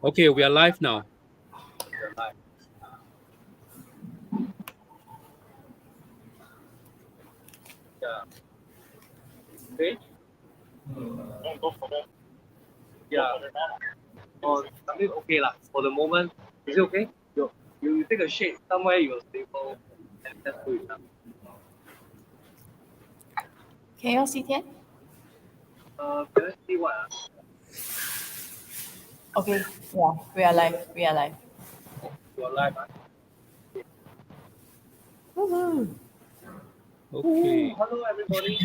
Okay, we are live now. You're live. Yeah. Okay. Yeah. Something okay lah. For the moment, is it okay? You take a shade somewhere you're stable and just do it now. Can you all see Tien? Can I see what? Okay, yeah, we are live. We are live. You're live. Woohoo! Okay. Hello everybody.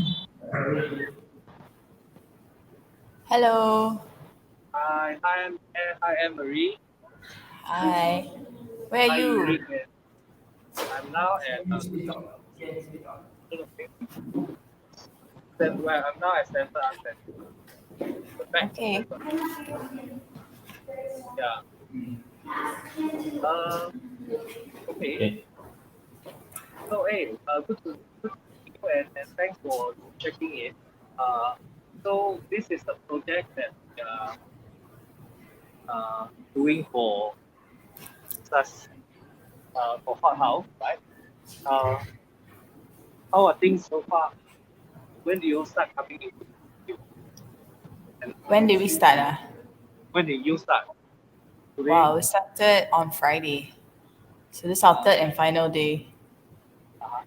Hello. Hi, Anmari. Hi. Where are Hi, you? Yurik. I'm now at I'm now at Center Art Center. The back of Okay. Center. Yeah. Uh, okay. So hey, good to see you and thanks for checking in. Uh, so this is a project that we are doing for Hothouse, right? Uh, how are things so far? When do you start coming into you? And When did we start? when did you start? Today? Wow, we started on Friday. So this is our third and final day. Uh-huh.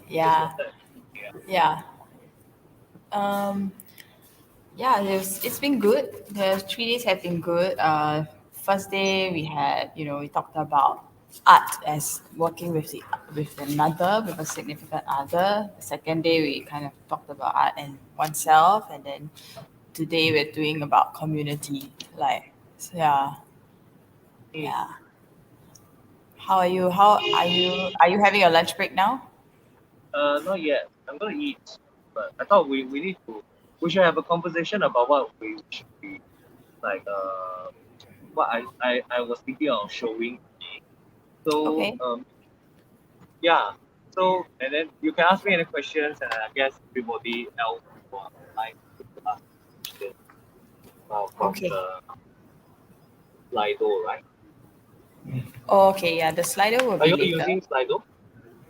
Just the Yeah. third. Yeah. Yeah. Um yeah, it's been good. The 3 days have been good. First day we had, we talked about art as working with a significant other. The second day we kind of talked about art and oneself, and then today we're doing about community. Like, so yeah, Mm. yeah. How are you? How are you? Are you having your lunch break now? Not yet. I'm gonna eat, but I thought we should have a conversation about what we should be like. What I was thinking of showing. So Okay. yeah. So and then you can ask me any questions, and I guess everybody else will like to ask questions from Okay. the Slido, right? Okay. Yeah. The slider will Are be you later. using Slido?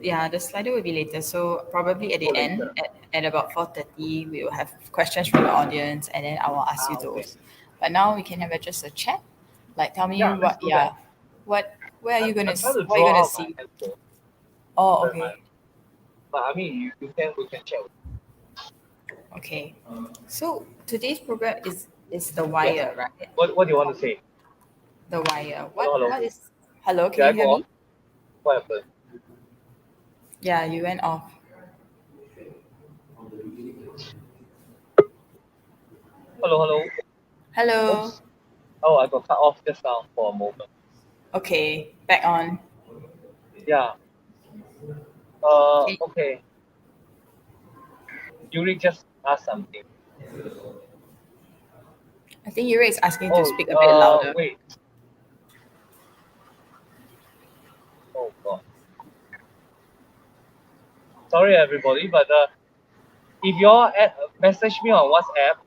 Yeah, the slider will be later. So probably at Oh, the end, later. at about 4:30, we will have questions from the audience, and then I will ask you Okay. those. But now we can have just a chat. Like, tell me Yeah, let's what, do that. yeah, where are you I'm trying to what are you draw gonna out my see? answer, Oh, but okay, I mean we can check. okay. So today's program is the Yeah. wire, right? What do you want to say? The wire. Hello, hello. What is? Hello, can Did I you go hear off? me? What happened? Yeah, you went off. Hello, hello. Hello. Oops. Oh, I got cut off just now for a moment. Okay, back on. Yeah. Okay. Okay. Yuri just asked something. I think Yuri is asking to Oh, speak a bit louder. wait. Oh God. Sorry, everybody, but if you all message me on WhatsApp,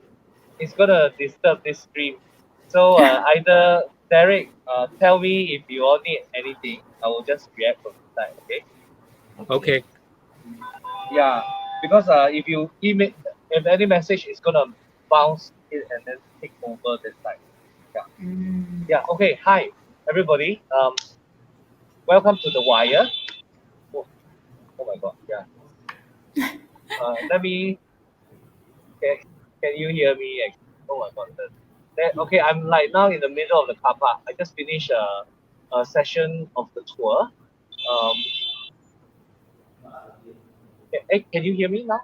it's gonna disturb this stream. So either Derek, tell me if you all need anything. I will just react from the side. Okay. Okay. Okay. Yeah, because if you email, if any message is gonna bounce it and then take over this side. Yeah. Mm. Yeah. Okay. Hi, everybody. Welcome to the Wire. Oh, oh my God. Yeah. Let me. Can, can you hear me? Oh my God. Okay. I'm like now in the middle of the car park. I just finished a session of the tour. Um. Can you hear me now?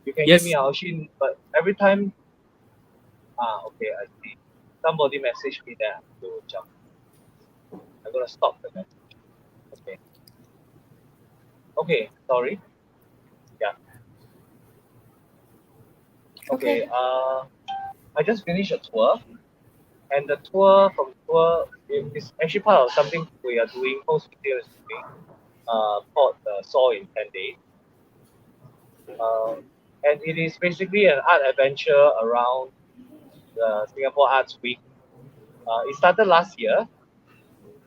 You can hear me, Yes. Aoshin, but every time. Okay. I see. Somebody messaged me that I have to jump. I'm gonna stop the message. Okay. Okay. Sorry. Yeah. Okay. Okay. I just finished a tour, and the tour from tour is actually part of something we are doing. Post Video is doing. Called Saw in 10 days. And it is basically an art adventure around the Singapore Arts Week. it started last year.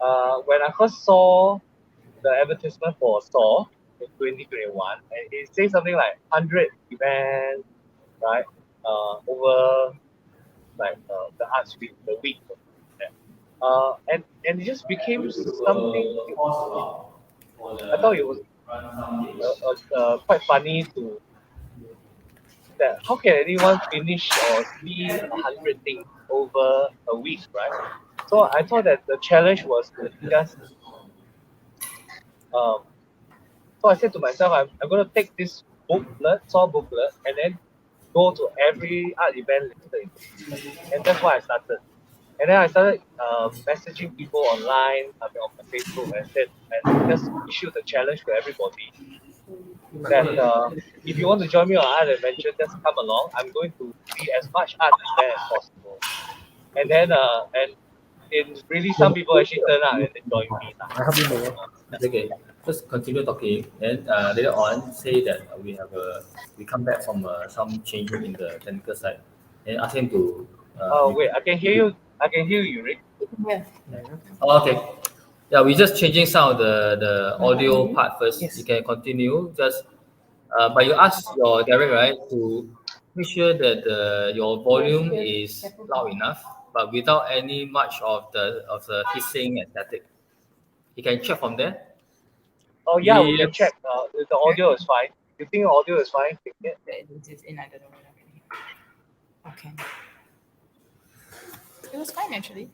When I first saw the advertisement for Saw in 2021, and it says something like 100 events, right? Over like the arts week, the week. And it just became something. I thought it was quite funny to that. How can anyone finish or see 100 things over a week, right? So I thought that the challenge was to just um, so I said to myself, I'm going to take this Saw booklet, and then go to every art event listed in the booklet. And that's why I started. And then I started messaging people online, on my Facebook, and said, and just issued a challenge to everybody that if you want to join me on art adventure, just come along. I'm going to see as much art event as possible. And then really some people actually turn out and they join me now. I help you more. It's okay. Just continue talking. Then later on, say that we come back from some changes in the technical side, and ask him to. Oh wait, I can hear you. I can hear you, Rick. Yeah. Oh, okay. Yeah, we're just changing some of the audio part first. Yes. You can continue. Just but you ask your Derek, right, to make sure that your volume is loud enough, but without any much of the hissing and static. You can check from there. Oh yeah, we can Yes. check. If the audio is fine. You think audio is fine? Yeah. It is in, I don't know what I can hear. Okay. It was fine actually.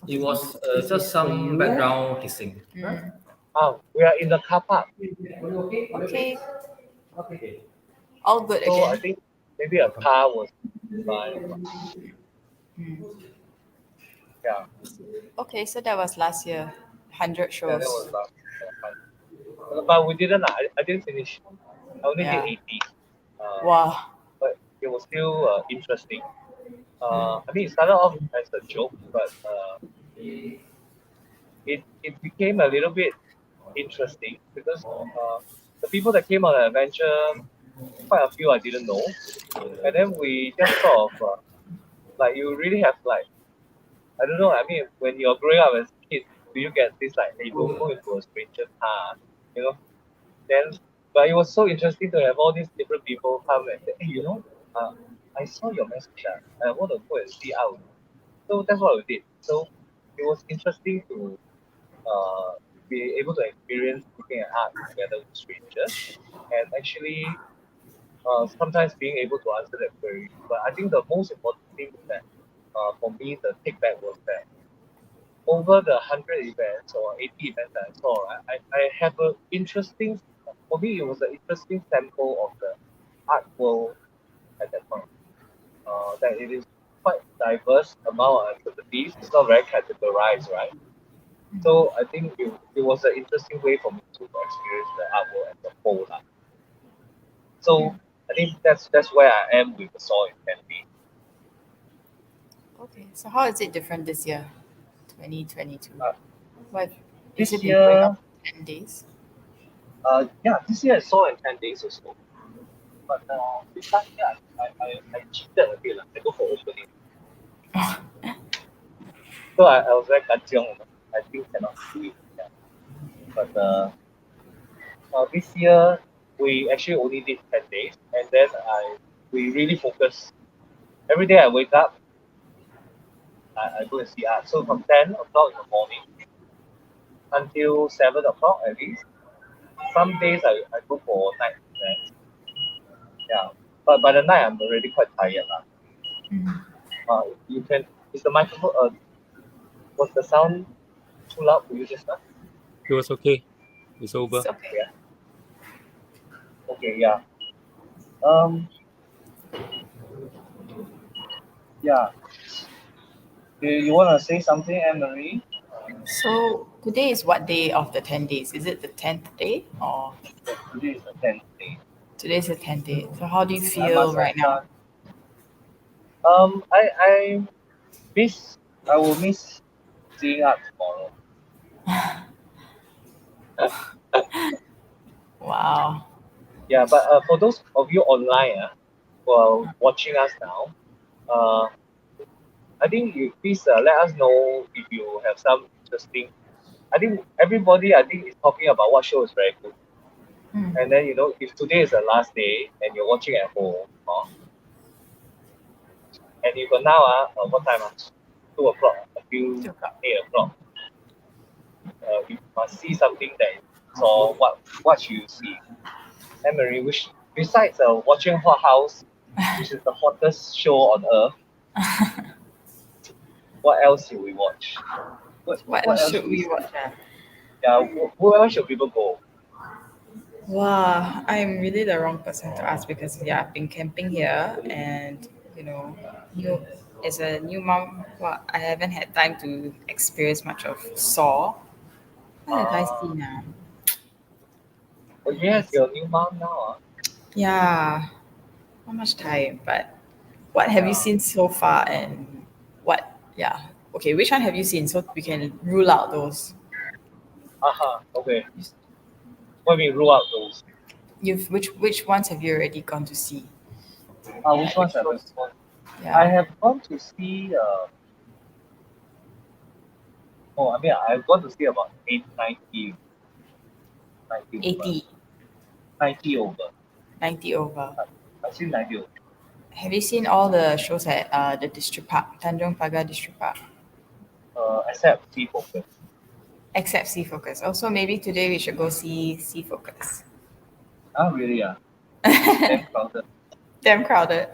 It was just some background hissing. Mm. Oh, we are in the car park, Okay. All good so I again. think maybe a car was by. Mm. Yeah, Okay, so that was last year. 100 yeah, shows. that was last. But we didn't. I didn't finish. I only Yeah. did 80. Wow. But it was still interesting. I mean, it started off as a joke, but it became a little bit interesting because the people that came on the adventure, quite a few I didn't know, and then we just sort of like you really have like I don't know. I mean, when you're growing up as a kid, do you get this like, hey, don't go into a stranger's car, you know? Then, but it was so interesting to have all these different people come and say, hey, I saw your message. I want to go and see out. So that's what we did. So it was interesting to uh, be able to experience looking at art together with strangers and actually sometimes being able to answer that query. But I think the most important thing is that for me, the take back was that over the 100 events or 80 events that I saw, I have an interesting, for me, it was an interesting sample of the art world at that point. That it is quite diverse amount of activities. It's not very categorized, right? So I think it was an interesting way for me to experience the art world as a whole. So I think that's where I am with the Saw in 10D. Okay, so how is it different this year, 2022? Uh, What this is it been going year- on for 10 days? Yeah, this year I saw in 10 days or so. But this time, yeah, I cheated a bit. I go for opening. So I was very kanchiong. I think cannot do it. Yeah. But this year, we actually only did 10 days. And then we really focus. Every day I wake up, I go and see art. So from 10 o'clock in the morning until 7 o'clock at least. Some days I go for night events. Yeah. But by the night, I'm already quite tired. You can, is the microphone, was the sound too loud for you just now? It was okay. It's over. It's okay. Yeah. Okay, yeah. Yeah. Do you want to say something, Anne-Marie? So today is what day of the 10 days? Is it the 10th day or Today is the 10th day. today's the 10th day? So how do you I feel must right now? I will miss seeing art tomorrow. Wow. Yeah, but for those of you online who are watching us now, I I think you please let us know if you have some interesting. I think everybody is talking about what show is very good. Mm. And then if today is the last day and you're watching at home, and you got now what time 2 o'clock until 2 o'clock. 8 o'clock. You must see something that you saw. What should you see? Anmari, which besides watching Hothouse, which is the hottest show on earth, what else should we watch? What What else else should should we see? watch? Yeah, where should people go? Wow, I'm really the wrong person to ask because I've been camping here and new as a new mom, well, I haven't had time to experience much of Saw. What have I Uh, seen now? oh yes, you're a new mom now. Yeah, not much time, but what have you Yeah. seen so far and what? Yeah, okay, which one have you seen so we can rule out those? Okay. Let me rule out those. Which ones have you already gone to see? Which ones have I gone? Yeah. I have gone to see. I've gone to see about 890, 90 over. 80, 90 over. 90 over. I've seen 90 over. Have you seen all the shows at the District Park, Tanjong Pagar District Park? Except Sea Focus. Except Sea Focus. Also, maybe today we should go see Sea Focus. Really? Damn crowded. Damn crowded.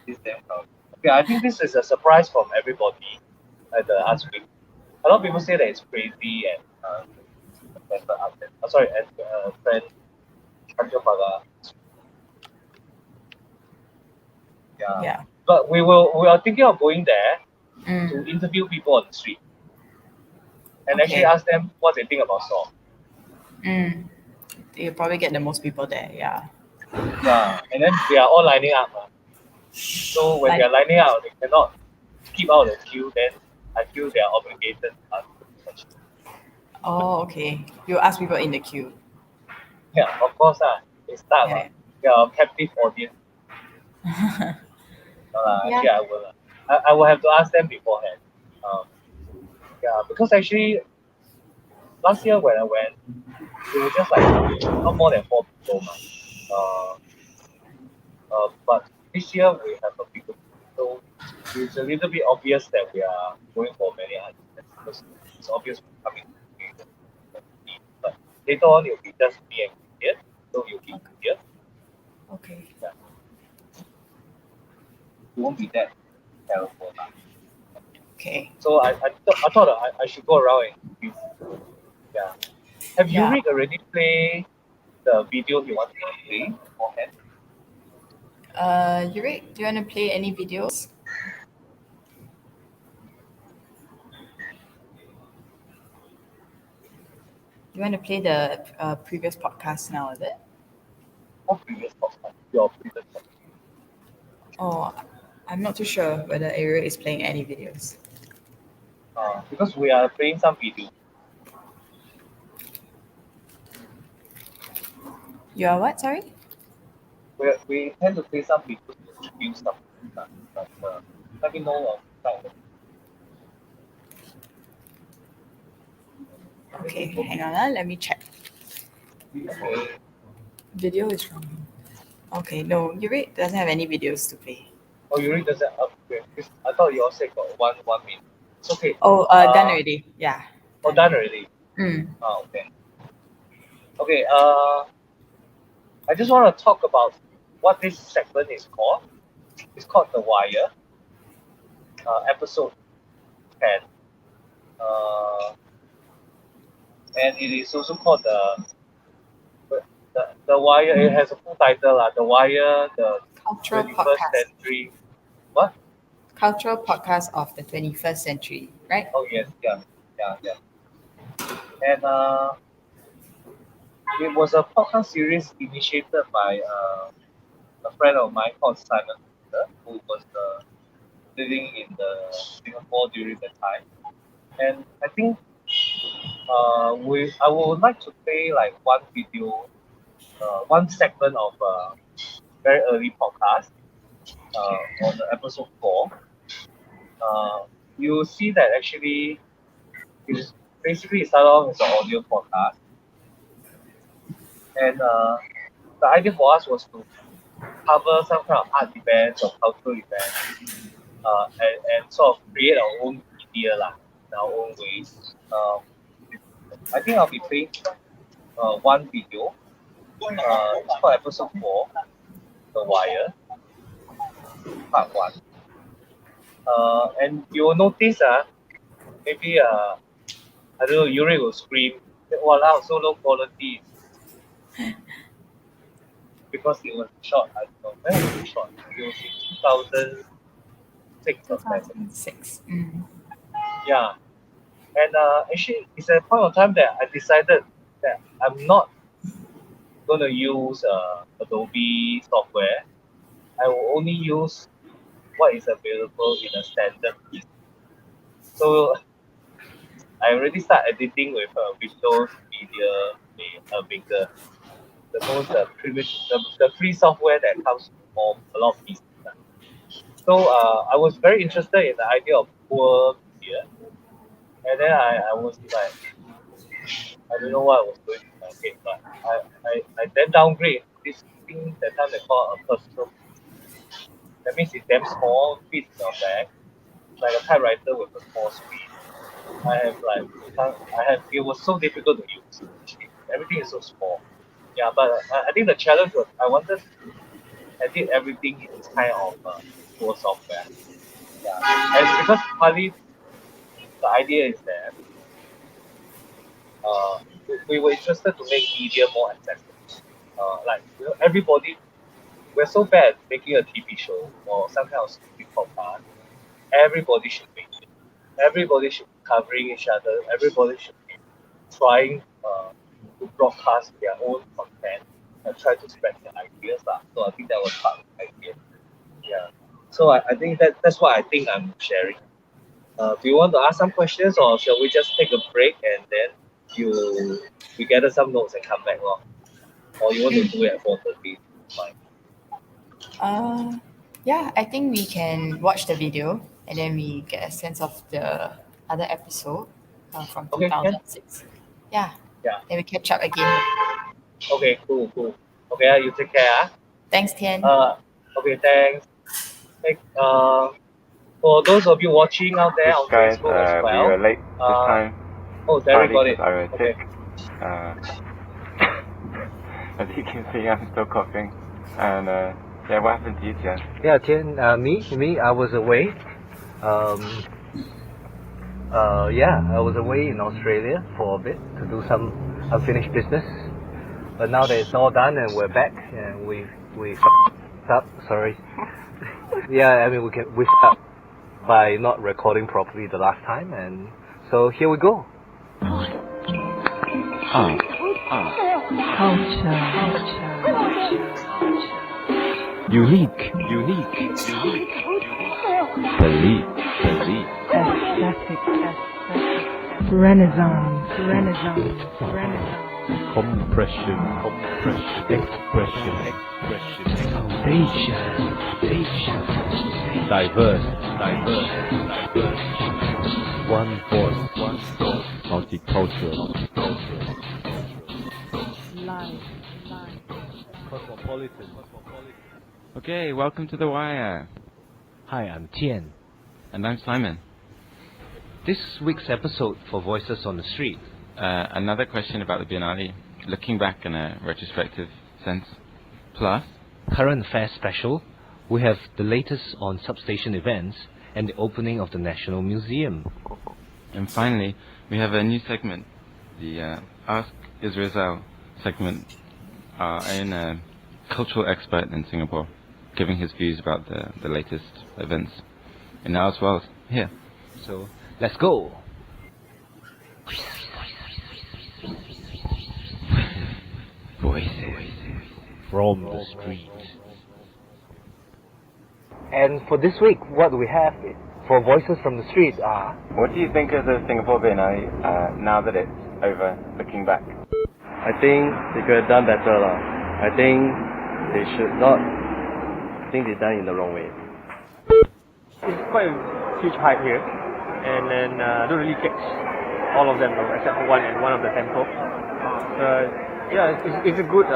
It's damn crowded. Okay, I think this is a surprise from everybody at the Arts Week. A lot of people say that it's crazy and friend Tanjong Pagar. Yeah. Yeah. But we are thinking of going there Mm. to interview people on the street and Okay. actually ask them what they think about Saw. Mm. You probably get the most people there. Yeah. Yeah, and then they are all lining up. So when they are lining up, they cannot keep out the queue. Then I feel they are obligated to ask the question. Oh, okay. You ask people in the queue. Yeah, of course. It's time. Yeah. They are a captive audience. Actually, I will. I will have to ask them beforehand. Because actually, last year when I went, it was just like not more than 4 people. But this year we have a bigger group. So it's a little bit obvious that we are going for many artists because it's obvious we're coming. But later on, it will be just me and here, so you'll be here. Okay. Yeah. It won't be that terrible. Okay. So I thought I should go around and review. Yeah. Have you already played the video you wanted to play beforehand? Yuri, do you want to play any videos? You want to play the previous podcast now, is it? What previous podcast? Your previous podcast. Oh, I'm not too sure whether Ariel is playing any videos. Because we are playing some video. You are what? Sorry? We tend to play some videos to review stuff. But let me know time. Okay, hang on. Let me check. Okay. Video is from. Okay, no, Yuri doesn't have any videos to play. Oh, you read doesn't okay. I thought you all said got 1 minute. It's okay. Oh, done already. Yeah. Oh, done already. Okay. Okay. I just want to talk about what this segment is called. It's called The Wire. Episode 10. And it is also called the Wire. It has a full title, The Wire, the Cultural 21st podcast. century. What? Cultural podcast of the 21st century, right? Oh yes, yeah. And it was a podcast series initiated by a friend of mine called Simon, who was living in Singapore during the time. And I think I would like to play like one video, one segment of very early podcast on the episode 4. you see that actually it's basically it started off as an audio podcast, and the idea for us was to cover some kind of art events or cultural events, and sort of create our own media lah, in our own ways. I think I'll be playing one video. It's called episode 4, The Wire, part 1. And you will notice, maybe, I don't know, Yuri will scream, wow, so low quality. Because it was shot, I don't know, when was it shot? It was in 2006 or 7. 2006. Mm. Yeah. And actually, it's a point of time that I decided that I'm not going to use Adobe software. I will only use what is available in a standard piece. So I already start editing with Windows Media Maker, the most the free software that comes from a lot of pieces. So I was very interested in the idea of poor media, and then I was like, I don't know what was going in my head, but I then downgrade this thing that time they call a personal. That means it's damn small, fits in your bag, like a typewriter with a small screen. It was so difficult to use. Everything is so small. Yeah, but I think the challenge was I wanted to edit everything in this kind of poor software. Yeah, and because partly the idea is that we were interested to make media more accessible. Everybody, we're so bad at making a TV show or some kind of stupid podcast. Everybody should make it. Everybody should be covering each other. Everybody should be trying to broadcast their own content and try to spread their ideas. So I think that was part of the idea. Yeah. So I think that's what I think I'm sharing. Do you want to ask some questions, or shall we just take a break and then we gather some notes and come back? Or you want to do it at 4:30? Fine. Yeah, I think we can watch the video and then we get a sense of the other episode from Okay, can. 2006. Yeah. Yeah. Then we catch up again. Okay, cool. Okay, you take care. Thanks, Tien. Okay, thanks. For those of you watching out there on Guys, Facebook as well. we were late this time. Oh, Derek got it. I was Okay. sick. As you can see, I'm still coughing. And yeah, what happened to you, Tien? Yeah, Tien, me, I was away. I was away in Australia for a bit to do some unfinished business. But now that it's all done and we're back and we f***ed up, sorry. Yeah, I mean we f***ed up by not recording properly the last time, and so here we go. Unique. Believe. Aesthetic. Renaissance. Compression. Expression. Foundation. Diverse. One voice. Multicultural. Live. Cosmopolitan. Okay, welcome to The Wire. Hi, I'm Tien. And I'm Simon. This week's episode for Voices on the Street. Another question about the Biennale, looking back in a retrospective sense. Plus, Current Affairs Special. We have the latest on substation events and the opening of the National Museum. and finally, we have a new segment, the Ask Israel segment. I'm a cultural expert in Singapore, giving his views about the latest events in our world here. So, let's go! Voices from the street. And for this week, what we have for Voices from the Street are... What do you think of the Singapore Biennale now that it's over, looking back? I think they could have done better. I think they should not... I think they done it in the wrong way. It's quite a huge hype here, and then I don't really catch all of them though, except for one of the temples. Yeah, it's a good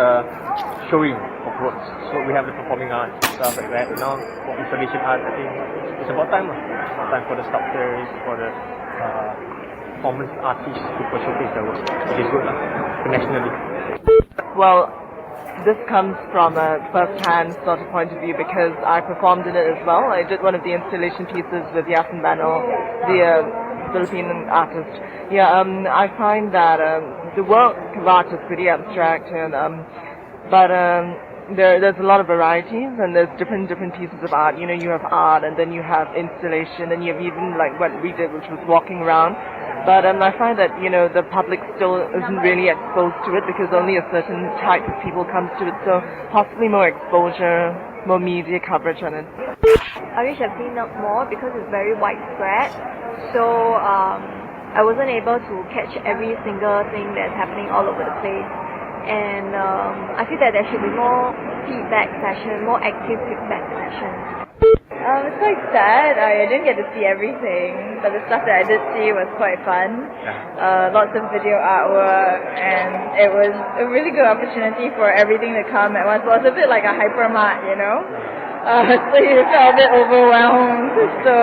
showing of works. So we have the performing arts, stuff like that. Now for installation art, I think it's about time. Time for the sculptors, for the performance artists to showcase their work, which is good nationally. Well, this comes from a first-hand sort of point of view because I performed in it as well. I did one of the installation pieces with Yasin Bano, the Philippine artist. Yeah, I find that the work of art is pretty abstract, and but there's a lot of varieties, and there's different pieces of art. You know, you have art, and then you have installation, and you have even like what we did, which was walking around. But I find that, you know, the public still isn't really exposed to it because only a certain type of people comes to it. So possibly more exposure, more media coverage on it. I wish I've seen it more because it's very widespread. So I wasn't able to catch every single thing that's happening all over the place. And I feel that there should be more feedback session, more active feedback sessions. It's quite sad. I didn't get to see everything, but the stuff that I did see was quite fun. Lots of video artwork, and it was a really good opportunity for everything to come at once. It was a bit like a hypermart, you know? So you felt a bit overwhelmed. So,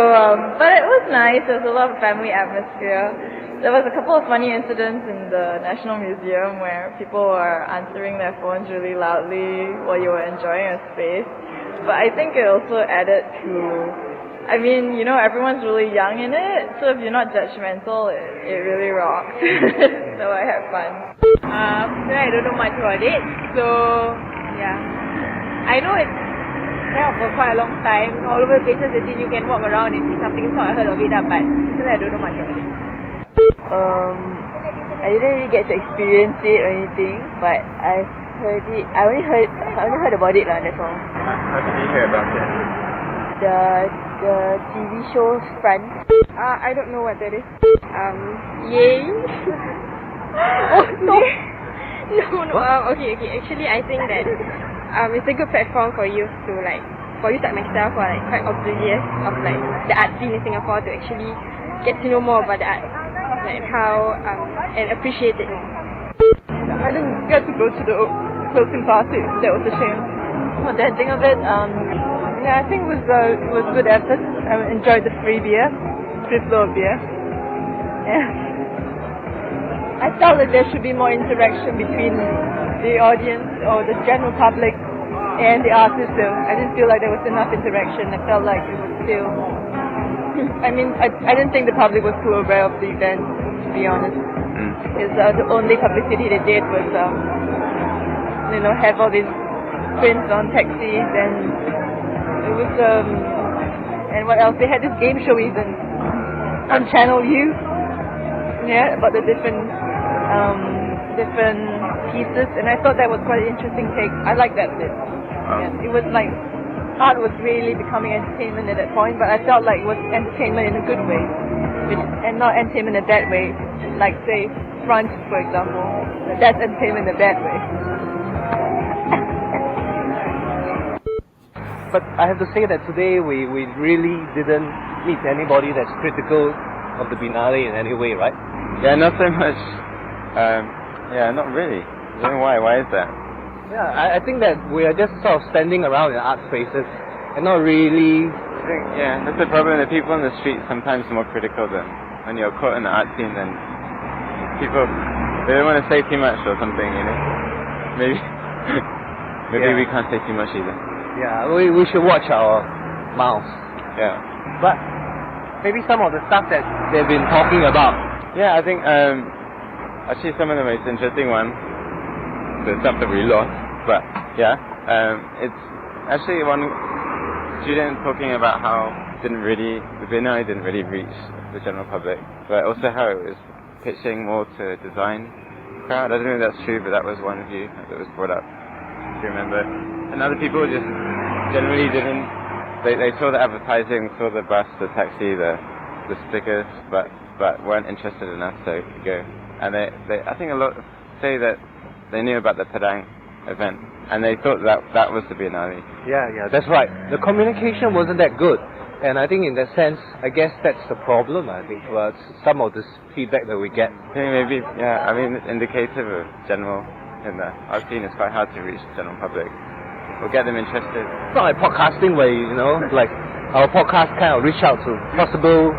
but it was nice. There was a lot of family atmosphere. There was a couple of funny incidents in the National Museum where people were answering their phones really loudly while you were enjoying a space. But I think it also added to, I mean, you know, everyone's really young in it, so if you're not judgmental, it really rocks. So I had fun. I don't know much about it, so yeah. I know it's held for quite a long time. All over places that you can walk around and see something, so I heard of it, but I don't know much about it. I didn't really get to experience it or anything, but I've heard it. I only heard about it lah. That's all. How did you hear about it? The TV show Friends. I don't know what that is. Yay. Oh no. No. Okay. Actually, I think that it's a good platform for youth to like, for youth like myself who are like quite oblivious of like the art scene in Singapore to actually get to know more about the art, like how and appreciate it more. I didn't get to go to the closing party. That was a shame. What did I think of it? Yeah, I think it was good effort. I enjoyed the free flow of beer. Yeah. I felt like there should be more interaction between the audience or the general public and the artists. So I didn't feel like there was enough interaction. I felt like it was still. I mean, I didn't think the public was too aware of the event, to be honest. Because the only publicity they did was, you know, have all these prints on taxis, and it was, and what else? They had this game show even on Channel U, yeah, about the different pieces, and I thought that was quite an interesting take. I liked that bit. Yeah, it was like art was really becoming entertainment at that point, but I felt like it was entertainment in a good way, and not entertainment in a bad way. Like say Front, for example, that's entertainment in a bad way. But I have to say that today we really didn't meet anybody that's critical of the Biennale in any way, right? Yeah, not so much. Yeah, not really. I don't know why. Why is that? Yeah, I think that we are just sort of standing around in art spaces and not really. I think, yeah, that's the problem. The people on the street sometimes are more critical than when you're caught in the art scene. Then people, they don't want to say too much or something, you know. Maybe we can't say too much either. Yeah, we should watch our mouths. Yeah. But maybe some of the stuff that they've been talking about. Yeah, I think actually some of the most interesting ones, the stuff that we lost, but yeah, it's actually one student talking about how the Biennale didn't really reach the general public, but also how it was pitching more to design crowd. I don't know if that's true, but that was one view that was brought up, if you remember. And other people just generally didn't, they saw the advertising, saw the bus, the taxi, the stickers, but weren't interested enough to go. And they I think a lot say that they knew about the Padang event, and they thought that was the Biennale. Yeah, that's right. The communication wasn't that good. And I think in that sense, I guess that's the problem, I think, but some of this feedback that we get. I think maybe, yeah, I mean, it's indicative of general, in the art scene, it's quite hard to reach the general public. We'll get them interested. It's not like podcasting where, like our podcast kind of reach out to possible,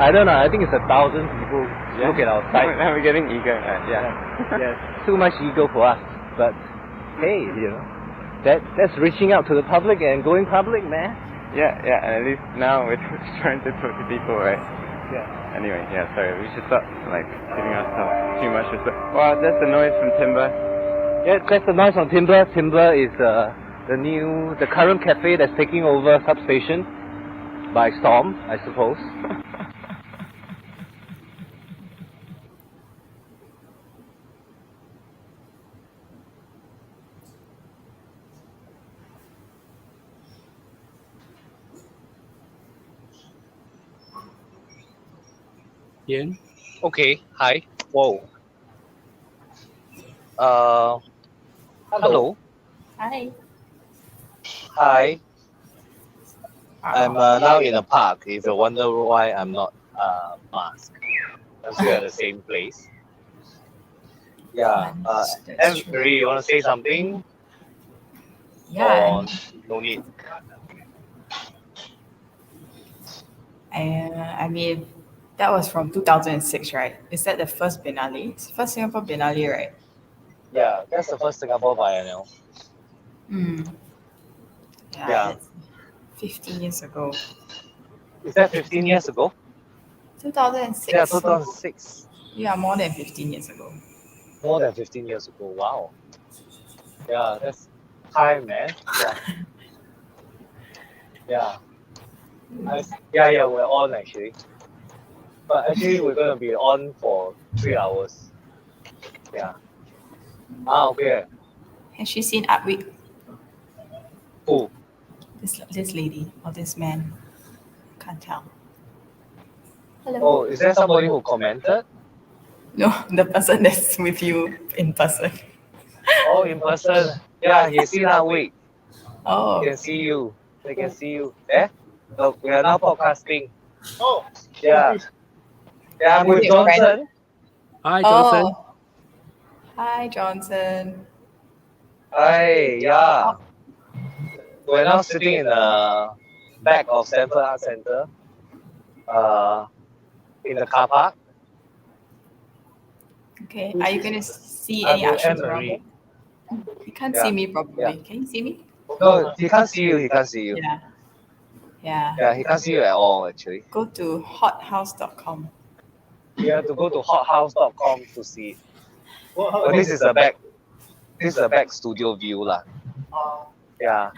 I don't know, I think it's 1,000 people look at our site. Now we're getting eager, yeah. Yeah, too much ego for us, but hey, that's reaching out to the public and going public, man. Yeah, and at least now we're trying to talk to people, right? Yeah. Anyway, yeah, sorry, we should stop, giving ourselves too much respect. Well, that's the noise from Timber. Yeah, that's the noise from Timber. Timber is the current cafe that's taking over Substation by storm, I suppose. Tien? Okay, hi. Whoa. Hello. Hi. Hi. I'm now in a park. If you wonder why I'm not masked, because we're at the same place. Yeah. Anmari, you want to say something? Yeah. Or no need. I mean, that was from 2006, right? Is that the first Biennale? It's the first Singapore Biennale, right? Yeah, that's the first Singapore biennial. Yeah. That's 15 years ago. Is that 15 years ago? 2006. Yeah, 2006. Yeah, more than 15 years ago. More than 15 years ago. Wow. Yeah, that's time, man. Yeah. Yeah, we're on actually. But actually, we're going to be on for 3 hours. Yeah. Okay. Has she seen Art Week? Who? This lady or this man? Can't tell. Hello. Oh, is there somebody who commented? No, the person that's with you in person. Oh, in person. Yeah, he's seen Art Week. Oh. He can see you. They can see you. There? Look, we are now podcasting. Oh. Yeah. Yeah, I'm with Johnson. Hi, Johnson. Oh. Hi, Johnson. Hi, yeah. We're now sitting in the back of Stanford Art Center, in the car park. Okay, are you going to see any art shows around there? You can't see me properly. Yeah. Can you see me? No, he can't see you. He can't see you. Yeah. Yeah, he can't see you at all, actually. Go to hothouse.com. You have to go to hothouse.com to see it. Oh, this is the back. This is the back studio view, lah. Yeah.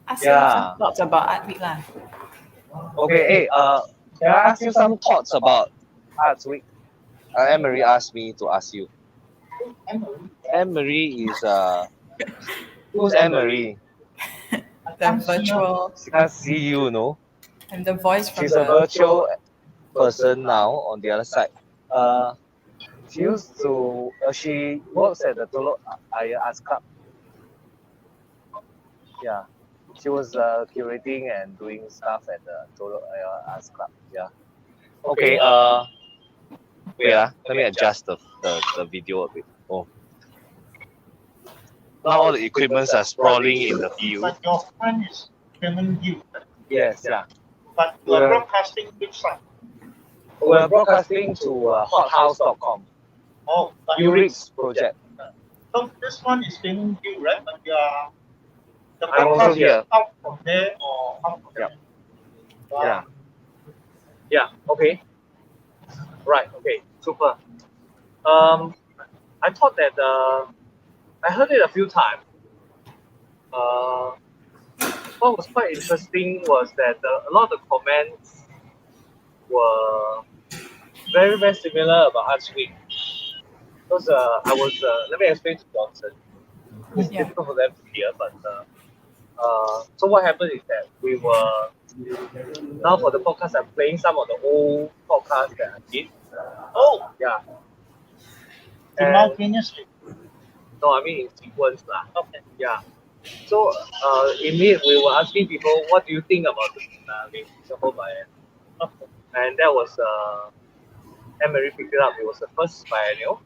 Ask you some thoughts about Art Week, lah. Okay, hey, can I ask you some thoughts about Art Week? Anmari asked me to ask you. Anmari is who's Anmari? The virtual. She can't see you, no? And the voice from She's a virtual person now on the other side. She used to. She works at the Telok Ayer Arts Club. Yeah, she was curating and doing stuff at the Telok Ayer Arts Club. Yeah. Okay. Wait. Let me adjust the video a bit. Oh. Now all the equipments are sprawling in the view. But your friend is filming you. Yes. Yeah. But you are broadcasting which side? We're broadcasting to hothouse.com. Oh, but Uric's project. So this one is filming you, right? But you are. The I'm also broadcast is here. out from there or out from there? Yeah. Yeah. Okay. Right. Okay. Super. I thought that I heard it a few times. What was quite interesting was that a lot of the comments were very, very similar about Arts Week. Because I was let me explain to Johnson. It's difficult for them to hear, but so what happened is that we were now for the podcast. I'm playing some of the old podcasts that I did. Oh, yeah. Simultaneously. No, I mean in sequence lah. Okay. Yeah. So in it, we were asking people, what do you think about the whole biennial? And that was Anmari picked it up. It was the first biennial.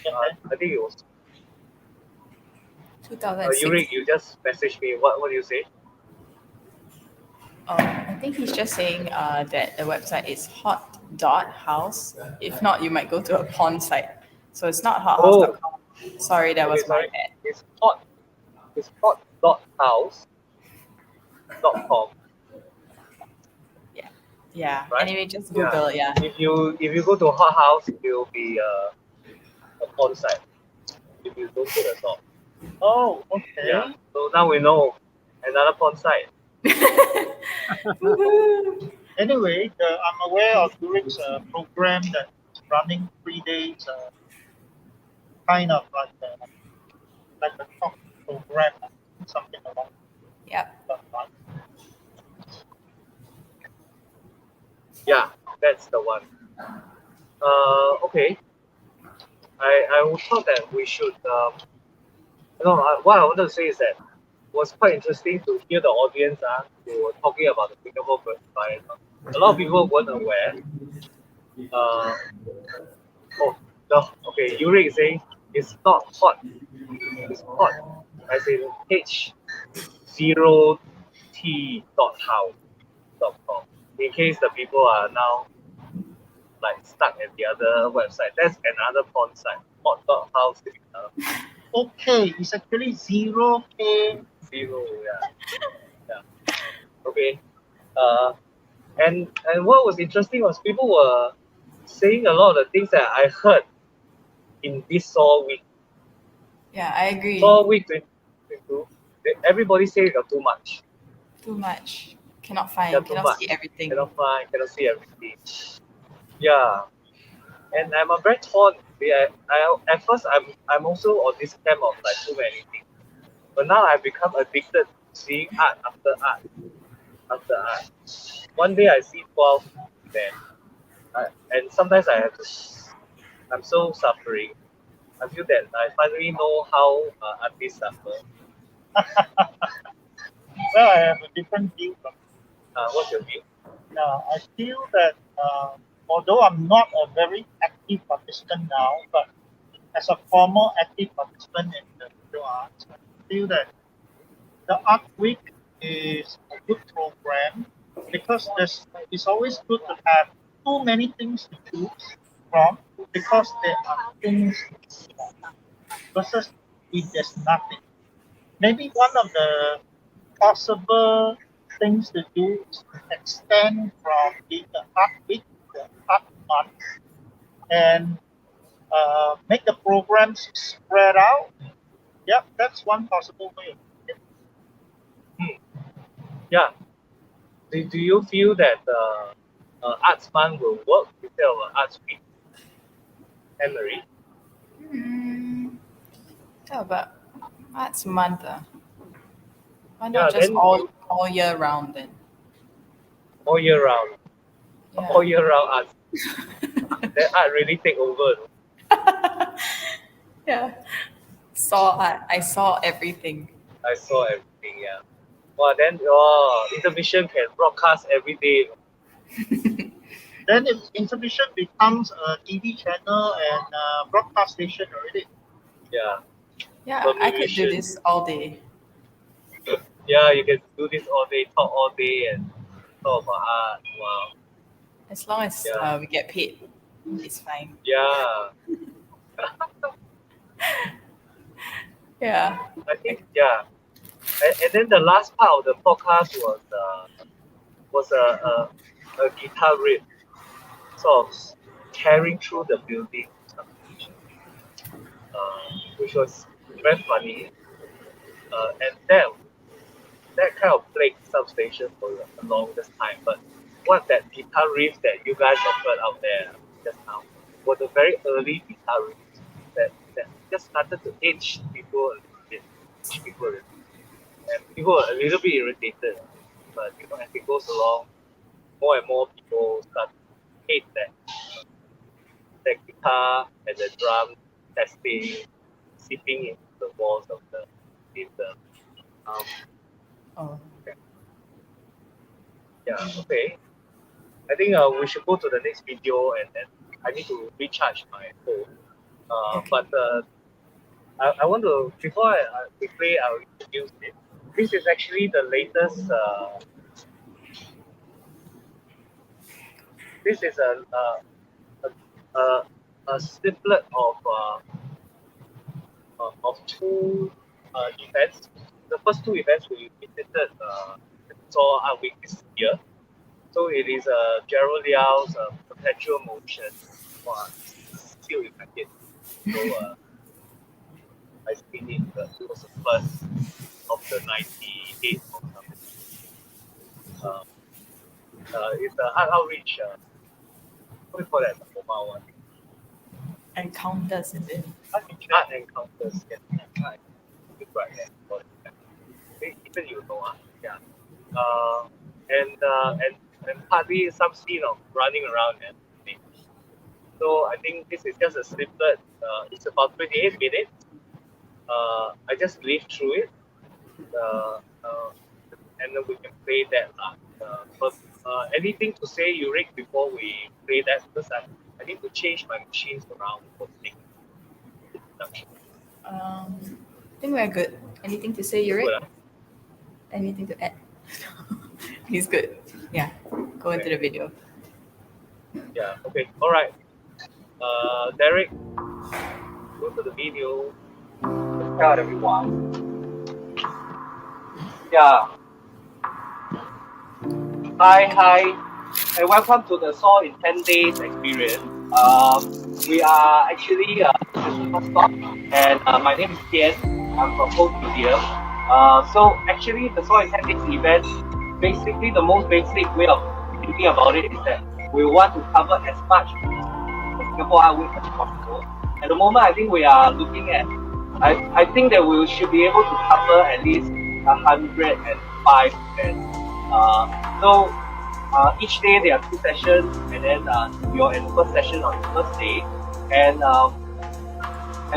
I think it was 2006. Yurik, you just messaged me. What do you say? I think he's just saying that the website is hot.house. If not, you might go to a porn site. So it's not hothouse.com. Sorry, that was my bad. It's hot.house.com. Yeah. Right? Anyway, just Google. Yeah. If you go to Hothouse, it will be a porn site. If you don't put a dot. Oh, okay. Yeah. So now we know another porn site. Anyway, I'm aware of Yurik's program that's running 3 days, kind of like a talk program, something along. Yep. Yeah, that's the one. Okay. I thought that we should. What I wanted to say is that it was quite interesting to hear the audience who were talking about the Singapore biennial. A lot of people weren't aware. Okay. Yurik is saying it's not hot. It's hot. I say h0t.house.com. In case the people are now like stuck at the other website, that's another porn site. Hot.house. Okay, it's actually 0K. Zero, yeah. Okay. And what was interesting was people were saying a lot of the things that I heard in this Saw week. Yeah, I agree. Saw week 2022. Everybody say it got too much. Too much. Cannot find. Got too Cannot much. see everything. Cannot see everything. Yeah. And I'm a very torn. At first I'm also on this camp of like too many things. But now I've become addicted to seeing art after art after art. One day I see 12 then and sometimes I'm so suffering. I feel that I finally know how artists suffer. Well, I have a different view from what's your view? I feel that although I'm not a very active participant now, but as a former active participant in the visual arts, I feel that the Art Week is a good program because it's always good to have too many things to choose from because there are things to see versus if there's nothing. Maybe one of the possible things to do is to extend from being the Art Week to the Art Month and make the programs spread out. Yep, that's one possible way. Yeah. Do you feel that Arts Month will work instead of Arts Week? Anmari? Yeah, but Arts Month. Why Yeah, not just then all year round then? All year round. Yeah. All year round arts. That art really take over. Yeah. Saw art. I saw everything. I saw everything, yeah. Well, then intermission can broadcast every day. Then intermission becomes a TV channel and broadcast station already. Yeah. Yeah, I could do this all day. Yeah, you can do this all day, talk all day, and talk about art. Wow. As long as we get paid, it's fine. Yeah. Yeah. I think and then the last part of the podcast was a guitar riff, sort of carrying through the building, which was very funny, and that kind of plagued substation for the longest time. But what that guitar riff that you guys have heard out there just now was a very early guitar riff that just started to age people a little bit. And people were a little bit irritated. But as it goes along, more and more people start to hate that guitar and the drum testing, seeping into the walls of the theater. Oh. Yeah, okay. I think we should go to the next video, and then I need to recharge my phone. But I want to, before we play, I'll introduce it. This is actually the latest. This is a snippet of two events. The first two events we visited saw Art Week this year. So it is Gerald Liao's Perpetual Motion. Wow, still in my head. So I seen it. It was the first of the 98 or something. It's the art outreach. What do you call that? The mobile one. Encounters, is it? Art encounters. Yes, right. Right there. Even you know, yeah. And partly some scene of running around and things. So I think this is just a snippet. It's about 28 minutes. I just lived through it, and then we can play that. But anything to say, Yurik, before we play that? Because I need to change my machines around for the introduction. I think we're good. Anything to say, Yurik? Good, Anything to add? He's good. Yeah, go into the video. Yeah, okay, all right. Derek, go to the video. Hello everyone. Yeah. Hi, and welcome to the Saw in 10 Days experience. We are actually Super Stop, and my name is Tien. I'm from Woon Studio. So actually, the Saw in 10 Days event, basically the most basic way of thinking about it is that we want to cover as much Singapore Art Week as possible. At the moment, I think we are looking at. I think that we should be able to cover at least 105 events. So each day there are 2 sessions, and then you're in the first session on the first day, and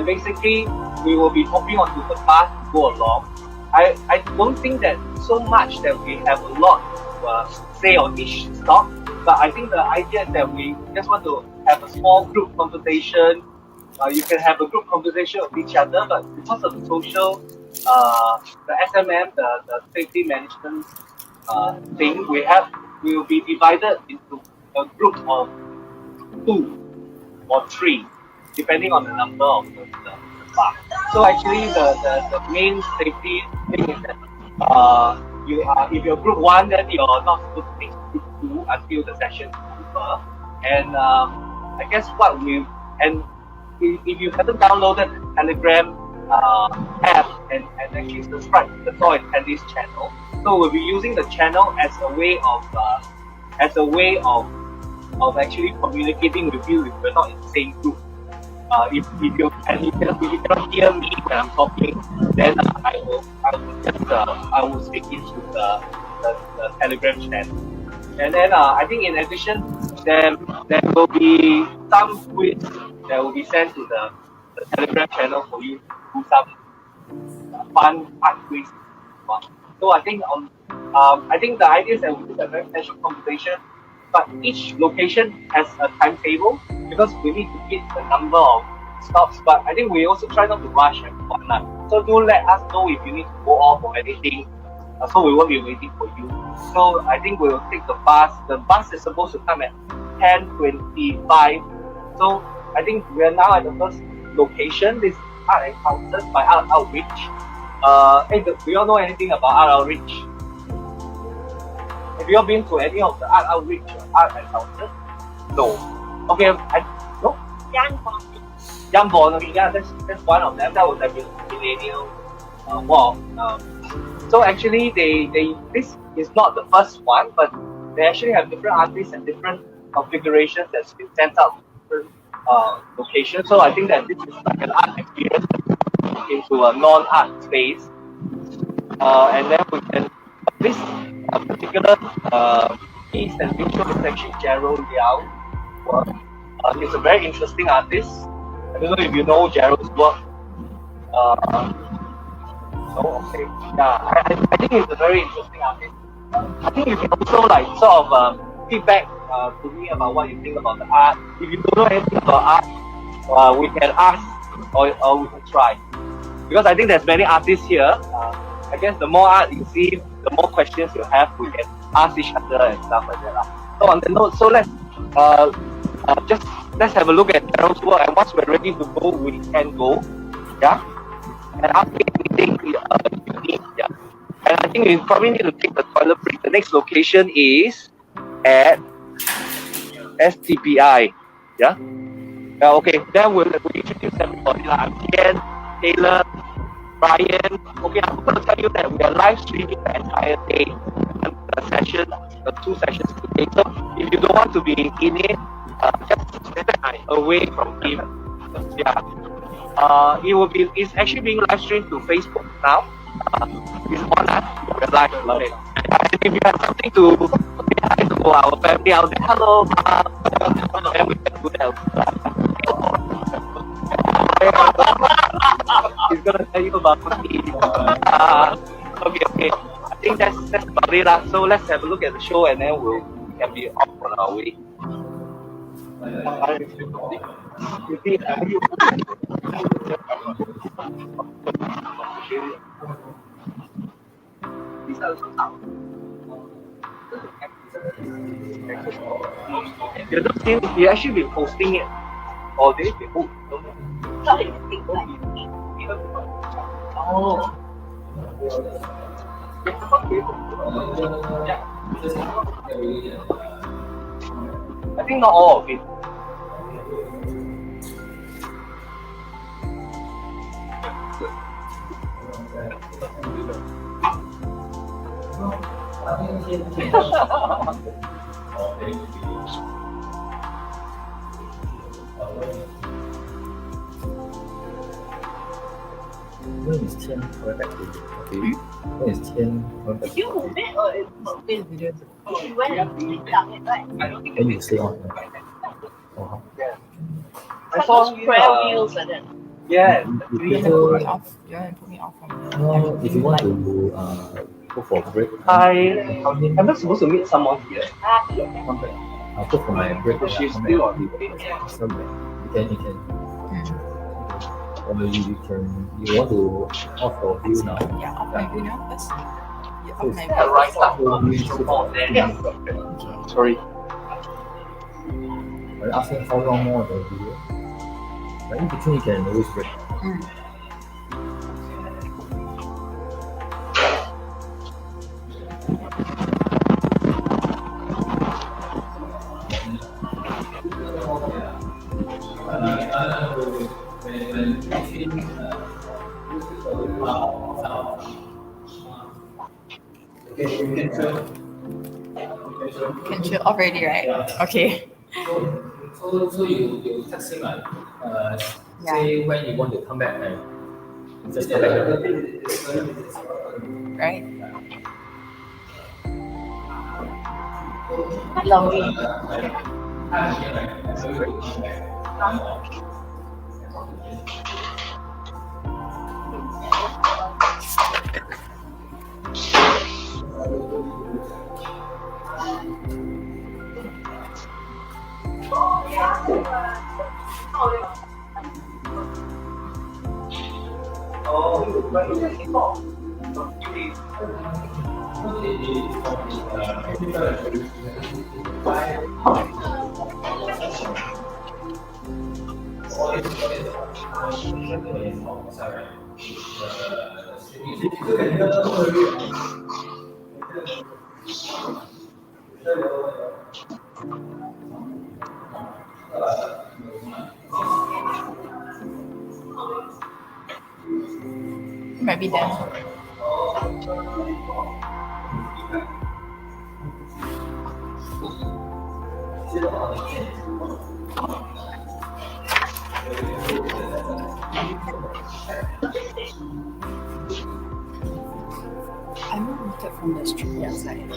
basically we will be hopping onto the bus to go along. I don't think that so much that we have a lot to say on each stop, but I think the idea is that we just want to have a small group conversation. You can have a group conversation with each other, but because of the social, the SMM, the safety management thing, we will be divided into a group of 2 or 3, depending on the number of the bar. So actually, the main safety thing is that if you're group 1, then you're not supposed to take group 2 until the session is over. And I guess if you haven't downloaded the Telegram app and actually subscribe to the Saw in 10 Days channel, so we'll be using the channel as a way of actually communicating with you if we're not in the same group. If you cannot hear me when I'm talking, then I will speak into the Telegram channel. And then I think in addition, there will be some quiz that will be sent to the Telegram channel for you to do some fun art quiz. So I think the idea is that we do a very casual conversation, but each location has a timetable because we need to hit the number of stops. But I think we also try not to rush everyone. So do let us know if you need to go off or anything. So we won't be waiting for you. So I think we will take the bus. The bus is supposed to come at 10:25. So I think we are now at the first location. This Art Encounters by Art Outreach. Do you all know anything about Art Outreach? Have you all been to any of the Art Outreach or Art Encounters? No. Okay, no? Young Born, okay, yeah, that's one of them. That was like a millennial walk. So actually, this is not the first one, but they actually have different artists and different configurations that's been sent out to different locations. So I think that this is like an art experience into a non-art space, and then we can this particular piece and picture is actually Gerald Liao work. He's a very interesting artist. I don't know if you know Gerald's work. Oh, okay. Yeah, I think he's a very interesting artist. I think you can also like sort of feedback to me about what you think about the art. If you don't know anything about art, we can ask or we can try. Because I think there's many artists here. I guess the more art you see, the more questions you have. We can ask each other and stuff like that. So on the note, so let's have a look at Daryl's work, and once we're ready to go, we can go. Yeah. And ask me anything you need. Yeah. And I think we probably need to take the toilet break. The next location is at STPI. Yeah. Okay. Then we'll introduce everybody. I'm Tien, Taylor, Brian. Okay, I'm going to tell you that we are live streaming the entire day. The 2 sessions today. So if you don't want to be in it, just stay away from him. Yeah. It's actually being live streamed to Facebook now. It's on us. We're live. Love it. And if you have something to say hi to our family out there, hello, then we can do that. He's gonna tell you about me. Okay. I think that's about it. So let's have a look at the show, and then we can be off on our way. You actually been posting it all day before. Oh. I think not all of it. When is Tien coming back to you? Okay. When is Tien coming back to you? When you stay on, right? Oh, I saw prayer wheels like that. Yeah. Put me off from if you want to go for a break, I'm not supposed to meet someone here. come back. I'll go for my break. She's Come still back. on the Come back. You can. Or maybe you want to off your view now? Yeah, off my view now first. Yeah, off my view. Sorry. Are you asking how long more the video? But in between you can always break. Can chill already, right? Okay. So you text him say when you want to come back and just come back. Right? Lovely. Might be done. I'm rooted from the street outside.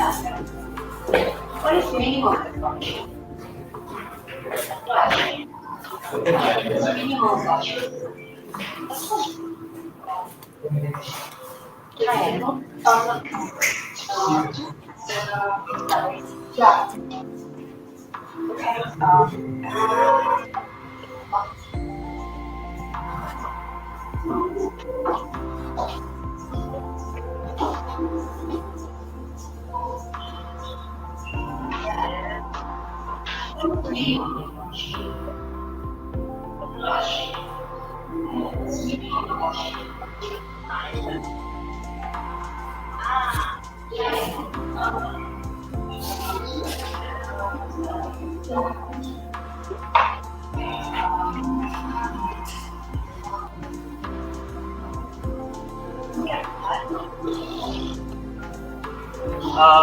What is the meaning of the blush? The meaning of blush. Yeah.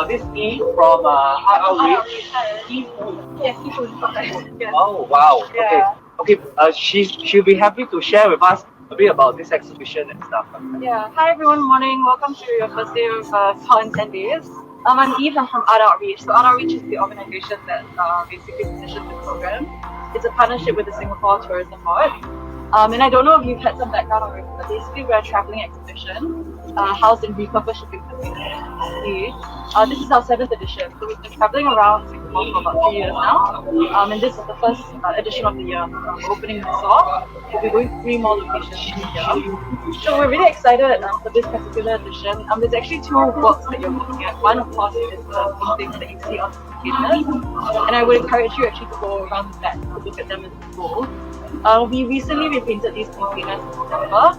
This Tien from Outreach. Yes, seafood. Yes. Oh wow. Yeah. Okay. She'll be happy to share with us a bit about this exhibition and stuff. Yeah. Hi everyone. Morning. Welcome to your first day of Saw in 10 Days. I'm Eve. I'm from Art Outreach. So Art Outreach is the organization that basically positions the program. It's a partnership with the Singapore Tourism Board. And I don't know if you've had some background on it, but basically we're a traveling exhibition housed in repurposed shipping containers. This is our 7th edition, so we've been traveling around Singapore for about 3 years now. And this is the first edition of the year. We're opening in Seoul. We'll be going to 3 more locations this year. So we're really excited for this particular edition. There's actually 2 works that you're looking at. One, of course, is the paintings that you see on the containers. And I would encourage you actually to go around the back to look at them in full. We recently repainted these containers in December.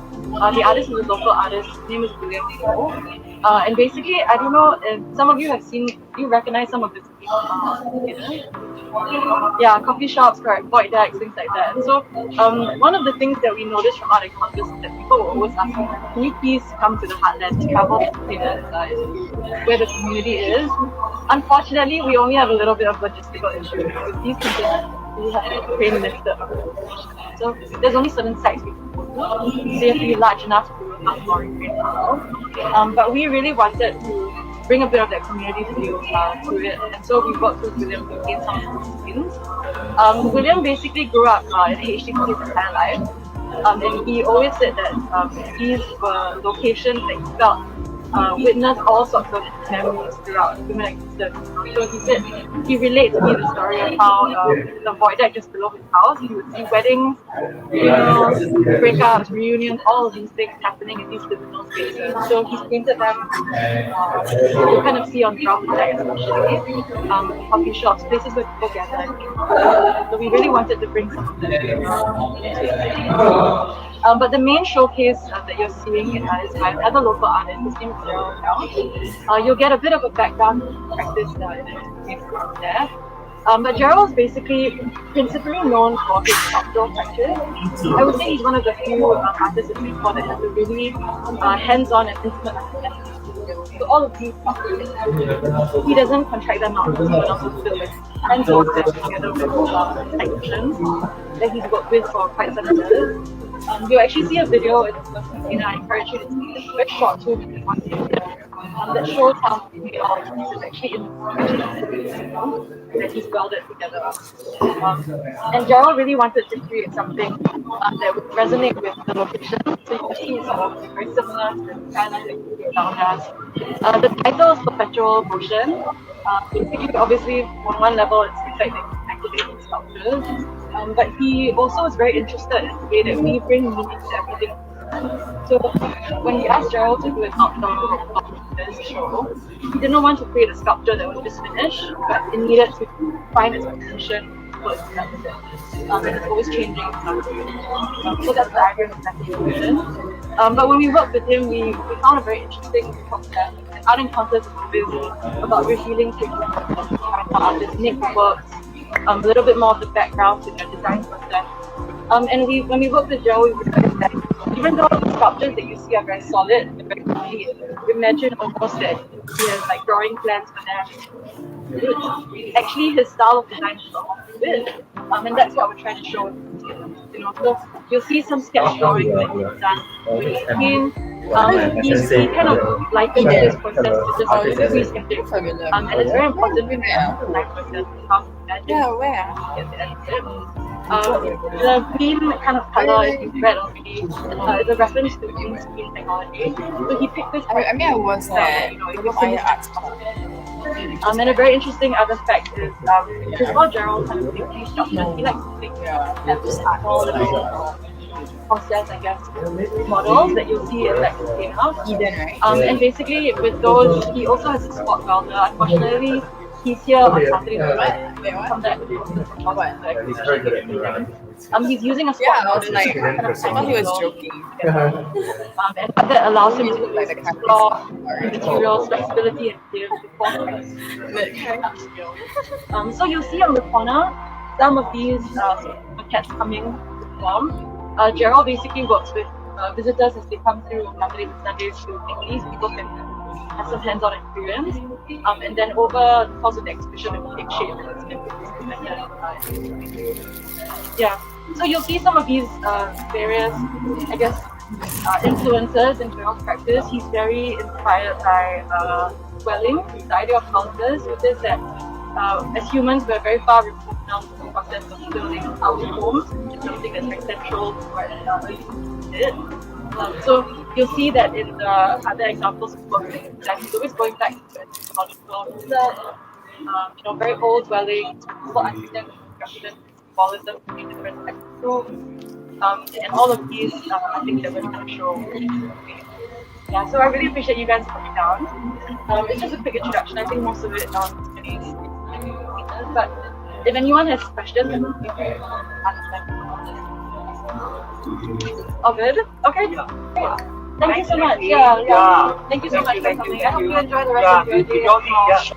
The artist is a local artist. His name is Woon. And basically, I don't know if some of you have seen, you recognize some of this containers. Yeah, coffee shops, correct, void decks, things like that. So one of the things that we noticed from art encounters is that people were always asking, can you please come to the heartland to travel to containers where the community is? Unfortunately, we only have a little bit of logistical issues with these containers. We have to crane lifted. So there's only certain sites we can go to. So you have to be large enough to outdoor crane. But we really wanted to bring a bit of that community feel to it, and so we worked with William to gain some of those skills. William basically grew up in HDB his entire life, and he always said that these were locations that he felt witnessed all sorts of memories throughout human existence. So he said he relates to me the story of how the void deck just below his house, he would see weddings, funerals, breakups, reunions, all of these things happening in these liminal spaces. So he's painted them, you kind of see on the ground deck especially, coffee shops, places where people gather. So we really wanted to bring some of that. But the main showcase that you're seeing is by another local artist. His name is Gerald. You'll get a bit of a background practice in the there. But Gerald is basically principally known for his sculptural practice. I would say he's one of the few artists in Singapore that has a really hands-on and intimate understanding. So all of these he doesn't contract them out. He will also fill with hands-on together with technicians that he's worked with for quite some years. You'll actually see a video in the first container. I encourage you to see it. It's a very short 2 minute one that shows how all of this is actually in the that he's welded together. And Gerald really wanted to create something that would resonate with the location. So you can see it's very similar to the kind of thing the title is Perpetual Motion. Basically, obviously, on one level, it's the fact that he's activating sculptures. But he also is very interested in the way that we bring meaning to everything. So when we asked Gerald to do an outdoor show, he didn't want to create a sculpture that was just finished, but it needed to find its position. And it's always changing. So that's the idea of that. But when we worked with him, we found a very interesting concept. Art encounters is always about revealing things like artists, make works, a little bit more of the background to their design process. And when we worked with Joe, we realized that even though the sculptures that you see are very solid and very complete, imagine almost that he has like drawing plans for them. Actually, his style of design is almost fluid, and that's what we're trying to show. So you'll see some sketch drawing that he's done with his skin. He kind of likened this process to just pre-scripting. And it's very important to like process how the green kind of color, if you've read already, is a reference to green screen technology. So he picked this. I was at arts club. And a very interesting other fact is, before Gerald kind of picked these structures, he likes to think small little process, I guess, models that you'll see in like container. Eden, right? And basically with those, he also has a spot welder. Unfortunately, he's here on Saturday night. Come back. He's using a spot Yeah, I was welder. like, I thought he was joking. And that allows him to explore materials, flexibility, and creative. So you'll see on the corner some of these maquettes coming to form. Gerald basically works with visitors as they come through on Saturdays and Sundays to make these. People can have some hands-on experience. And then over the course of the exhibition, it will take shape and it's going to be yeah. So you'll see some of these various, I guess, influences in Gerald's practice. He's very inspired by dwelling, the idea of houses, which is that as humans, we're very far removed now from the process of building our homes, which is something that's very central to what early humans did. So you'll see that in the other examples of work that he's always going back to ecological research, very old dwellings, full architecture, construction, symbolism between different types of rooms, and all of these, I think that we're going to show. Yeah, so I really appreciate you guys coming down. It's just a quick introduction. I think most of it is pretty but if anyone has questions, then you can ask them. All good? Okay. Great. Thank you so much. Yeah. Thank you so much for coming. I hope you enjoy the rest of your day.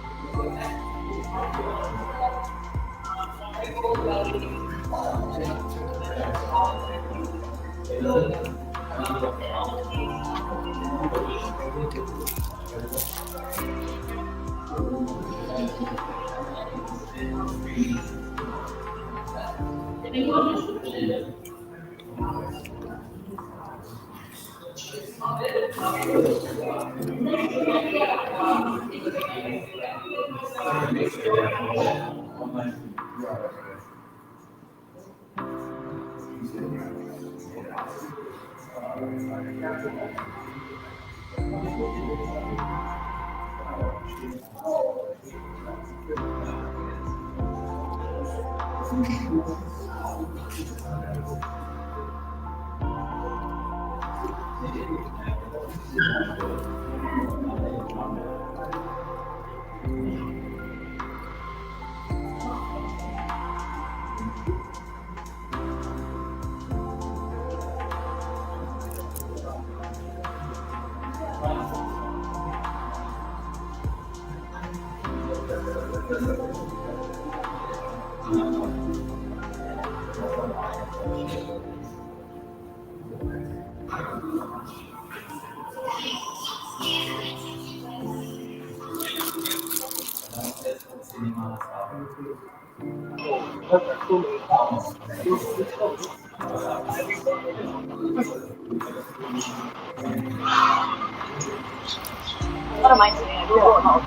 What am I saying? I don't know.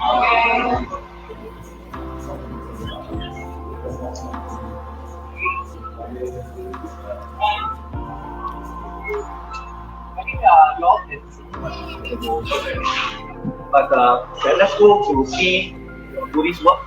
I think y'all can see. But then let's go to see Buddhist work.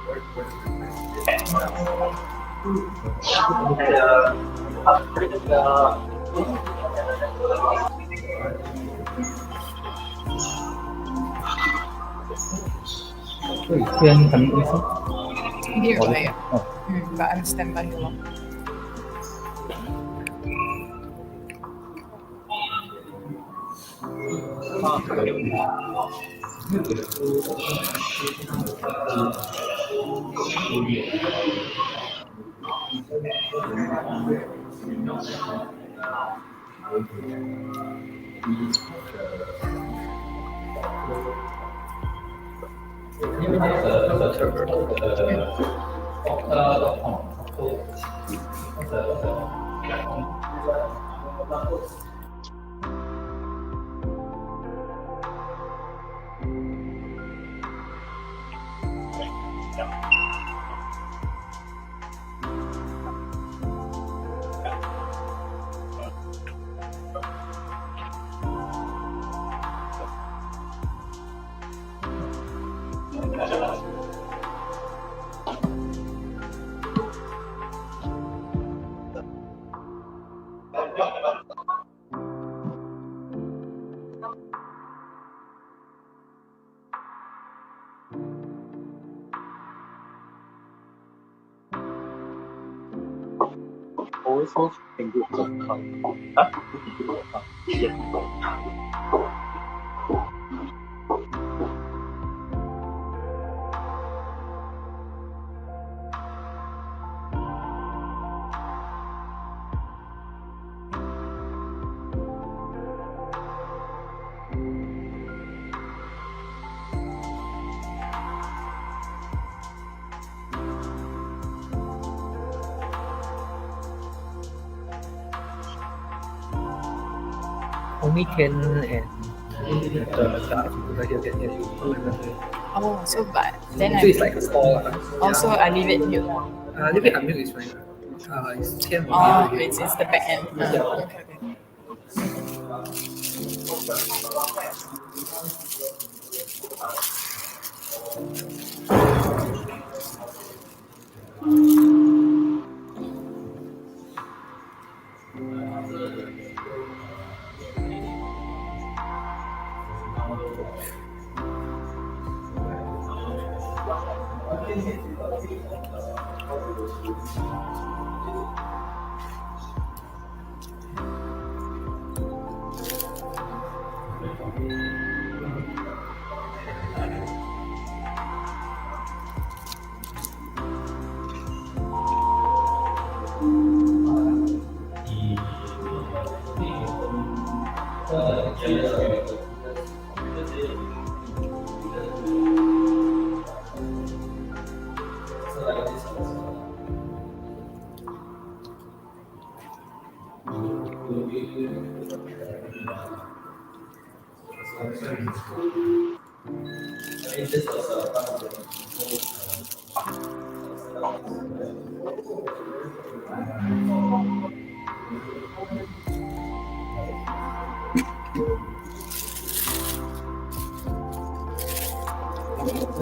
Tien coming in? Here, but I'm standby here long. Always host in groups of huh? Yes. Only Tien and the other people here can hear you. Oh, so bad. Then So it's like a stall. also I leave it mute. Leave it unmute is fine. It's Tien. Oh, it's the back end.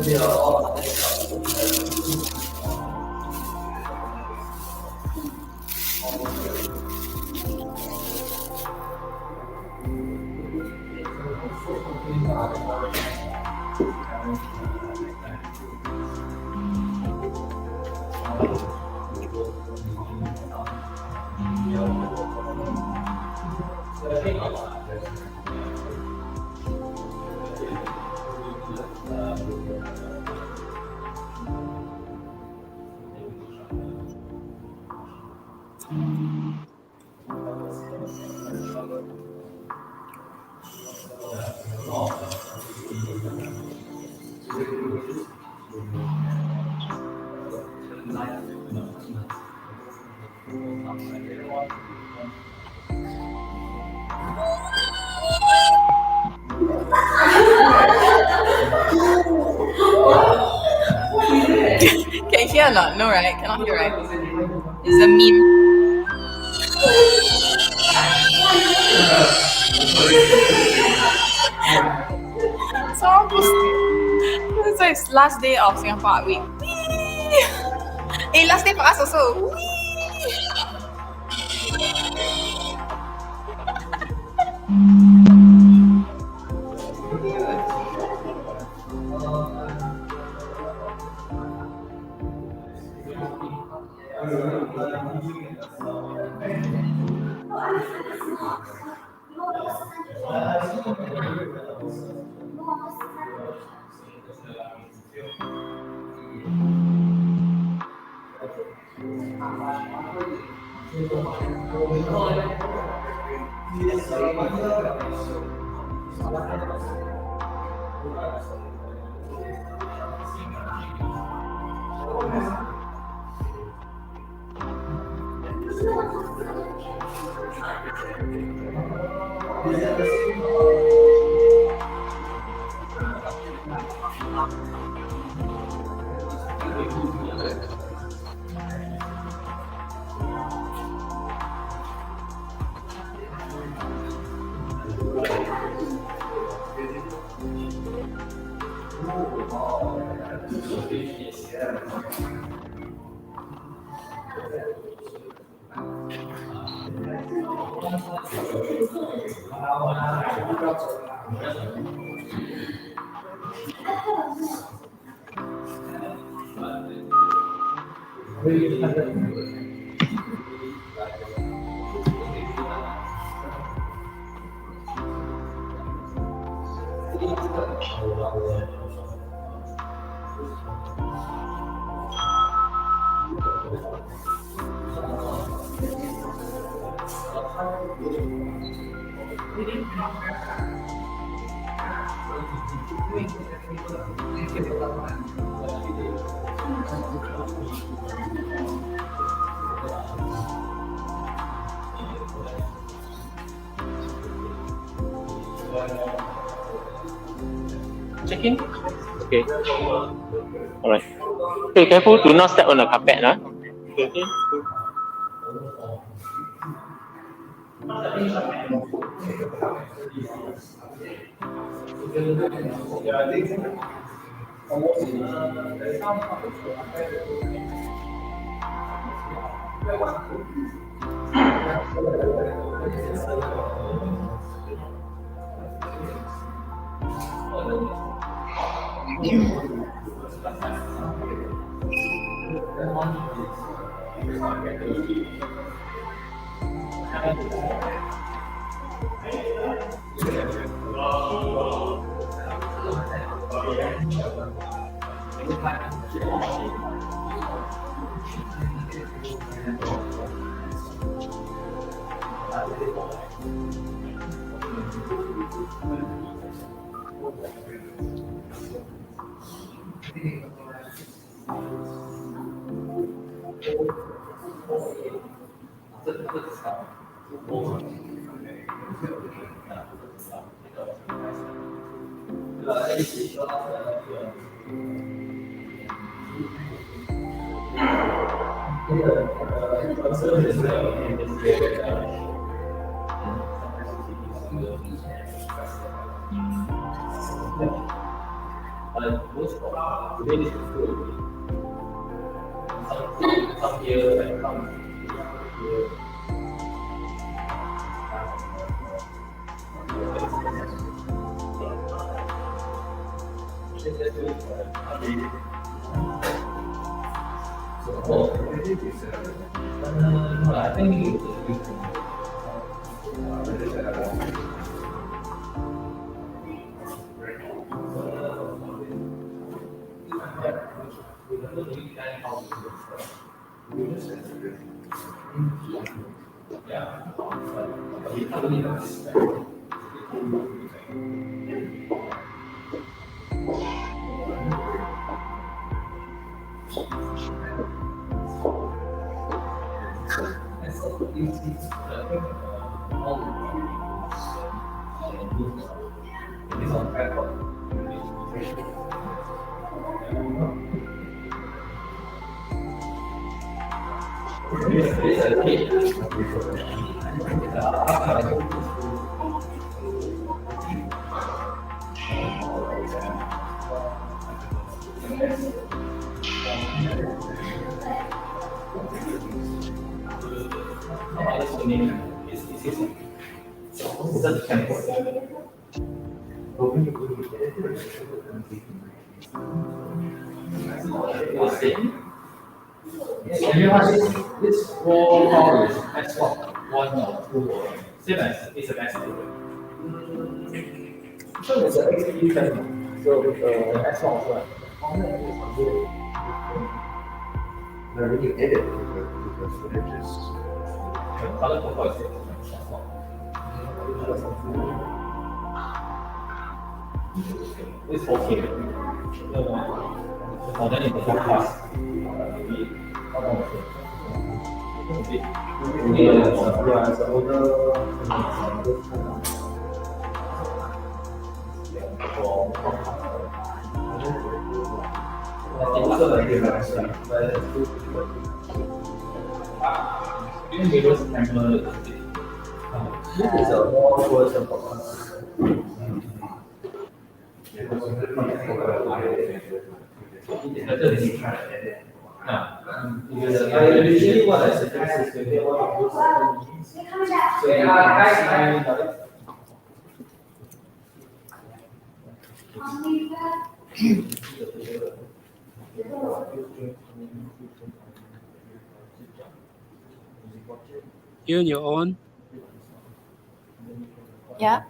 Yeah. Okay. Can you hear or not? No, right? Cannot hear, right? It's a meme. So it's last day of Singapore Art Week. Whee! Hey, last day for us also. Whee! Check in. Okay. Alright. Okay, careful, do not step on the carpet, huh? Okay. This wall power is S1, 1 or 2 or same as it's an S2. So it's an XP channel. So S1 also. They're really edit because the images. Color profile is it's okay. So then in the forecast, Usually what I suggest is when they want to do certain things, so you can see Tien, you're on. Yeah.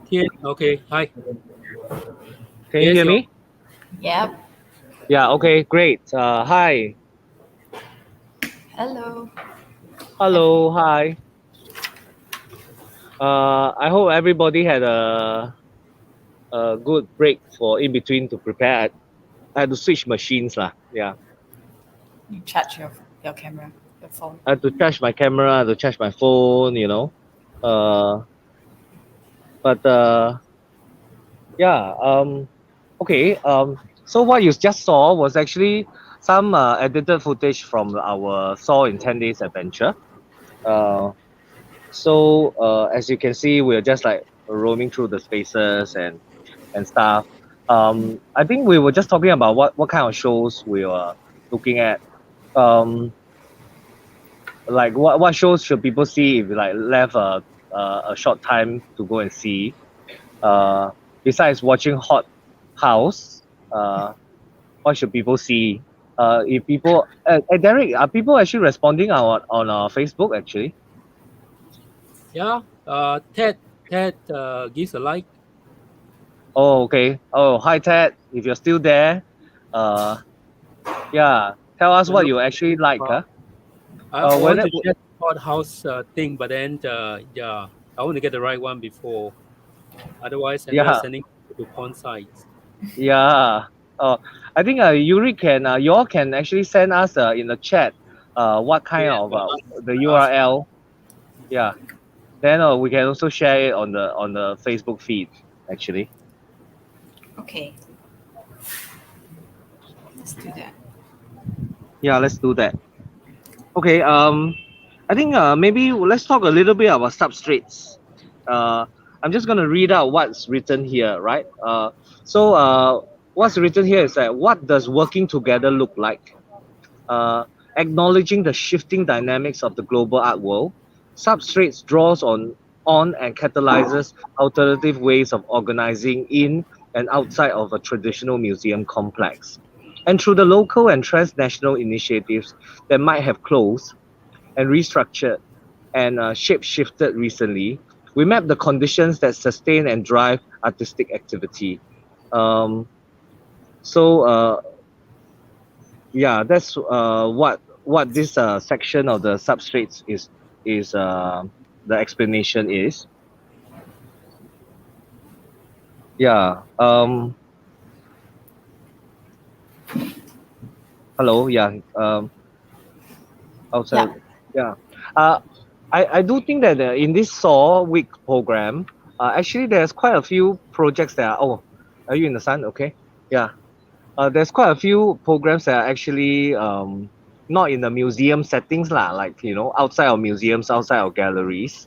Tien, okay. Hi. Can you Yes, hear you're- me? Yep. Yeah, okay, great. Hi. Hello. Hello, hi. I hope everybody had a good break for in between to prepare. I had to switch machines lah. Yeah. You charge your camera, your phone. I had to charge my camera, I had to charge my phone, you know. Yeah, okay. So what you just saw was actually some edited footage from our Saw in 10 Days adventure. As you can see, we're just like roaming through the spaces and stuff. I think we were just talking about what kind of shows we were looking at. Like what shows should people see if like left a short time to go and see. Besides watching Hothouse, what should people see? If people, Derek, are people actually responding on our Facebook actually? Yeah. Ted gives a like. Oh, okay. Oh, hi Ted. If you're still there, yeah, tell us what you actually like, huh? I want to share the Hothouse thing, but then yeah, I want to get the right one before. Otherwise, I'm just sending to porn sites. Yeah. I think Yuri can you all can actually send us in the chat what kind of the URL. Yeah. Then we can also share it on the Facebook feed actually. Okay. Let's do that. Yeah, let's do that. Okay. I think maybe let's talk a little bit about substrates. I'm just gonna read out what's written here, right? What's written here is that what does working together look like? Acknowledging the shifting dynamics of the global art world, substrates draws on and catalyzes alternative ways of organizing in and outside of a traditional museum complex. And through the local and transnational initiatives that might have closed and restructured and shape-shifted recently, we map the conditions that sustain and drive artistic activity. Yeah, that's what this section of the substrates is the explanation is. Yeah. Hello. Yeah. Outside. Yeah. I do think that in this Saw Week program, actually there's quite a few projects that are. Oh, are you in the sun? Okay. Yeah. There's quite a few programs that are actually not in the museum settings lah, like outside of museums, outside of galleries.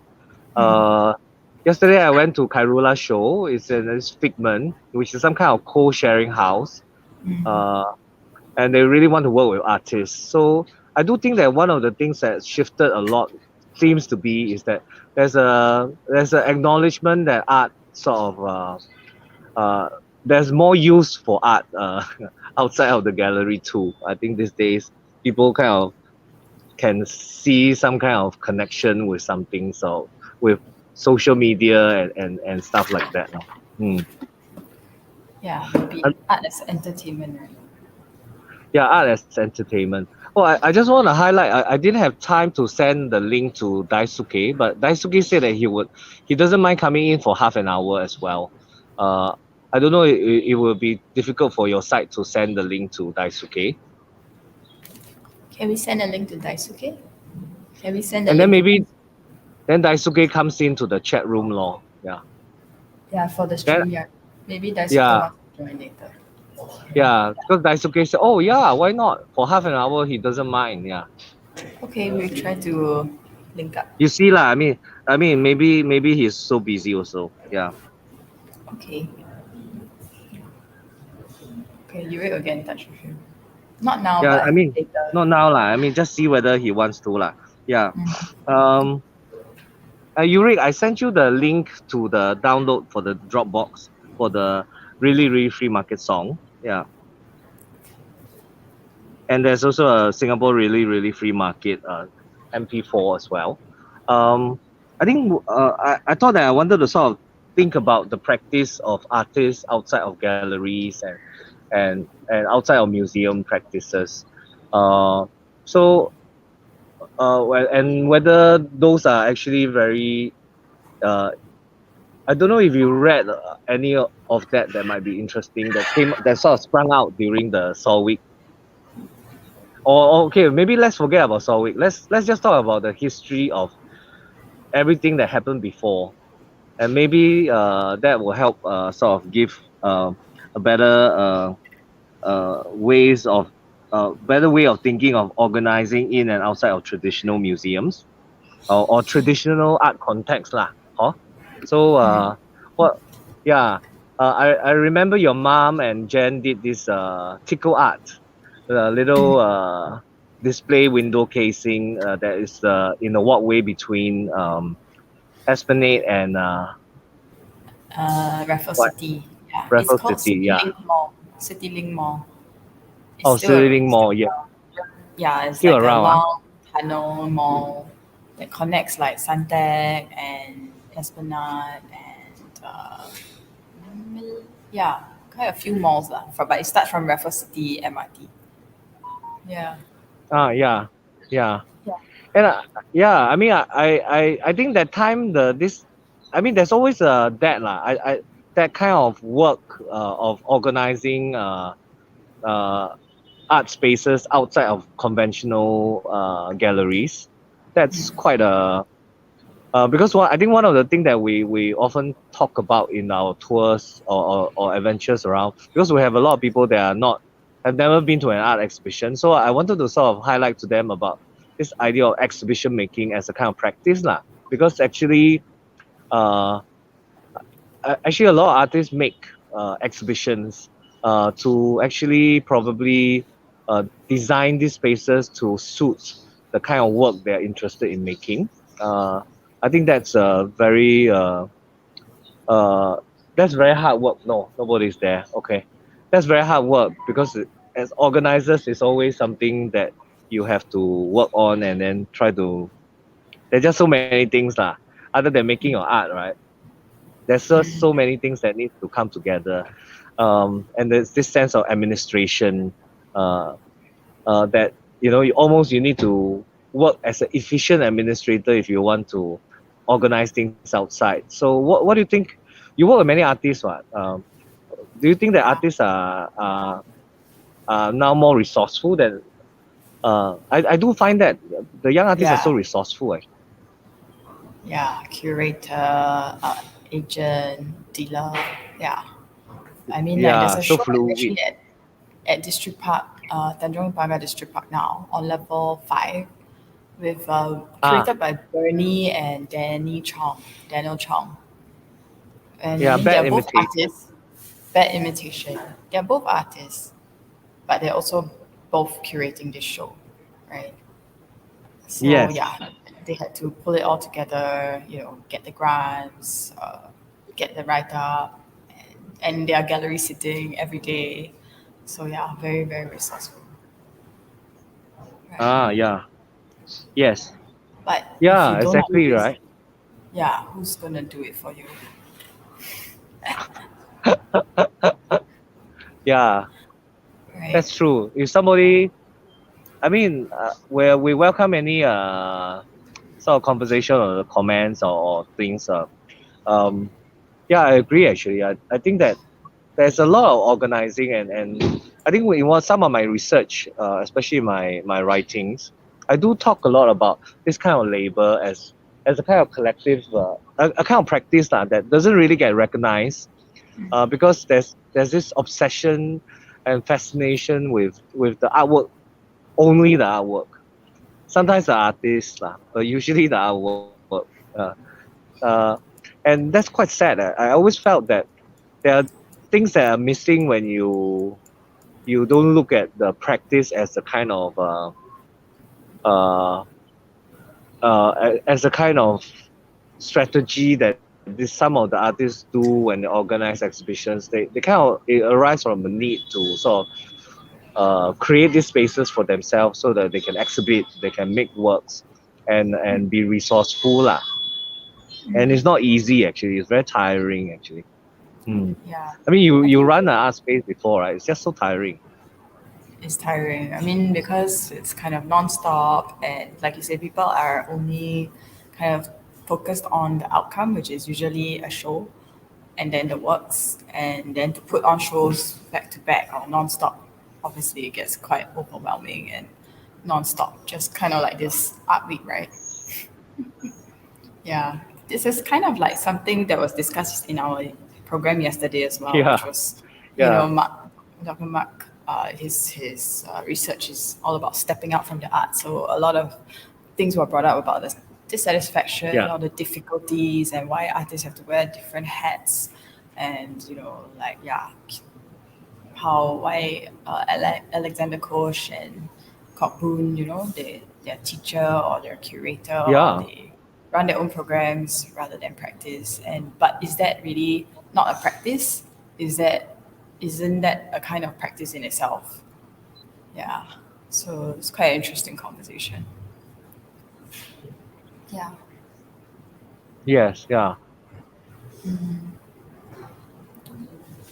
Yesterday I went to Kairula show. It's in this Figment, which is some kind of co-sharing house, and they really want to work with artists. So I do think that one of the things that shifted a lot seems to be is that there's an acknowledgement that art sort of there's more use for art outside of the gallery too. I think these days people kind of can see some kind of connection with something, so with social media and stuff like that. Yeah, maybe art as entertainment, right? Yeah, art as entertainment. Oh, I just want to highlight, I didn't have time to send the link to Daisuke, but Daisuke said that he doesn't mind coming in for half an hour as well. I don't know, it will be difficult for your site to send the link to Daisuke. Can we send a link to Daisuke? Can we send and then maybe then Daisuke comes into the chat room lor. Yeah. Yeah, for the stream, yeah. Maybe Daisuke Yeah. wants to join later. Yeah, because Daisuke said, oh yeah, why not? For half an hour, he doesn't mind. Yeah. Okay, we try to link up. You see lah. I mean, maybe he's so busy also. Yeah. Okay. Okay, you will get in touch with him. Not now, Yeah, but I mean, later. not now lah. I mean, just see whether he wants to lah. Yeah. Yurik, I sent you the link to the download for the Dropbox for the really free market song. Yeah. And there's also a Singapore really free market MP4 as well. I think I thought that I wanted to sort of think about the practice of artists outside of galleries and outside of museum practices. And whether those are actually very I don't know if you read any of that might be interesting that sort of sprung out during the Sol Week. Or okay, maybe let's forget about Sol Week. Let's just talk about the history of everything that happened before, and maybe that will help sort of give a better better way of thinking of organizing in and outside of traditional museums or traditional art context lah. Huh? So I remember your mom and Jen did this tickle art, little display window casing that is in the walkway between Esplanade and Raffles what? City. Yeah. Raffles It's called City, yeah. CityLink Mall. It's Oh, still CityLink Mall, yeah. Yeah, it's Still like around, a long tunnel mall that connects like Suntec and Esplanade and yeah, quite a few malls lah. But it starts from Raffles City MRT. Yeah. Yeah. Yeah. And I mean, I think that time there's always that lah. That kind of work of organizing art spaces outside of conventional galleries. That's quite a because I think one of the things that we often talk about in our tours or adventures around, because we have a lot of people that have never been to an art exhibition. So I wanted to sort of highlight to them about this idea of exhibition making as a kind of practice lah. Because actually a lot of artists make exhibitions to actually probably design these spaces to suit the kind of work they're interested in making. I think that's very hard work. No, nobody's there. Okay, that's very hard work because as organizers, it's always something that you have to work on and then try to. There's just so many things lah. Other than making your art, right? There's just so many things that need to come together, and there's this sense of administration that you need to work as an efficient administrator if you want to organize things outside. So what do you think? You work with many artists, right? Do you think that artists are now more resourceful than? I do find that the young artists are so resourceful. Actually. Yeah, curator, agent, dealer. Yeah, I mean, there's a so show fluid. actually at District Park, Tanjong Pagar District Park now on level 5, with curated by Bernie and Daniel Chong. And I mean, they're both artists. Bad Imitation. They're both artists, but they're also both curating this show, right? So yeah, they had to pull it all together, get the grants, get the write-up, and their gallery sitting every day. So yeah, very, very resourceful. Right. Yeah. Yes. But yeah, if you don't exactly do this, right. Yeah, who's gonna do it for you? Yeah, right. That's true. If somebody, I mean, where we welcome any sort of conversation or comments or things. Yeah, I agree. Actually, I think that there's a lot of organizing, and I think in some of my research, especially my writings, I do talk a lot about this kind of labor as a kind of collective, a kind of practice that doesn't really get recognized, because there's this obsession and fascination with the artwork, only the artwork. Sometimes the artist, but usually the artwork. And that's quite sad. I always felt that there are things that are missing when you don't look at the practice as a kind of as a kind of strategy that some of the artists do when they organize exhibitions. They kind of, it arises from the need to sort of create these spaces for themselves so that they can exhibit, they can make works, and be resourceful lah. And it's not easy actually. It's very tiring actually. Yeah. I mean, you run an art space before, right? It's just so tiring. It's tiring. I mean, because it's kind of non-stop, and like you say, people are only kind of focused on the outcome, which is usually a show, and then the works, and then to put on shows back to back or non-stop, obviously it gets quite overwhelming and non-stop, just kind of like this art week, right? Yeah, this is kind of like something that was discussed in our program yesterday as well, which was, you know, Dr. Mark, his research is all about stepping out from the art. So a lot of things were brought up about the dissatisfaction, all the difficulties, and why artists have to wear different hats, and you know, like why Alexander Koch and Cockburn, you know, their teacher or their curator, or they run their own programs rather than practice. But is that really not a practice? Isn't that a kind of practice in itself? Yeah. So it's quite an interesting conversation. Yeah. Yes, yeah.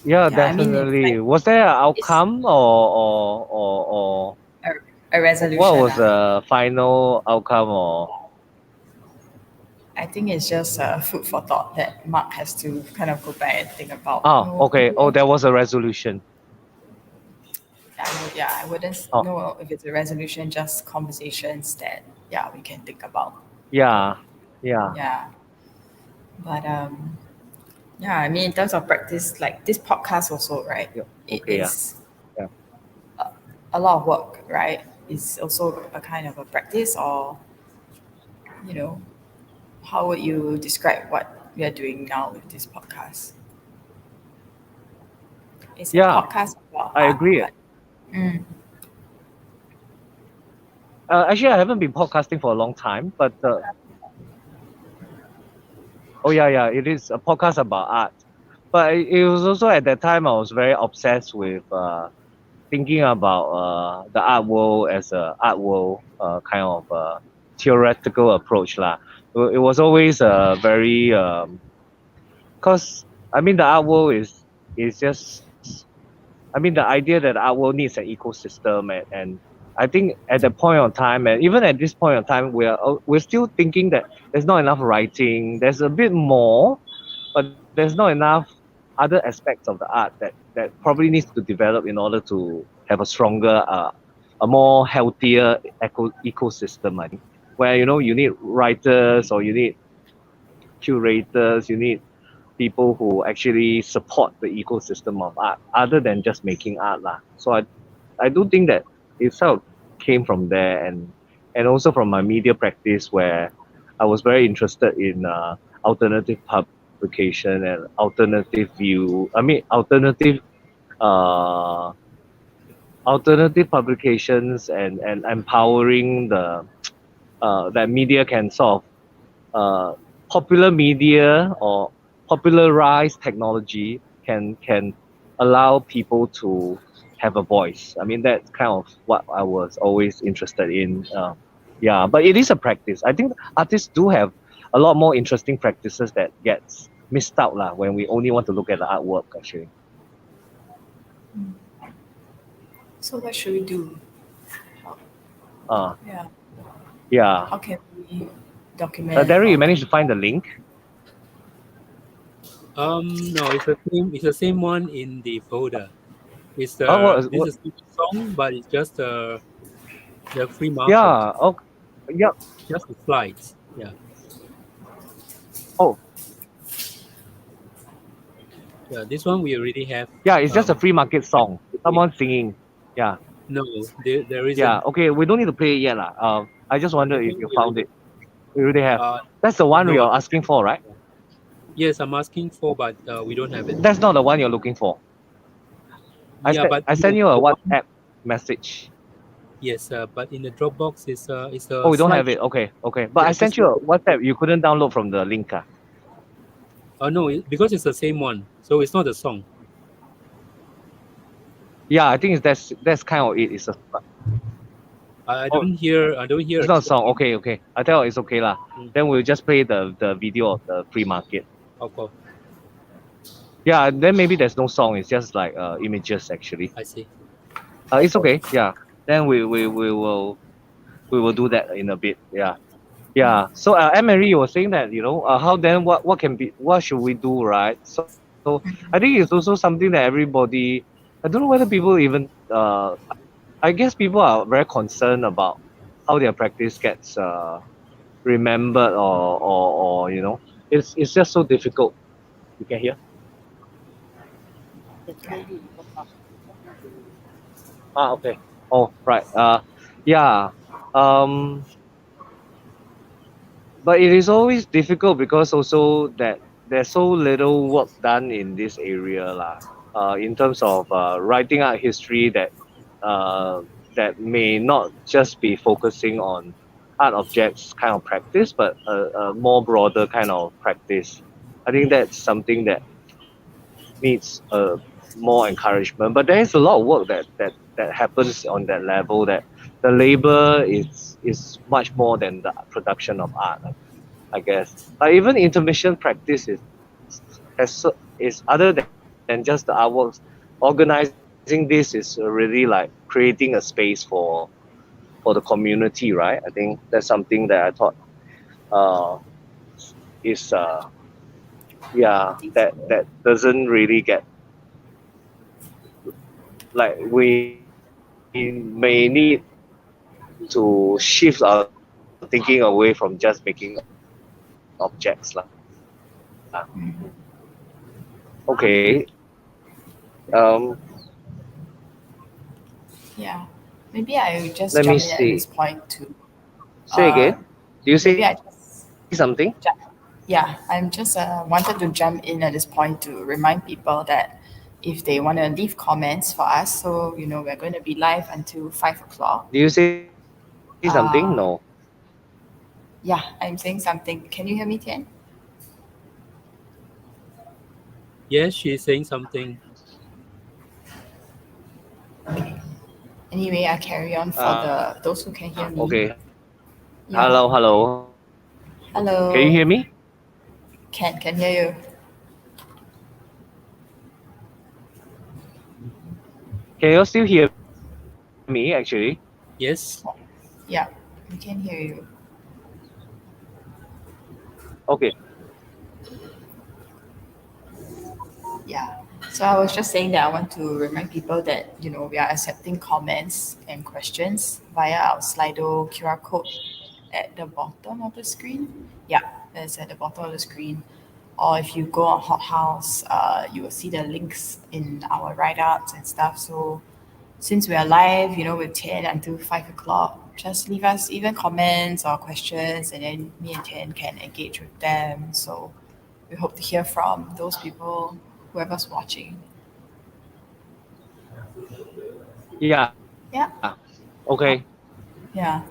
Yeah, definitely. I mean, was there an outcome or a resolution? What was the final outcome or? I think it's just food for thought that Mark has to kind of go back and think about. Oh, okay. Oh, there was a resolution. I wouldn't know if it's a resolution, just conversations that we can think about. Yeah. But I mean, in terms of practice, like this podcast also, right? It is a lot of work, right? It's also a kind of a practice, or you know, how would you describe what we are doing now with this podcast? It's a podcast about I art, agree. Actually, I haven't been podcasting for a long time, but it is a podcast about art. But it was also at that time I was very obsessed with thinking about the art world as a art world kind of theoretical approach lah. It was always very because I mean the art world is just, I mean the idea that the art world needs an ecosystem, and I think at that point of time, and even at this point of time, we're still thinking that there's not enough writing. There's a bit more, but there's not enough other aspects of the art that probably needs to develop in order to have a stronger, a more healthier ecosystem. I think, where you need writers, or you need curators, you need people who actually support the ecosystem of art, other than just making art lah. So I do think that it sort of came from there, and also from my media practice, where I was very interested in alternative publication and alternative view. I mean, alternative publications, and empowering the that media can sort of popular media or popularized technology can allow people to have a voice. I mean, that's kind of what I was always interested in. But it is a practice. I think artists do have a lot more interesting practices that gets missed out lah when we only want to look at the artwork actually. So what should we do? Yeah. How can we document? Derek, you managed to find the link? No, it's the same one in the folder. It's the this is the song, but it's just the free markup. Yeah. Okay. Yeah. Just the slides. Yeah. Oh. Yeah, this one we already have. Yeah, it's just a free market song. Someone singing. Yeah. No, there isn't. Yeah. Okay, we don't need to play it yet, lah. I just wonder if you found it. We already have. That's the one no, we are asking for, right? Yes, I'm asking for, but we don't have it. That's not the one you're looking for. I sent you a WhatsApp message. Yes, but in the Dropbox is the. Oh, we don't have it. Okay, okay. But Yeah, I sent you a WhatsApp. You couldn't download from the link. No, because it's the same one, so it's not a song. Yeah, I think that's kind of it. It's a. I don't hear. It's not a song. Okay, okay. I tell you, it's okay lah. Then we'll just play the video of the free market. Okay. Yeah, then maybe there's no song. It's just like images actually. I see. It's okay. Yeah. Then we will do that in a bit. Yeah. Yeah. So Anmari, you were saying that what should we do, right? So I think it's also something that everybody. I don't know whether people even. I guess people are very concerned about how their practice gets remembered or it's just so difficult. You can hear. Okay. Oh, right. Yeah. But it is always difficult because also that there's so little work done in this area lah. In terms of writing out history that may not just be focusing on art objects kind of practice, but a more broader kind of practice. I think that's something that needs more encouragement. But there is a lot of work that happens on that level. That the labor is much more than the production of art, I guess. Even intermission practice is other than just the artworks. Organizing this is really like creating a space for the community, right? I think that's something that I thought is that doesn't really get, like, we may need to shift our thinking away from just making objects lah. Okay. Yeah, maybe I will just Let jump me in at see. this point to. Say again. Do you say Maybe I just something? Yeah, I'm just wanted to jump in at this point to remind people that if they want to leave comments for us, so we're going to be live until 5 o'clock. Do you say something? No. Yeah, I'm saying something. Can you hear me, Tien? Yes, she's saying something. Okay. Anyway, I carry on for those who can hear me. Okay. Yeah. Hello. Hello. Can you hear me? Can hear you. Can you still hear me actually? Yes. Yeah, we can hear you. Okay. Yeah. So I was just saying that I want to remind people that, we are accepting comments and questions via our Slido QR code at the bottom of the screen. Yeah, it's at the bottom of the screen. Or if you go on Hothouse, you will see the links in our write-ups and stuff. So since we are live, with Tien until 5 o'clock, just leave us even comments or questions, and then me and Tien can engage with them. So we hope to hear from those people, whoever's watching. Yeah. Yeah. Okay. Yeah.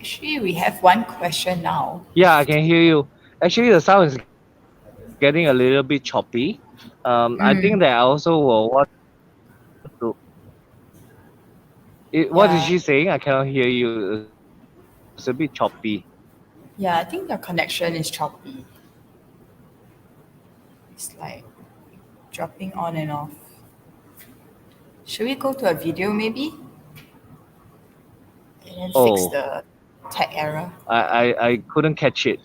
Actually, we have one question now. Yeah, I can hear you. Actually, the sound is getting a little bit choppy. I think that I also will want to. What is she saying? I cannot hear you. It's a bit choppy. Yeah, I think the connection is choppy. It's like dropping on and off. Should we go to a video maybe? And then fix the tag error. I couldn't catch it.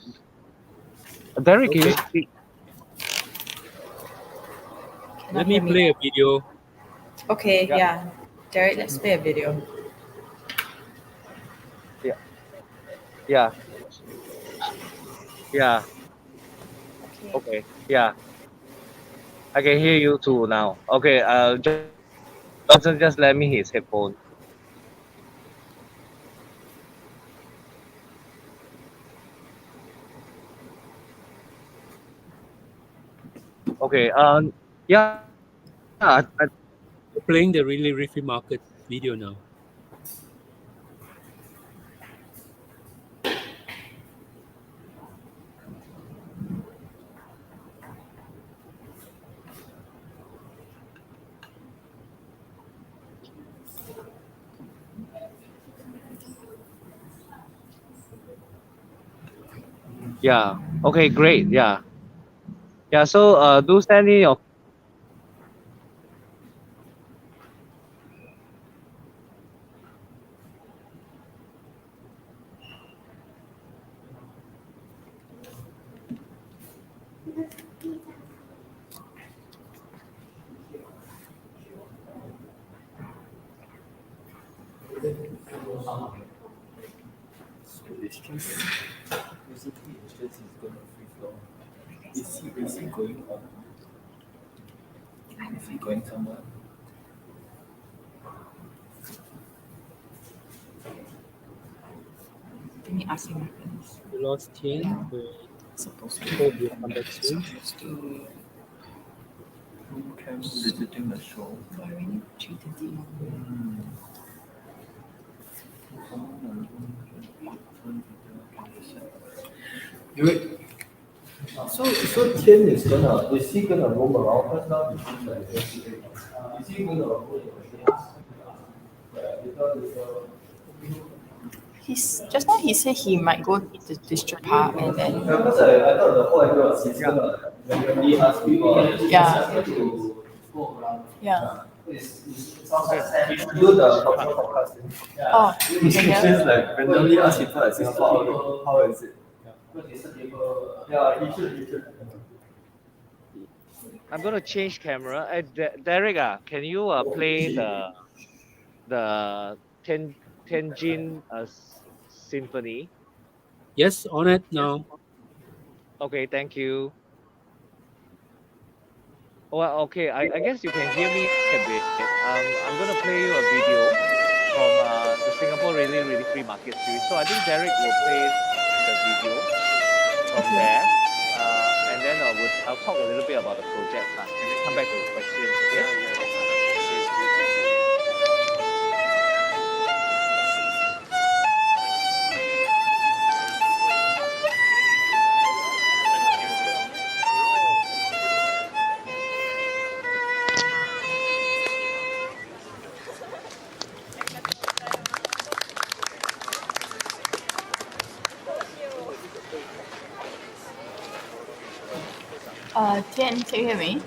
Derek, can you speak? Let me play a video. Okay, yeah. Derek, let's play a video. Yeah. Okay. Yeah. I can hear you too now. Okay, Johnson just lend me his headphone. Okay, yeah, We're playing the really Riffy Market video now. yeah. Okay, great. Yeah, yeah. So do send in your. So it's just basically it's just he's gonna free flow. Is he going on? Is he going somewhere? Let me ask him. We lost Tien. Yeah. We Supposed hope he'll come back soon. Cam visiting the show. But I really 3:30. Wait. So Tien is he gonna roam around us now? Is he gonna He's just now he said he might go to the district park and then Because I thought the whole idea was he's gonna randomly ask people. Yeah. To go around. Yeah. It sounds like you do the podcast. Oh, It's just like randomly ask people at Singapore how is it? Yeah, he should. I'm gonna change camera. Derek, can you play the Tianjin Symphony? Yes, on it now. Okay, thank you. Well, okay, I guess you can hear me a bit. I'm gonna play you a video from the Singapore Really Free Market series. So I think Derek will play the video from there, and then I'll talk a little bit about the project, and then come back to the questions. Okay? Tien, can you hear me?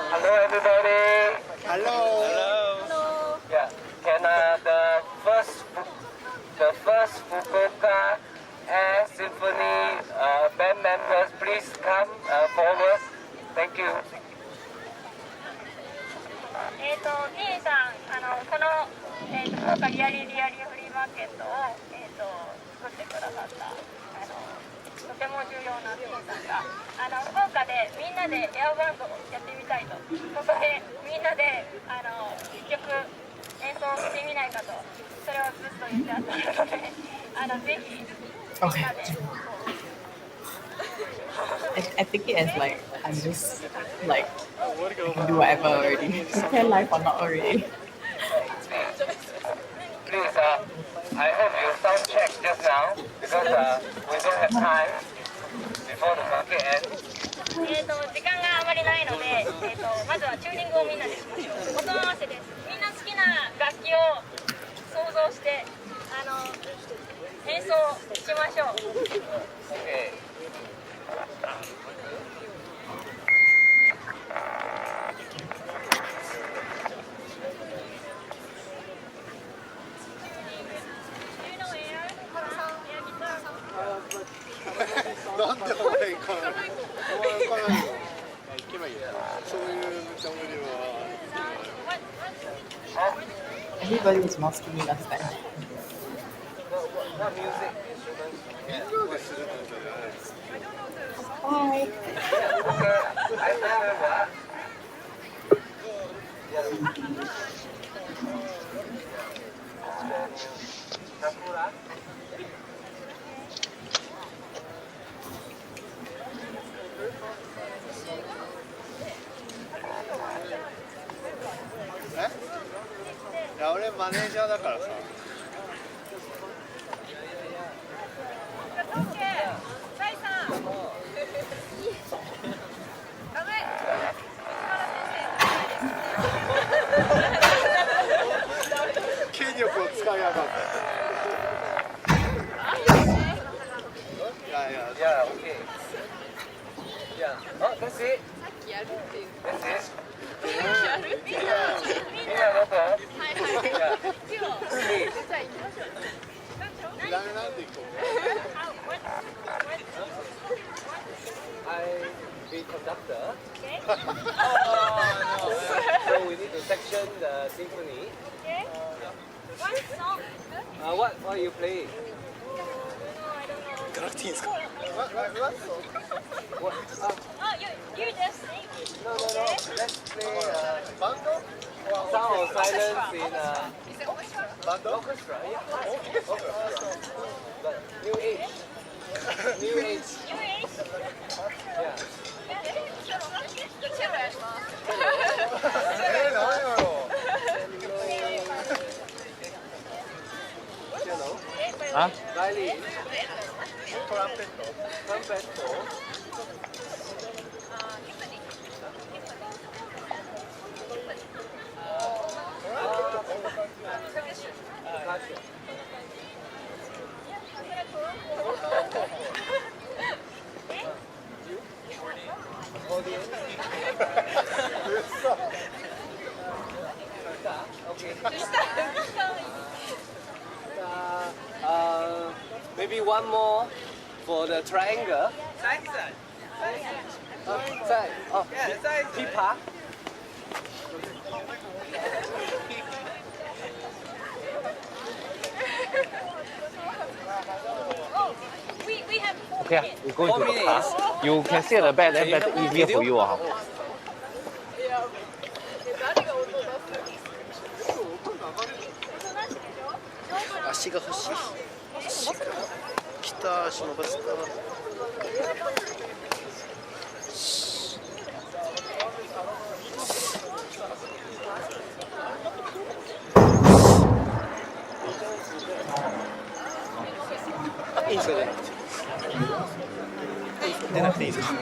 Hello, everybody. Hello. Yeah. Can the first Fukuoka Air Symphony band members please come forward? Thank you. ティンさん、この、福岡リアリフリーマーケットを、作ってくださった、とても重要なティンさんが、福岡でみんなでエアバンドをやってみたいと、ここでみんなで、一曲演奏してみないかと、それをずっと言ってあったので、ぜひ、みんなで。I think it as like I'm just like I can do whatever already. Prepare life or not already. Please, I hope you sound check just now because we don't have time before the market ends. 時間があまりないので、まずはチューニングをみんなでしましょう。音合わせです。みんな好きな楽器を想像して演奏しましょう。Okay. Everybody was masking me last time. What music instruments? Bye. Yeah, okay. Yeah. Oh, that's it. That's it. I be conductor. So we need to section the symphony. Okay. One song. What are you playing? What? Oh, you just sing. No. Let's play Sound of Silence in orchestra. Yeah. Orchestra. But New Age. New Age. Yeah. Cello. Huh? Violin. Trumpetto. Percussion. Accordion. Okay. Maybe one more for the triangle. Oh, pipa. Oh, we have 4 Okay, minutes. we go into the car. You can sit at the back, then better easier for you.足が欲しい。来た、足伸ばせた。いいですか、出なくていいですか。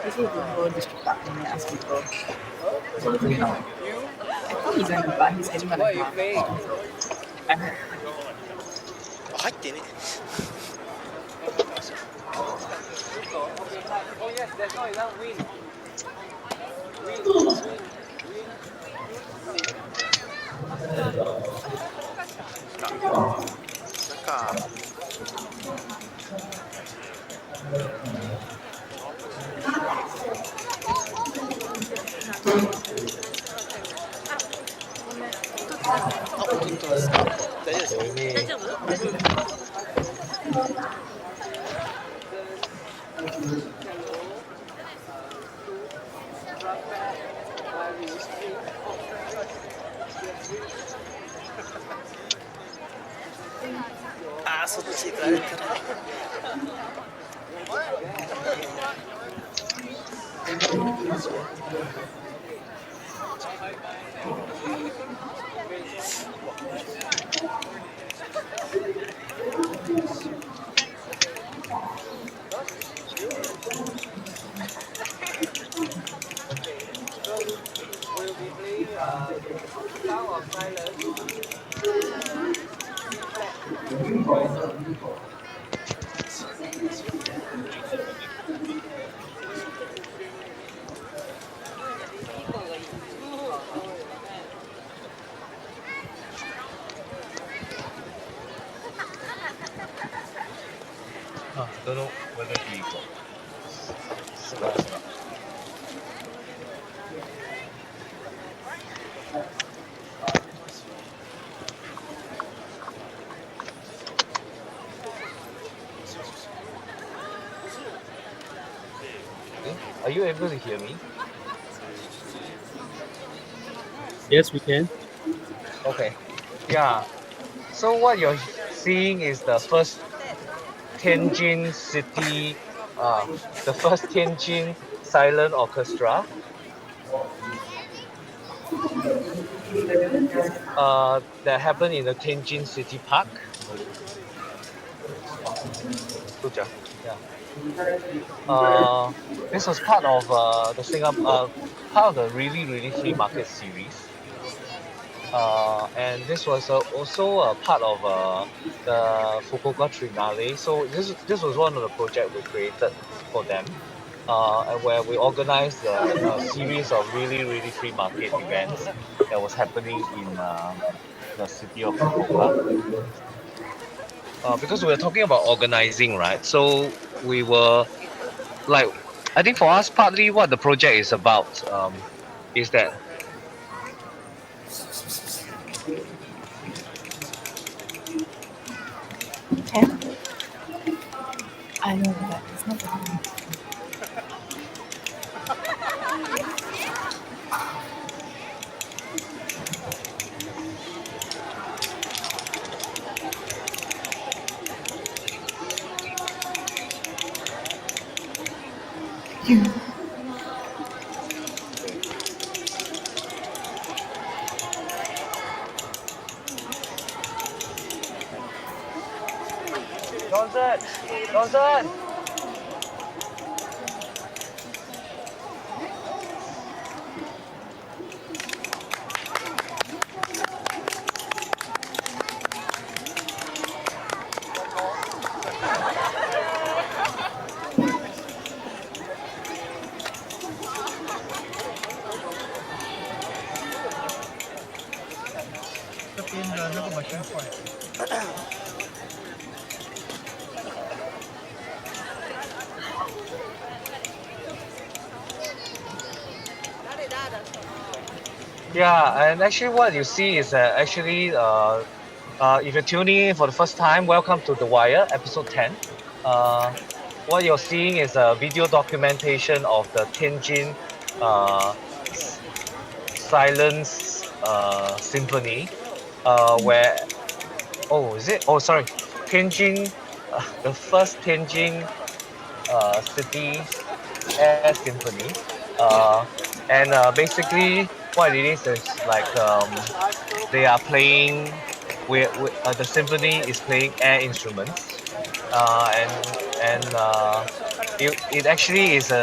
Usually we go district park and then ask people. I thought he's on the bar, he's heading on the bar. 入ってね。Oh yes, there's not enough wind. Ah, そっち行かれたら。We'll be playing Sound of Silence. I don't know whether he got Are you able to hear me? Yes, we can. Okay. Yeah. So what you're seeing is the first Tianjin city, the first Tianjin silent orchestra. That happened in the Tianjin City Park. Yeah. This was part of the Singapore, part of the really free market series. And this was also a part of the Fukuoka Trinale. So this was one of the projects we created for them, and where we organized a series of really free market events that was happening in the city of Fukuoka. Because we were talking about organizing, right? So we were like, I think for us, partly what the project is about is that Okay. I know that it's not the Johnson. Yeah, and actually what you see is if you're tuning in for the first time, welcome to The Wire, episode 10. What you're seeing is a video documentation of the Tianjin Silence Symphony, where, sorry, Tianjin, the first Tianjin City Air Symphony. And basically what it is like they are playing, the symphony is playing air instruments, and it actually is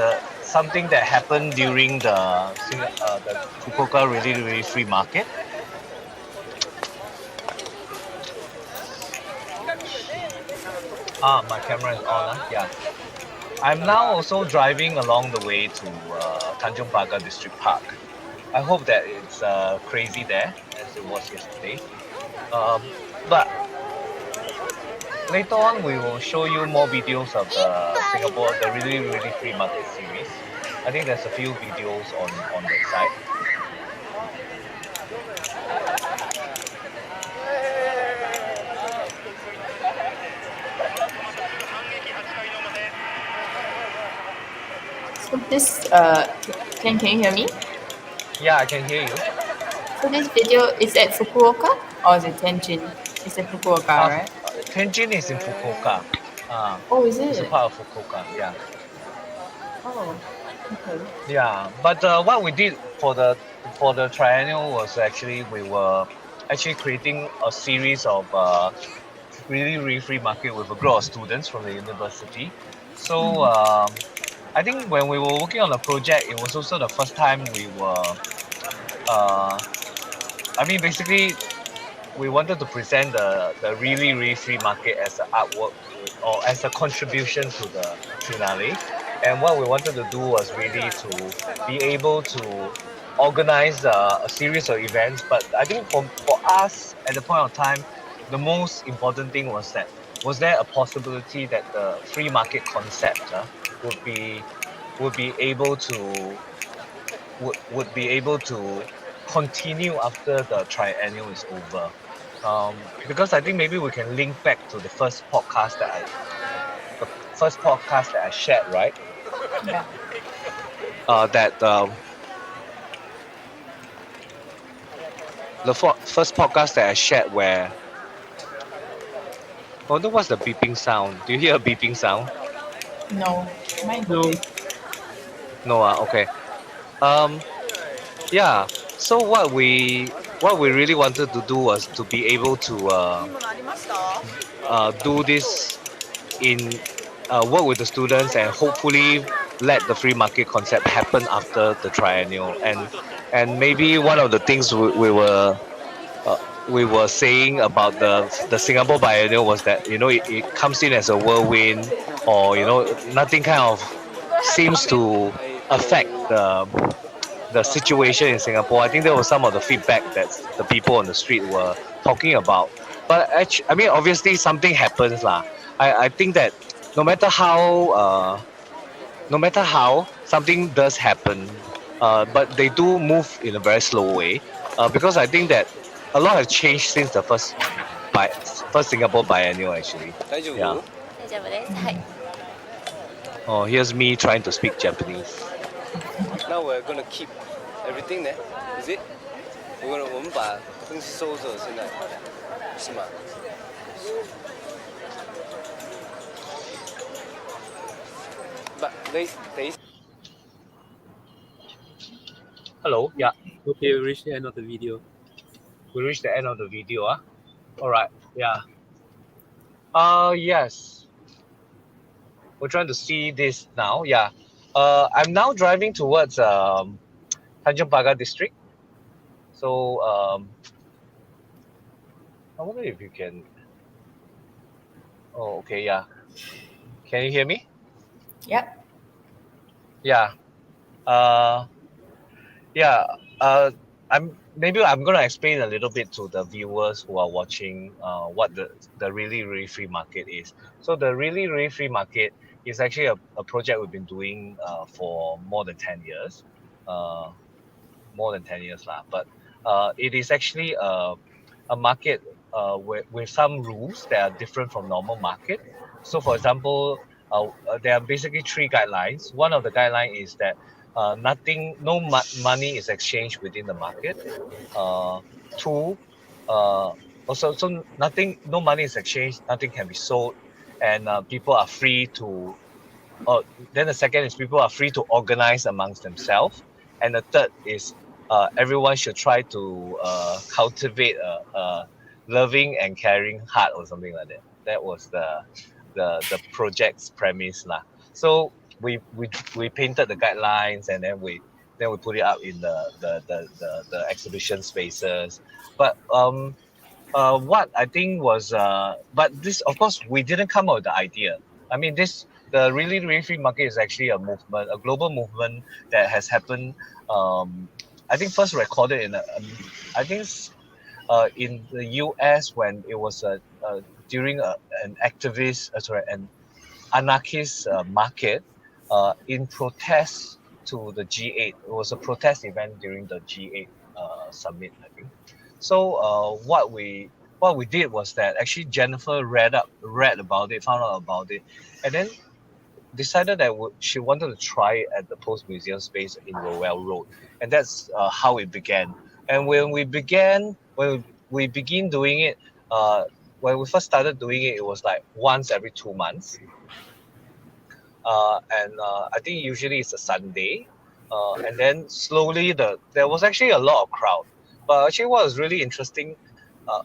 something that happened during the Fukuoka really free market. My camera is on. Yeah. I'm now also driving along the way to Tanjong Pagar District Park. I hope that it's crazy there as it was yesterday. But later on, we will show you more videos of the really free market series. I think there's a few videos on the site. So this can you hear me? Yeah, I can hear you. So this video is at Fukuoka or is it Tianjin? It's at Fukuoka, right? Tianjin is in Fukuoka. Is it? It's a part of Fukuoka, yeah. Oh, okay. Yeah, but what we did for the triennial was actually we were creating a series of really free market with a group of students from the university. So I think when we were working on the project, it was also the first time we were. Basically, we wanted to present the really free market as an artwork or as a contribution to the Trinale. And what we wanted to do was really to be able to organize a series of events. But I think for us at the point of time, the most important thing was that was there a possibility that the free market concept would be able to continue after the triennial is over. Because I think maybe we can link back to the first podcast that I shared, right? Yeah. that the first podcast that I shared where. I wonder what's the beeping sound? Do you hear a beeping sound? No, mine's No. okay. No, okay. Yeah. So what we really wanted to do was to be able to do this in work with the students and hopefully let the free market concept happen after the triennial. And maybe one of the things we were saying about the Singapore Biennial was that it comes in as a whirlwind, or nothing kind of seems to affect the situation in Singapore. I think there was some of the feedback that the people on the street were talking about. But actually, I mean, obviously something happens lah. I think that no matter how something does happen, but they do move in a very slow way, because I think that a lot has changed since the first Singapore Biennial actually. Yeah. 大丈夫です。はい。 Oh, here's me trying to speak Japanese. Now we're gonna keep everything there, is it? 我们把东西收着，现在是吗？ But they. Hello. Yeah. Okay, we reached the end of the video. We reached the end of the video. All right. Yeah. Yes. We're trying to see this now. Yeah. I'm now driving towards Tanjung Pagar district. So I wonder if you can. Oh, okay. Yeah. Can you hear me? Yep. Yeah. I'm gonna explain a little bit to the viewers who are watching what the really free market is. So the really free market is actually a project we've been doing for more than 10 years. But it is actually a market with some rules that are different from normal market. So for example, there are basically 3 guidelines. One of the guidelines is that no money is exchanged within the market. 2, no money is exchanged, nothing can be sold, and people are free to. Then the second is people are free to organize amongst themselves, and the third is everyone should try to cultivate a loving and caring heart or something like that. That was the project's premise lah. So we painted the guidelines, and then we put it up in the exhibition spaces. But what I think was but this, of course, we didn't come up with the idea. I mean, the really free market is actually a movement, a global movement that has happened. I think first recorded in in the US when it was during an anarchist market in protest to the G8. It was a protest event during the G8 summit, I think. So what we did was that actually Jennifer read about it, found out about it, and then decided that she wanted to try it at the Post Museum space in Rowell Road, and that's how it began. And when we begin doing it, when we first started doing it, it was like once every 2 months. And I think usually it's a Sunday. And then slowly there was actually a lot of crowd. But actually what was really interesting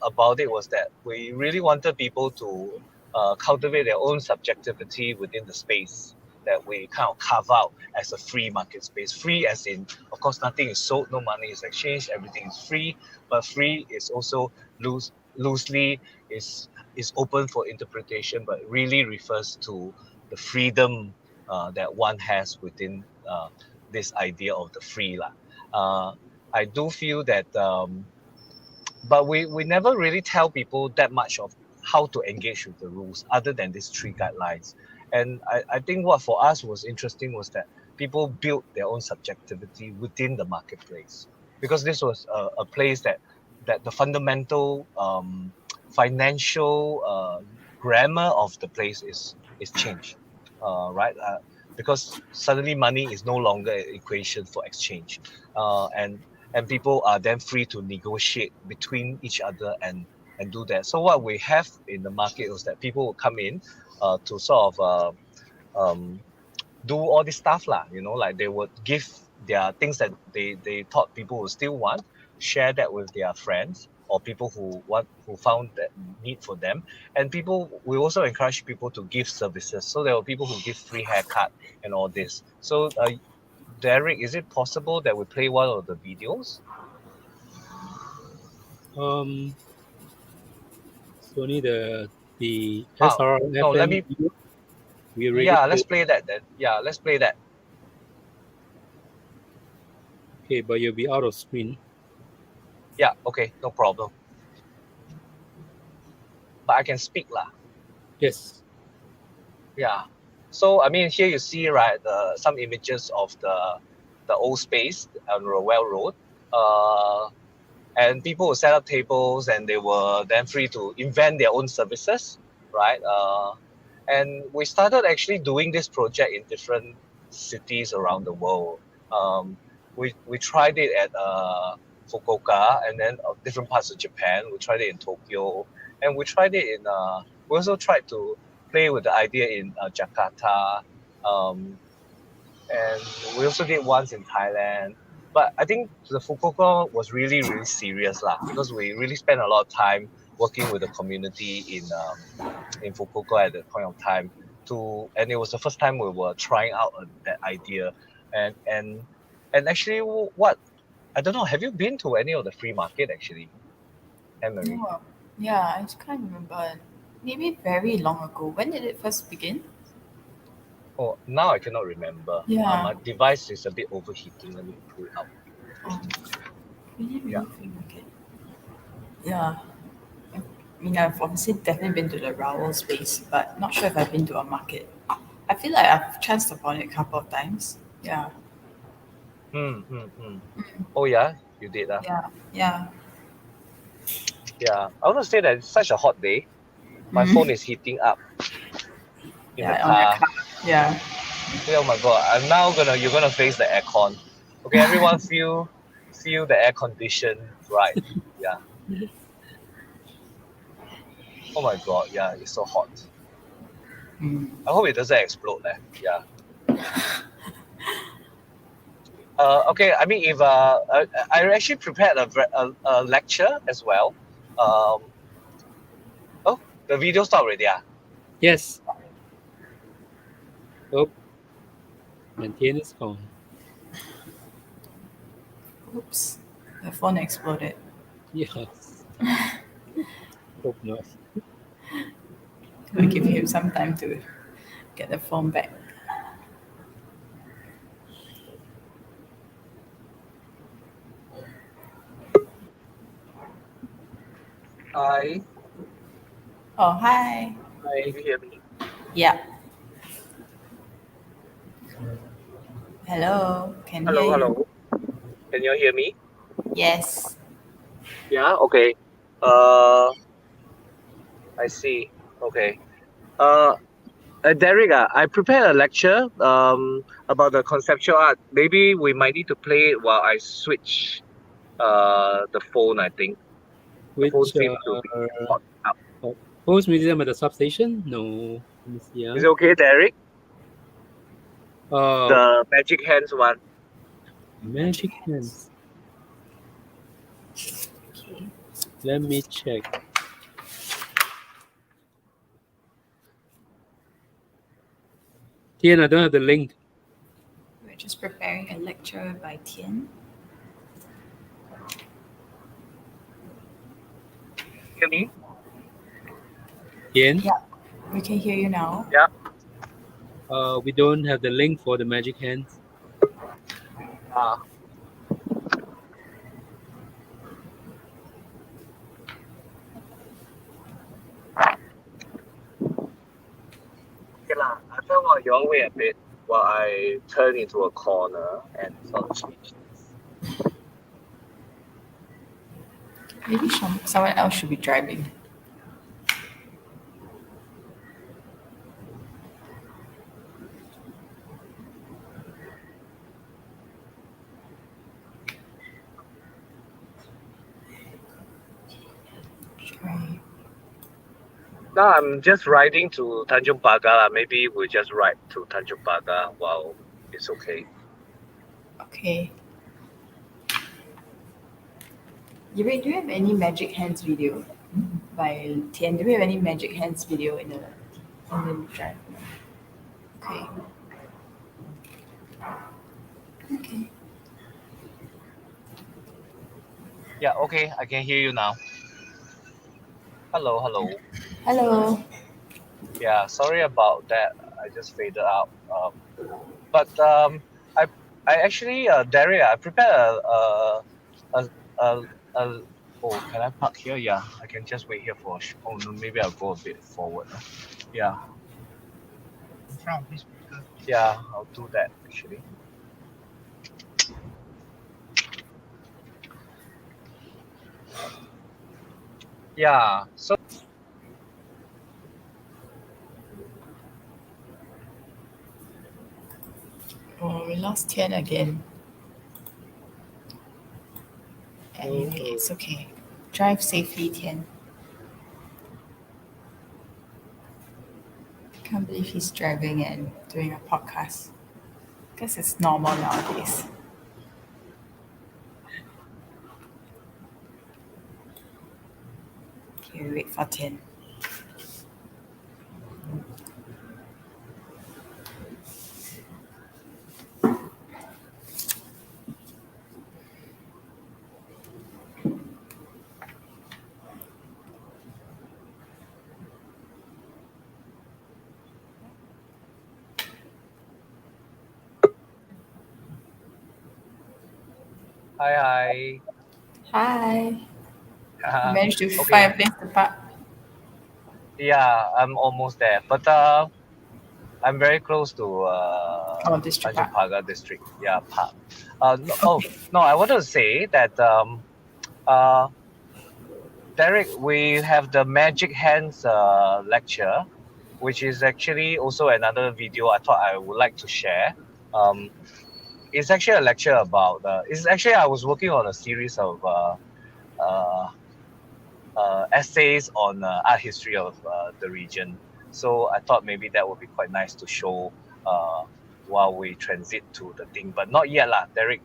about it was that we really wanted people to cultivate their own subjectivity within the space that we kind of carve out as a free market space. Free as in, of course, nothing is sold, no money is exchanged, everything is free. But free is also loosely is open for interpretation, but really refers to the freedom that one has within this idea of the free lah. I do feel that, but we never really tell people that much of how to engage with the rules other than these 3 guidelines. And I think what for us was interesting was that people built their own subjectivity within the marketplace, because this was a place that the fundamental financial grammar of the place is changed, right? because suddenly money is no longer an equation for exchange, and people are then free to negotiate between each other and do that. So what we have in the market was that people will come in to sort of do all this stuff lah, like they would give their things that they thought people would still want, share that with their friends or people who found that need for them. And we also encourage people to give services. So there were people who give free haircut and all this. So Derek, is it possible that we play one of the videos? So only the SRFM no, let me. video. We already Yeah, let's played. play that then. Yeah, let's play that. Okay, but you'll be out of screen. Yeah, okay, no problem. But I can speak lah. Yes. Yeah. So I mean, here you see, right, some images of the old space on Rowell Road. And people would set up tables, and they were then free to invent their own services, right? And we started actually doing this project in different cities around the world. We tried it at Fukuoka, and then different parts of Japan. We tried it in Tokyo, and we tried it in. We also tried to play with the idea in Jakarta, and we also did once in Thailand. But I think the Fukuoka was really, really serious lah, because we really spent a lot of time working with the community in Fukuoka at that point of time. And it was the first time we were trying out that idea. And actually, what I don't know. Have you been to any of the free market actually, Anmari? No. Yeah, I just can't remember. Maybe very long ago. When did it first begin? Oh, now I cannot remember. Yeah. My device is a bit overheating. Let me pull it out. Really free market. Yeah. I mean, I've obviously definitely been to the Rowell space, but not sure if I've been to a market. I feel like I've chanced upon it a couple of times. Yeah. Oh yeah, you did that. Yeah. Yeah, I want to say that it's such a hot day. My phone is heating up in the car. Yeah. Oh my god! You're gonna face the aircon. Okay, everyone feel the air condition, right? Yeah. Oh my god! Yeah, it's so hot. I hope it doesn't explode. Yeah. Okay, I mean, if I actually prepared a lecture as well. Oh, the video stopped already. Yes. Oh, and Tien is gone. Oops, the phone exploded. Yes. Hope not. We'll give him some time to get the phone back. Hi. Oh, hi. Hi. Can you hear me? Yeah. Hello. Can hear you. Hello. Can you hear me? Yes. Yeah. Okay. I see. Okay. Derek, I prepared a lecture about the conceptual art. Maybe we might need to play it while I switch the phone, I think. Which phone seems to be hot up. Post Museum at the substation? No. Let me see. Is it okay, Derek? The Magic Hands one. Magic Hands. Okay. Let me check. Tien, I don't have the link. We're just preparing a lecture by Tien. Hear me? Tien? Yeah, we can hear you now. Yeah. We don't have the link for the Magic Hands. Okay lah. I tell you, you all wait a bit while I turn into a corner and sort of change this. Maybe someone else should be driving. now I'm just riding to Tanjung Pagar. Maybe we'll just ride to Tanjung Pagar while it's okay. Okay. Do you have any magic hands video by Tien? Do we have any magic hands video in the drive? Okay. Okay. Yeah, okay, I can hear you now. Hello, hello. Hello. Yeah, sorry about that. I just faded out. But I actually, Derek, I prepared a oh, can I park here? Yeah, I can just wait here for. Oh no, maybe I'll go a bit forward. Yeah. In front of this speaker. Yeah, I'll do that actually. Yeah. So. Oh, we lost Tien again. Anyway, it's okay. Drive safely, Tien. Can't believe he's driving and doing a podcast. Guess it's normal nowadays. Okay, we wait for Tien. Hi. Hi. You managed to Okay. find a place to park. Yeah, I'm almost there, but I'm very close to District Tanjung Park. Pagar district. Yeah, park. No, Oh no, I wanted to say that Derek, we have the Magic Hands lecture, which is actually also another video I thought I would like to share. It's actually a lecture about. It's actually I was working on a series of essays on art history of the region. So I thought maybe that would be quite nice to show while we transit to the thing, but not yet lah, Derek.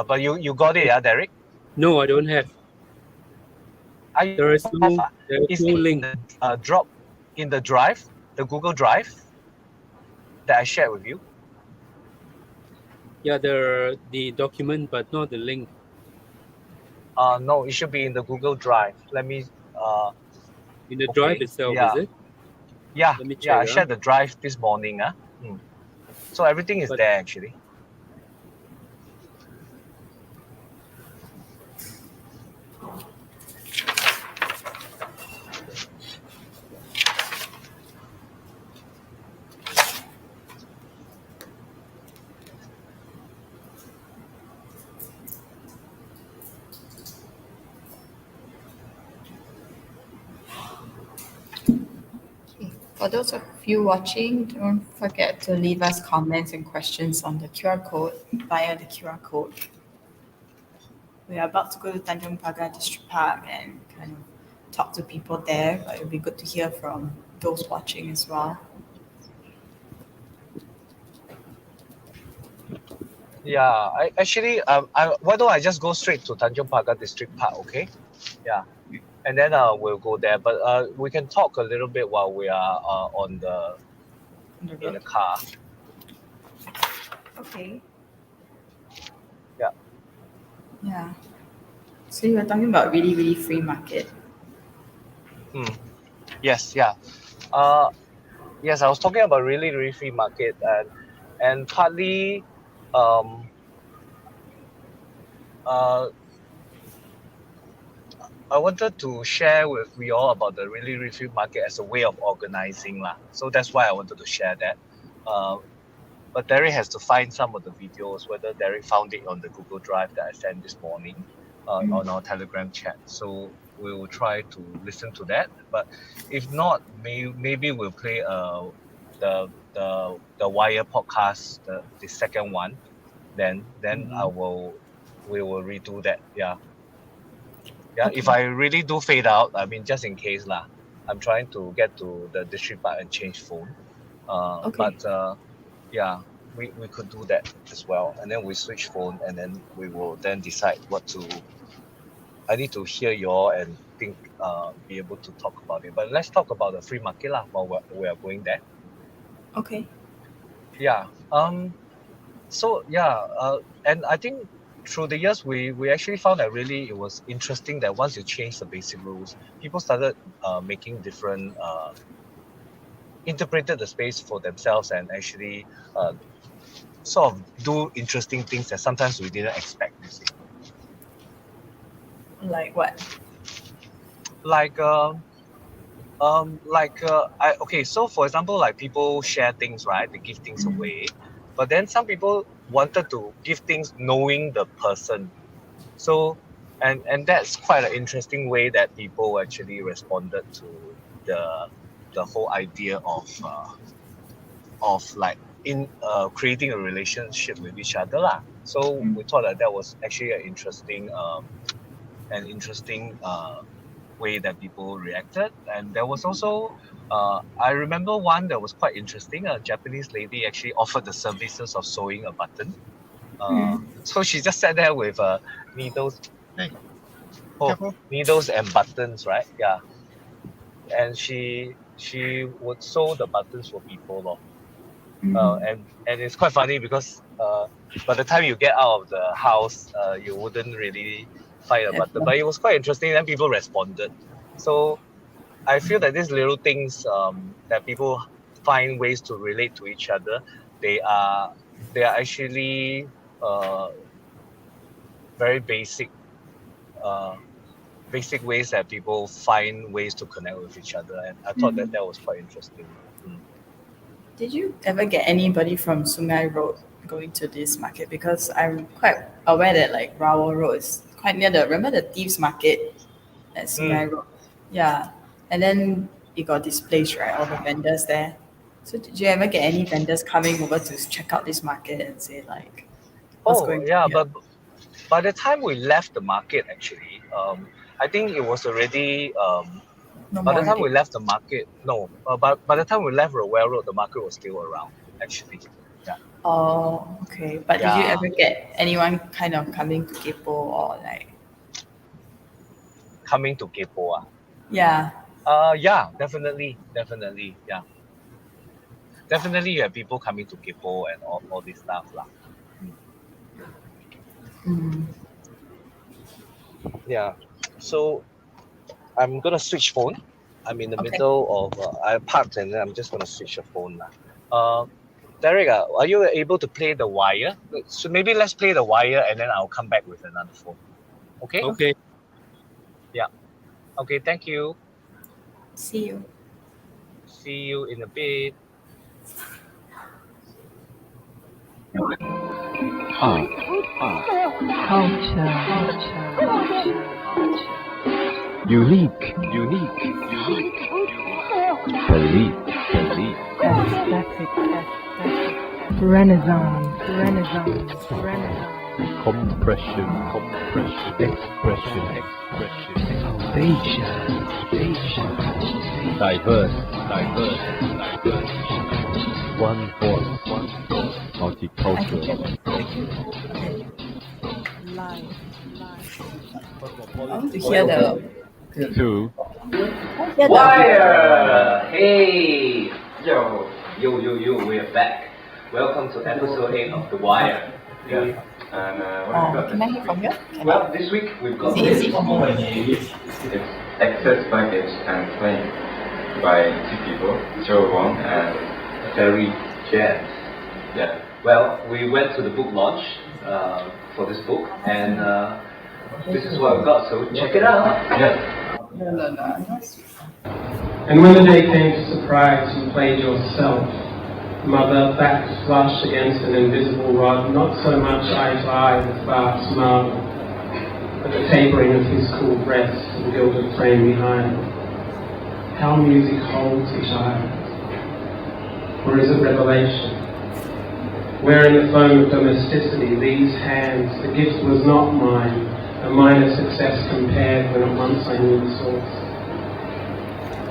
But you got it, yeah, Derek? No, I don't have. There is no link. Drop in the drive, the Google Drive that I shared with you. Yeah, the document, but not the link. No, it should be in the Google Drive. Let me. In the drive itself, is it? Yeah, Let me yeah. I check, shared the drive this morning. So everything is there actually. For those of you watching, don't forget to leave us comments and questions on the QR code via the QR code. We are about to go to Tanjung Pagar District Park and kind of talk to people there, but it would be good to hear from those watching as well. Yeah, I actually why don't I just go straight to Tanjung Pagar District Park, okay? Yeah, and then we'll go there. But we can talk a little bit while we are in the car. Okay. Yeah. Yeah. So you were talking about really, really free market. Yes, yeah. Yes, I was talking about really, really free market and partly I wanted to share with you all about the really, really free market as a way of organizing lah. So that's why I wanted to share that. But Derek has to find some of the videos, whether Derek found it on the Google Drive that I sent this morning on our Telegram chat. So we will try to listen to that. But if not, maybe we'll play the Wire podcast, the second one. Then we will redo that. Yeah. Yeah. Okay. If I really do fade out, I mean, just in case lah. I'm trying to get to the district park and change phone. But yeah, we could do that as well, and then we switch phone, and then we will then decide what to. I need to hear you all and think, be able to talk about it. But let's talk about the free market lah while we are going there. Okay. Yeah. So yeah. And I think through the years we actually found that really it was interesting that once you change the basic rules, people started making different interpreted the space for themselves and actually sort of do interesting things that sometimes we didn't expect. You see. Like what? Like okay, so for example, like people share things, right? They give things away, but then some people wanted to give things knowing the person. So and that's quite an interesting way that people actually responded to the whole idea of like in creating a relationship with each other lah. So we thought that was actually an interesting way that people reacted. And there was also I remember one that was quite interesting. A Japanese lady actually offered the services of sewing a button. So she just sat there with needles needles and buttons, right? Yeah. And she would sew the buttons for people lor. And it's quite funny because by the time you get out of the house, you wouldn't really find a button. But it was quite interesting. Then people responded. So I feel that these little things that people find ways to relate to each other, they are actually very basic ways that people find ways to connect with each other, and I thought that was quite interesting. Did you ever get anybody from Sungai Road going to this market? Because I'm quite aware that like Rawa Road is quite near remember the Thieves Market at Sungai Road? Yeah. And then you got this place, right? All the vendors there. So did you ever get any vendors coming over to check out this market and say like, what's going on here? But by the time we left the market, actually, I think it was already. By the time we left the market, but by the time we left Rowell Road, the market was still around, actually. Yeah. Oh, okay. But did you ever get anyone kind of coming to Kepo or like? Coming to Kepo, Yeah. Yeah, definitely, yeah. Definitely, you have people coming to Kepo and all this stuff lah. Yeah. So I'm gonna switch phone. I'm in the middle of I parked and then I'm just gonna switch the phone now. Derek, are you able to play the wire? So maybe let's play the wire and then I'll come back with another phone. Okay? Okay. Yeah. Okay, thank you. See you. See you in a bit. Unique. Belief. Aesthetic. Renaissance. Compression. Expression. Foundation. Diverse. One voice. Multicultural. I want to hear the. Two. Wire! Hey! Yo, we are back. Welcome to episode 8 of The Wire. Yeah. And Can I hear from here? well, this week we've got this. It's Access Package and Plane by two people, Joe Woon and Terry Jan. Yeah. Well, we went to the book launch for this book, and this is what we got. So check it out. Yeah. No. And when the day came to surprise, you played yourself. Mother back flushed against an invisible rod, not so much eye to eye with Bart's marble, but the tapering of his cool breast and gilded frame behind. How music holds a child. Or is it revelation? Wearing the foam of domesticity, these hands, the gift was not mine, a minor success compared when at once I knew the source.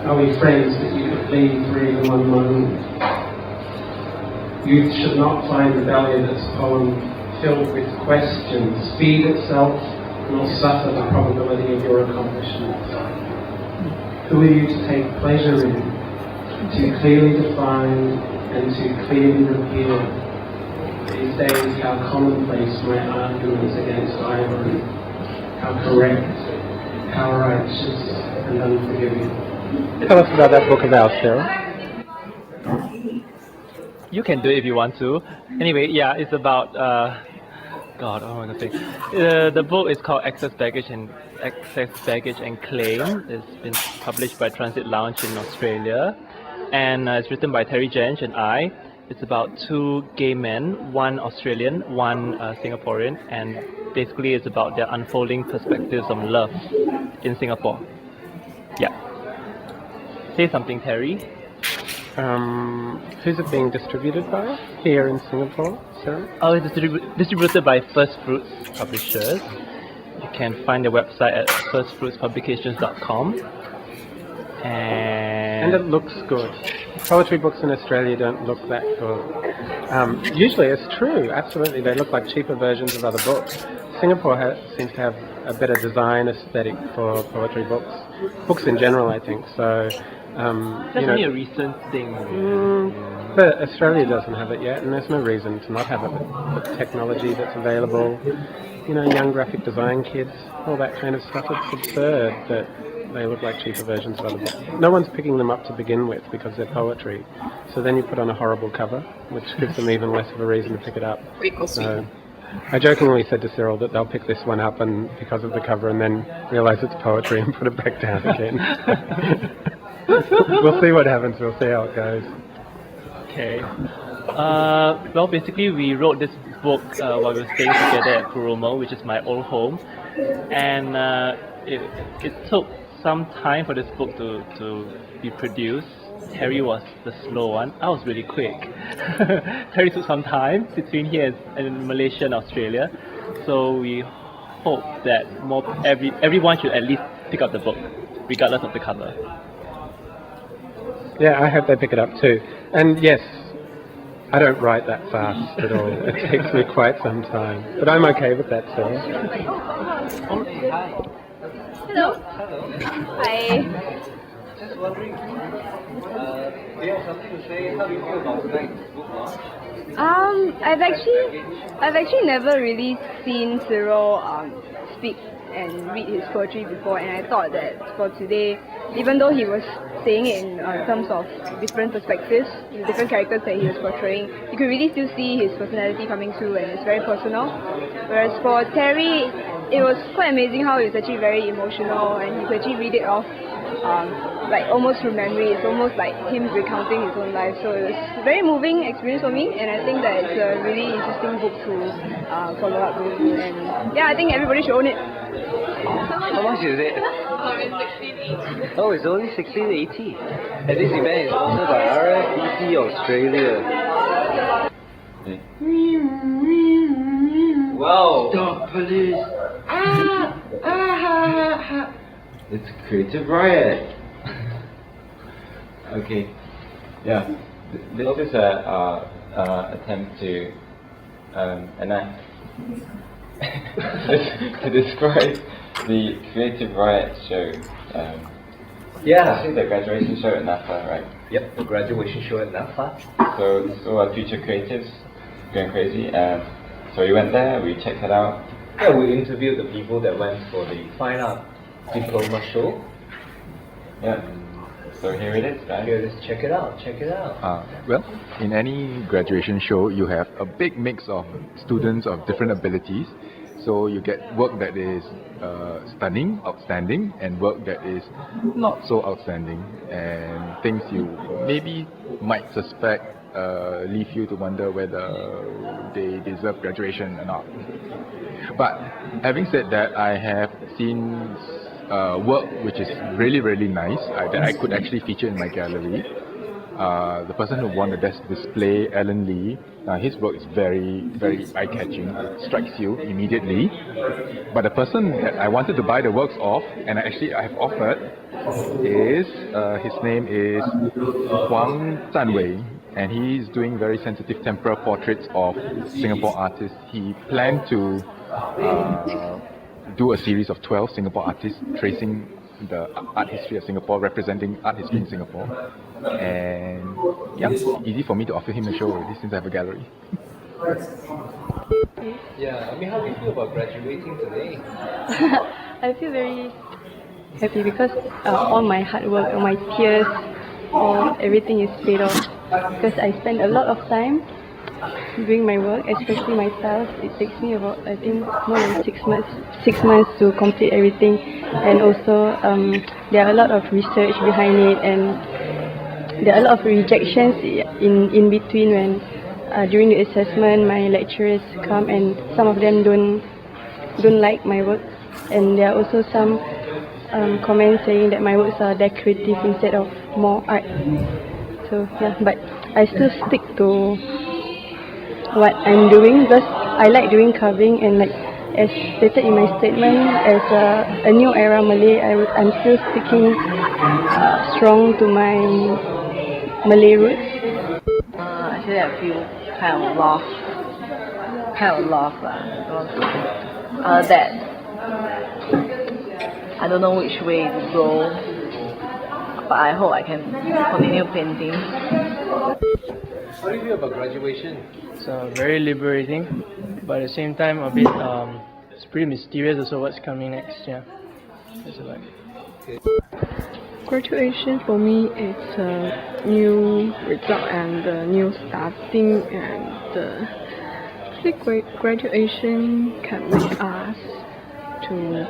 Are we friends that you could leave for even one moment? Youth should not find rebellion as poem filled with questions, feed itself, nor suffer the probability of your accomplishments. Who are you to take pleasure in, to clearly define and to clearly repeal? These days, how commonplace my arguments against ivory, how correct, how righteous and unforgiving. Tell us about that book of ours, Sarah. You can do it if you want to. Anyway, yeah, it's about God, what am I gonna say? The book is called Excess Baggage and Claim. It's been published by Transit Lounge in Australia, and it's written by Terry Jench and I. It's about two gay men, one Australian, one Singaporean, and basically it's about their unfolding perspectives on love in Singapore. Yeah. Say something, Terry. Who's it being distributed by here in Singapore, Sarah? Oh, it's distributed by First Fruits Publishers. You can find their website at firstfruitspublications.com. And it looks good. Poetry books in Australia don't look that good. Usually it's true, absolutely. They look like cheaper versions of other books. Singapore seems to have a better design aesthetic for poetry books. Books in general, I think. So, that's only a recent thing. But Australia doesn't have it yet, and there's no reason to not have it with the technology that's available. Young graphic design kids, all that kind of stuff. It's absurd that they look like cheaper versions of other books. No one's picking them up to begin with because they're poetry. So then you put on a horrible cover, which gives them even less of a reason to pick it up. So I jokingly said to Cyril that they'll pick this one up and because of the cover and then realise it's poetry and put it back down again. We'll see what happens. We'll see how it goes. Okay. Well, basically, we wrote this book while we were staying together at Kuromo, which is my old home, and it took some time for this book to be produced. Terry was the slow one. I was really quick. Terry took some time between here and Malaysia and Australia, so we hope that everyone should at least pick up the book, regardless of the cover. Yeah, I hope they pick it up too. And yes, I don't write that fast at all. It takes me quite some time. But I'm okay with that, Sarah. Hello. Hi. Just wondering, do you have something to say? How do you feel about tonight's book launch? I've actually never really seen Cyril speak and read his poetry before, and I thought that for today, even though he was saying it in terms of different perspectives, different characters that he was portraying, you could really still see his personality coming through, and it's very personal. Whereas for Terry, it was quite amazing how he was actually very emotional, and he could actually read it off like almost through memory. It's almost like him recounting his own life. So it was a very moving experience for me, and I think that it's a really interesting book to follow up with. And yeah, I think everybody should own it. How much is it? $16.80. Oh, it's only $16.80. And this event is sponsored by RFBC Australia. Wow! Stop, police! It's a creative riot. Okay, yeah. This is a attempt to enact to describe the creative riot show. Yeah. I think the graduation show at NAFA, right? Yep, the graduation show at NAFA. So our future creatives going crazy, and so we went there. We checked it out. Yeah, we interviewed the people that went for the Fine Art Diploma show. Yeah. So here it is, guys. Here, let's check it out. Well, in any graduation show, you have a big mix of students of different abilities. So you get work that is stunning, outstanding, and work that is not so outstanding, and things you maybe might suspect leave you to wonder whether they deserve graduation or not. But having said that, I have seen work which is really, really nice that I could actually feature in my gallery. The person who won the best display, Alan Lee, his work is very, very eye-catching. It strikes you immediately. But the person that I wanted to buy the works of, and I have offered, is his name is Huang Zanwei, and he's doing very sensitive tempera portraits of Singapore artists. He planned to do a series of 12 Singapore artists tracing the art history of Singapore, representing art history in Singapore. And yeah, easy for me to offer him a show already since I have a gallery. Yeah, I mean, how do you feel about graduating today? I feel very happy because all my hard work, all my tears, everything is paid off. Because I spend a lot of time doing my work, especially myself. It takes me about, I think, more than 6 months. 6 months to complete everything, and also there are a lot of research behind it, and there are a lot of rejections in between when during the assessment my lecturers come and some of them don't like my work, and there are also some comments saying that my works are decorative instead of more art. So yeah, but I still stick to what I'm doing because I like doing carving, and like as stated in my statement, as a new era Malay, I'm still sticking strong to my Malay roots. Actually, I feel kind of lost because that I don't know which way to go, but I hope I can continue painting. How do you feel about graduation? It's very liberating, but at the same time a bit it's pretty mysterious also what's coming next. Yeah, that's about it. Graduation for me is a new result and a new starting, and actually graduation can make us to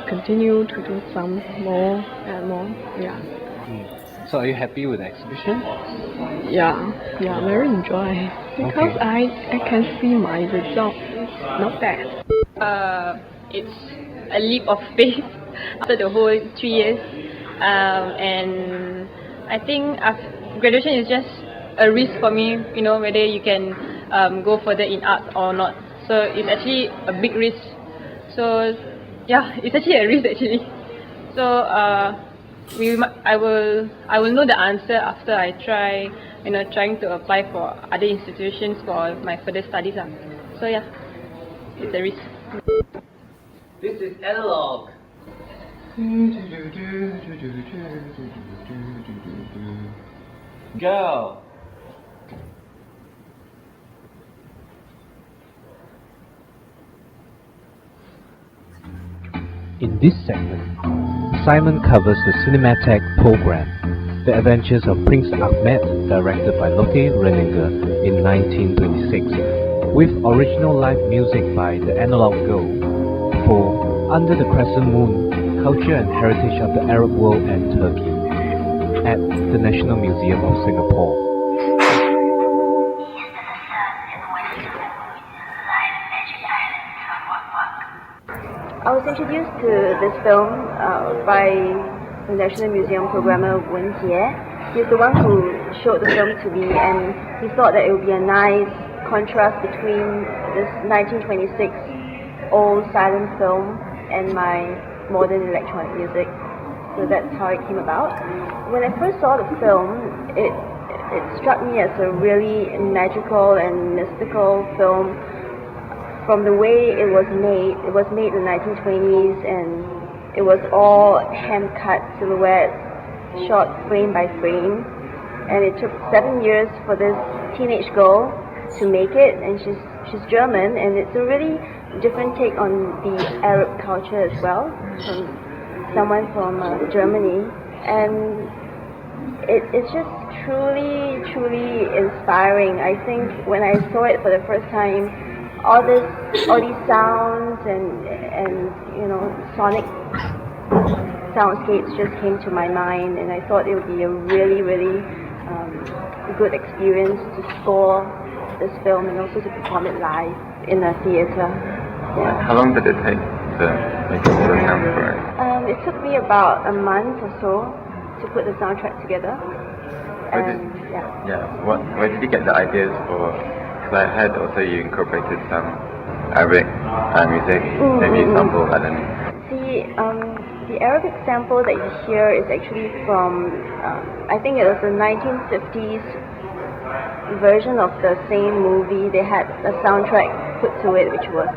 continue to do some more and more. Yeah. So are you happy with the exhibition? Yeah, very enjoy because I can see my result. Not bad. It's a leap of faith after the whole 3 years, and I think graduation is just a risk for me, you know, whether you can go further in art or not. So it's actually a big risk. So yeah, it's actually a risk actually. So I will know the answer after I trying to apply for other institutions for my further studies. So yeah, it's a risk. This is analog. Go. In this segment, Simon covers the Cinematheque program, The Adventures of Prince Ahmed, directed by Lotte Renninger in 1926, with original live music by the Analog Girl, for Under the Crescent Moon, Culture and Heritage of the Arab World and Turkey, at the National Museum of Singapore. I was introduced to this film by the National Museum programmer Woon. He's the one who showed the film to me, and he thought that it would be a nice contrast between this 1926 old silent film and my modern electronic music. So that's how it came about. When I first saw the film, it struck me as a really magical and mystical film. From the way it was made in the 1920s, and it was all hand-cut silhouettes, shot frame by frame, and it took 7 years for this teenage girl to make it, and she's German, and it's a really different take on the Arab culture as well, from someone from Germany, and it's just truly inspiring. I think when I saw it for the first time, all these sounds and sonic soundscapes just came to my mind, and I thought it would be a really good experience to score this film and also to perform it live in a theater. Yeah. How long did it take to make all the sound for it? It took me about a month or so to put the soundtrack together. Where did you get the ideas for? Because I heard also you incorporated some Arabic music, maybe sample, I don't know. See, The Arabic sample that you hear is actually from, I think it was the 1950s version of the same movie. They had a soundtrack put to it which was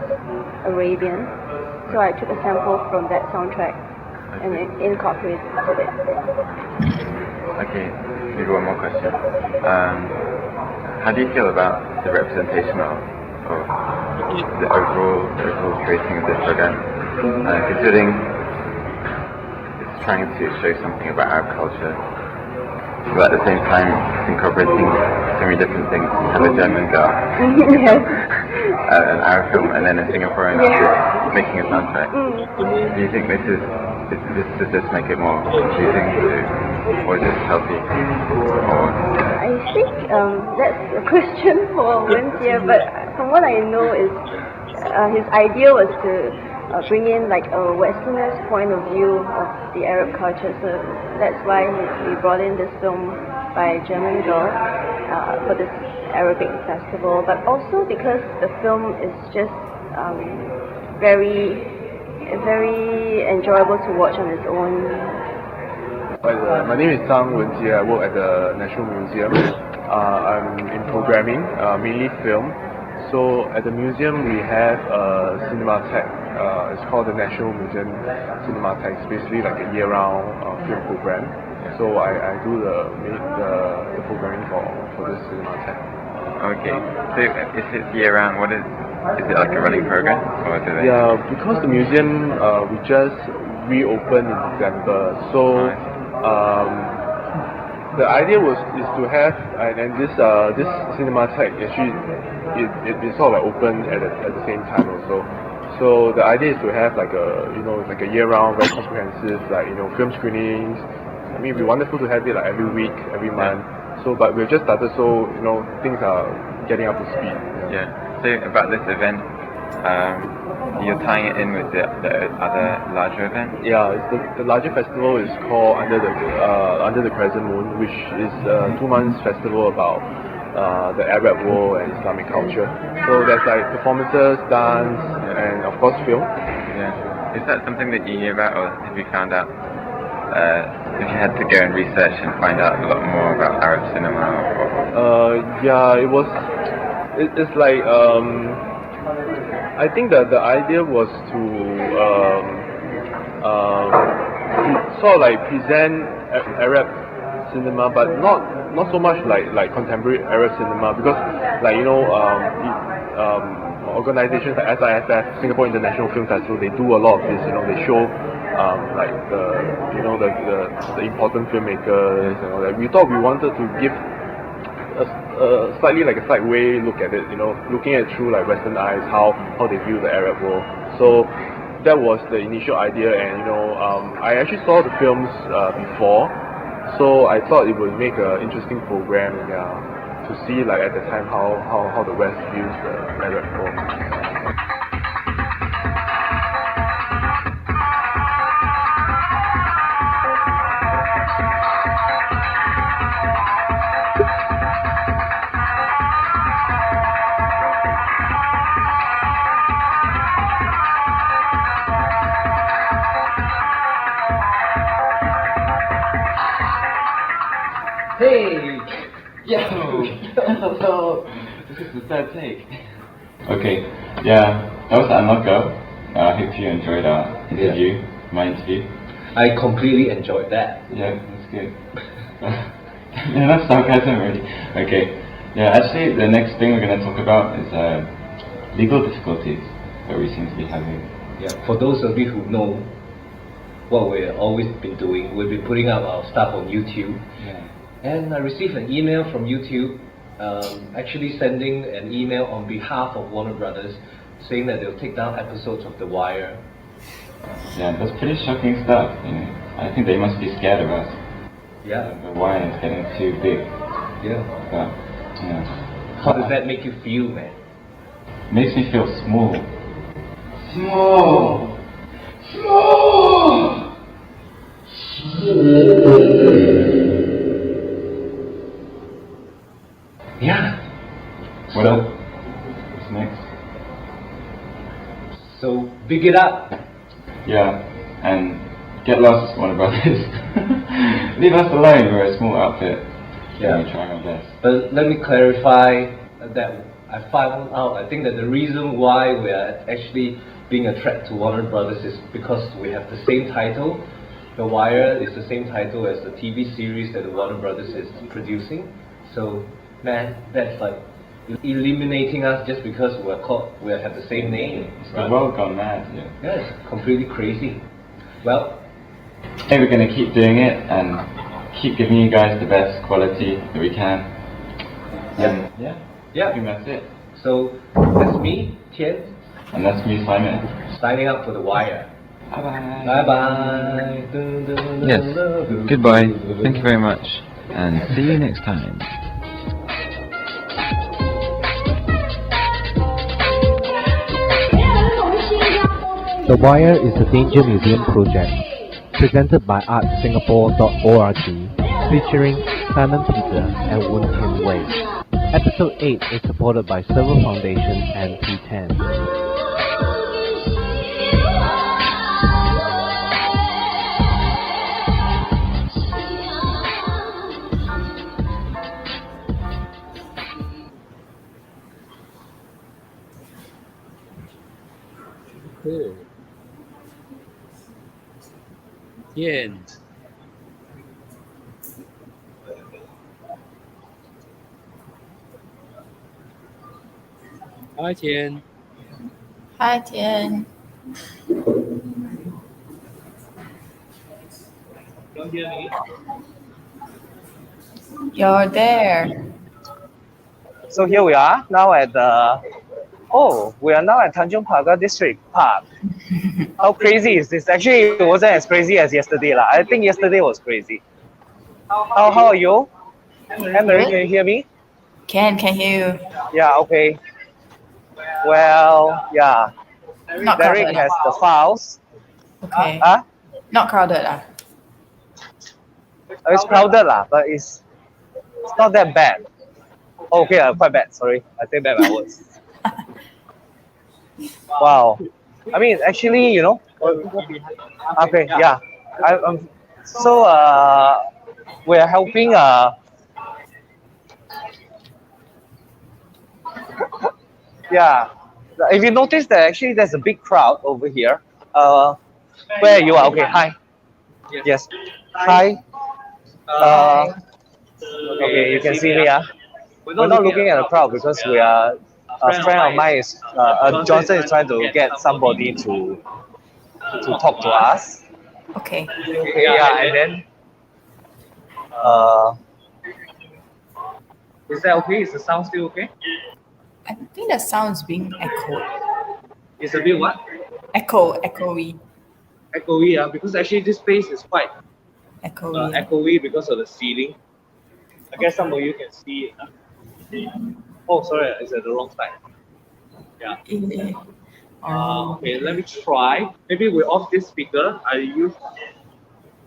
Arabian. So I took a sample from that soundtrack and incorporated it. Okay, maybe one more question. How do you feel about the representation of the overall creating of this program? Considering it's trying to show something about Arab culture, but at the same time it's incorporating so many different things. You have a German girl, an Arab film, and then a Singaporean artist making a soundtrack. Do you think does this make it more confusing, or is it healthy? I think that's a question for Wenjie, but from what I know is his idea was to bring in like a Westerner's point of view of the Arab culture, so that's why he brought in this film by a German girl for this Arabic festival, but also because the film is just very enjoyable to watch on its own. My name is Wenjie. I work at the National Museum. I'm in programming, mainly film. So at the museum we have a Cinematheque. It's called the National Museum Cinematheque. It's basically like a year-round film program. So I do the programming for this Cinematheque. Okay. So is it year-round? Is it like a running program? Or do they... Yeah, because the museum we just reopened in December. So the idea is to have, and this Cinematheque actually it's sort of like open at the same time also. So the idea is to have like a year-round, very comprehensive film screenings. I mean, it'd be wonderful to have it like every week, every month. So, but we've just started, so things are getting up to speed. Yeah. So about this event, you're tying it in with the other larger event? Yeah, the larger festival is called Under the Crescent Moon, which is a 2 months festival about the Arab world and Islamic culture. So there's like performances, dance, and of course film. Yeah. Is that something that you knew about, or have you found out? If you had to go and research and find out a lot more about Arab cinema? Yeah, it was. It's like I think that the idea was to sort of like present Arab cinema, but not so much like contemporary Arab cinema, because organizations like SIFF, Singapore International Film Festival, they do a lot of this. They show like the important filmmakers and all that. We thought we wanted to give a slightly like a side way look at it, looking at it through like Western eyes, how they view the Arab world. So that was the initial idea, and I actually saw the films before, so I thought it would make an interesting program to see like at the time how the West views the Arab world. Hey! So this is the third take. Okay, yeah, that was Unlock Go. I hope you enjoyed our interview, my interview. I completely enjoyed that. Yeah, that's good. Yeah, that's sarcasm already. Okay, yeah, actually the next thing we're going to talk about is legal difficulties that we seem to be having. Yeah, for those of you who know what we've always been doing, we've been putting up our stuff on YouTube. Yeah. And I received an email from YouTube, actually sending an email on behalf of Warner Brothers, saying that they'll take down episodes of The Wire. Yeah, that's pretty shocking stuff. I think they must be scared of us. Yeah. The Wire is getting too big. Yeah. But, how does that make you feel, man? Makes me feel small. Small. Yeah. What's next? So big it up. Yeah, and get lost, Warner Brothers. Leave us alone. We're a small outfit. Yeah. We're trying our best. But let me clarify that I found out, I think that the reason why we are actually being a threat to Warner Brothers is because we have the same title. The Wire is the same title as the TV series that Warner Brothers is producing. So, man, that's like eliminating us just because we have the same name. The world gone mad. Yeah, it's completely crazy. Well, I think we're going to keep doing it and keep giving you guys the best quality that we can. Yeah. I think that's it. So that's me, Tien. And that's me, Simon. Signing up for The Wire. Bye-bye. Bye-bye. Yes. Goodbye. Thank you very much. And see you next time. The Wire is a Danger Museum project, presented by artsingapore.org, featuring Simon Petre and Woon Wei. Episode 8 is supported by Silver Foundation and P10. Cool. Tien. Hi, Tien. Hi, Tien. Don't hear me? You're there. So here we are now at we are now at Tanjung Pagar District Park. How crazy is this? Actually, it wasn't as crazy as yesterday. I think yesterday was crazy. How are you? Anmari, can you hear me? Can hear you. Yeah, okay. Well, yeah. Not Derek crowded. has the files. Okay. Huh? Not crowded. It's crowded, but it's not that bad. Okay, quite bad. Sorry, I take back my words. Wow. I mean, actually, okay, yeah. So we're helping. Yeah. If you notice that actually there's a big crowd over here. Where you are? Okay. Hi. Yes. Hi. Okay, you can see me. We're not looking at the crowd because we are. A friend of mine is Johnson is trying to get somebody to talk to us. Okay. Okay. Yeah, and then. Is that okay? Is the sound still okay? I think the sound's being echoed. It's a bit what? Echoey. Echoey, because actually this space is quite echoey because of the ceiling. I guess some of you can see it. Oh, sorry, it's at the wrong side. Yeah. Okay, let me try. Maybe we off this speaker. I use.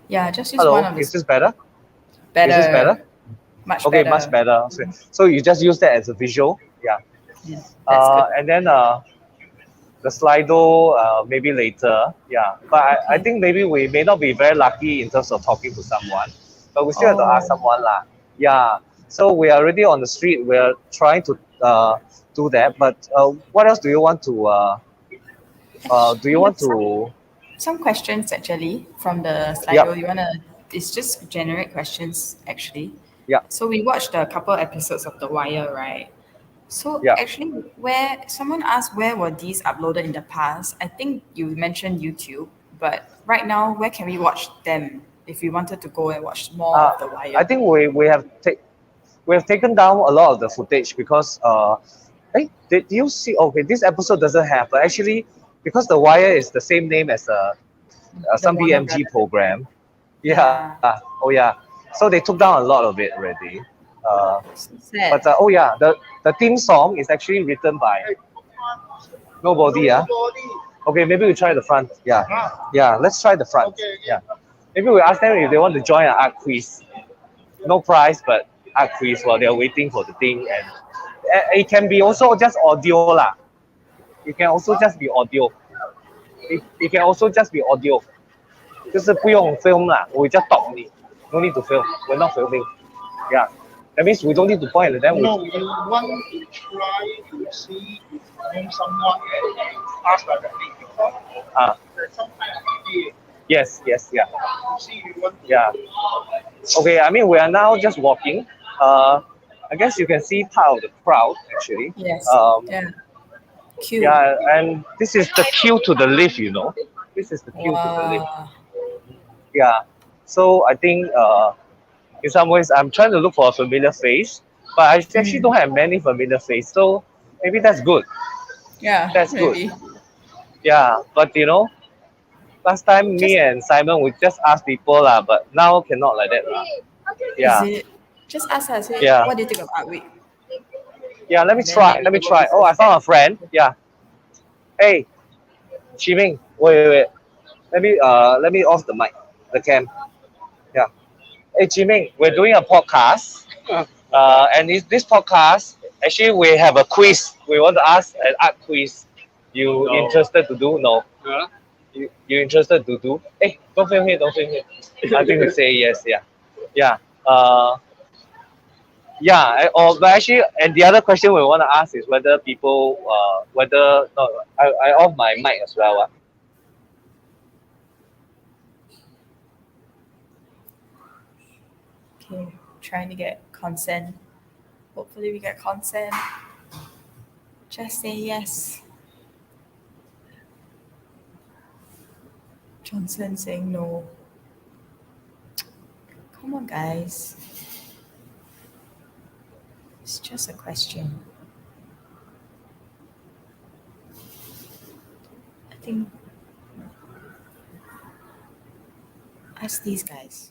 Yeah, just use Hello, one of the. is this better? Better. Is this better? Much okay, better. much better. Okay. So you just use that as a visual. Yeah. Yes, that's good. And then the Slido maybe later. Yeah. But I think maybe we may not be very lucky in terms of talking to someone. But we still have to ask someone lah. Yeah. So we are already on the street. We are trying to do that. But what else do you want to? Some questions actually from the Slido. Yep. You wanna? It's just generic questions actually. Yeah. So we watched a couple episodes of The Wire, right? So actually, where someone asked where were these uploaded in the past? I think you mentioned YouTube, but right now, where can we watch them if we wanted to go and watch more of The Wire? I think we have taken down a lot of the footage because did you see? Okay, this episode doesn't have, but actually because The Wire is the same name as some BMG program. Yeah. Oh yeah. So they took down a lot of it already. But the theme song is actually written by nobody. Okay, maybe we try the front. Yeah. Let's try the front. Yeah. Maybe we ask them if they want to join an art quiz. No prize, but art quiz while they're waiting for the thing. And it can be also just audio lah. It can also just be audio. It can also just be audio. 就是不用 film 啦 we just talk only no need to film we're not filming yeah that means we don't need to point and then we No, you want to try to see if someone ask directly because there's some kind of idea. yes yeah You see, you want to yeah okay I mean we are now just walking I guess you can see part of the crowd actually Yes. Yeah. Queue. yeah and this is the queue to the lift you know this is the queue to the lift Wow. yeah so I think in some ways I'm trying to look for a familiar face but I actually don't have many familiar face so maybe that's good Yeah. that's good Maybe. yeah but you know last time me and Simon we just ask people lah but now cannot like that lah yeah Is it? Just ask us. Hey, Yeah. What do you think of Art Week? yeah let me And then try maybe oh I found a friend yeah hey Chiming wait let me off the mic the cam yeah hey Chiming we're doing a podcast and this podcast actually we have a quiz we want to ask an art quiz you interested to do no you interested to do hey don't film here I think we say yes yeah but actually and the other question we want to ask is whether people I off my mic as well Okay, trying to get consent. Hopefully we get consent. Just say yes. Johnson saying no. Come on, guys. It's just a question. I think ask these guys.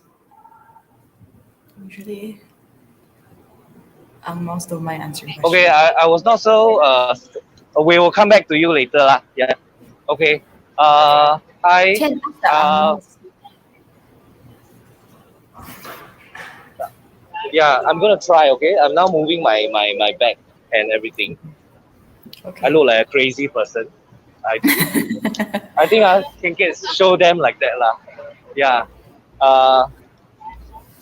Usually, Angmos don't mind answering questions. okay I was not so we will come back to you later lah yeah okay hi Tien, ask the Angmos. yeah I'm gonna try okay I'm now moving my bag and everything I look like a crazy person I think I can show them like that lah yeah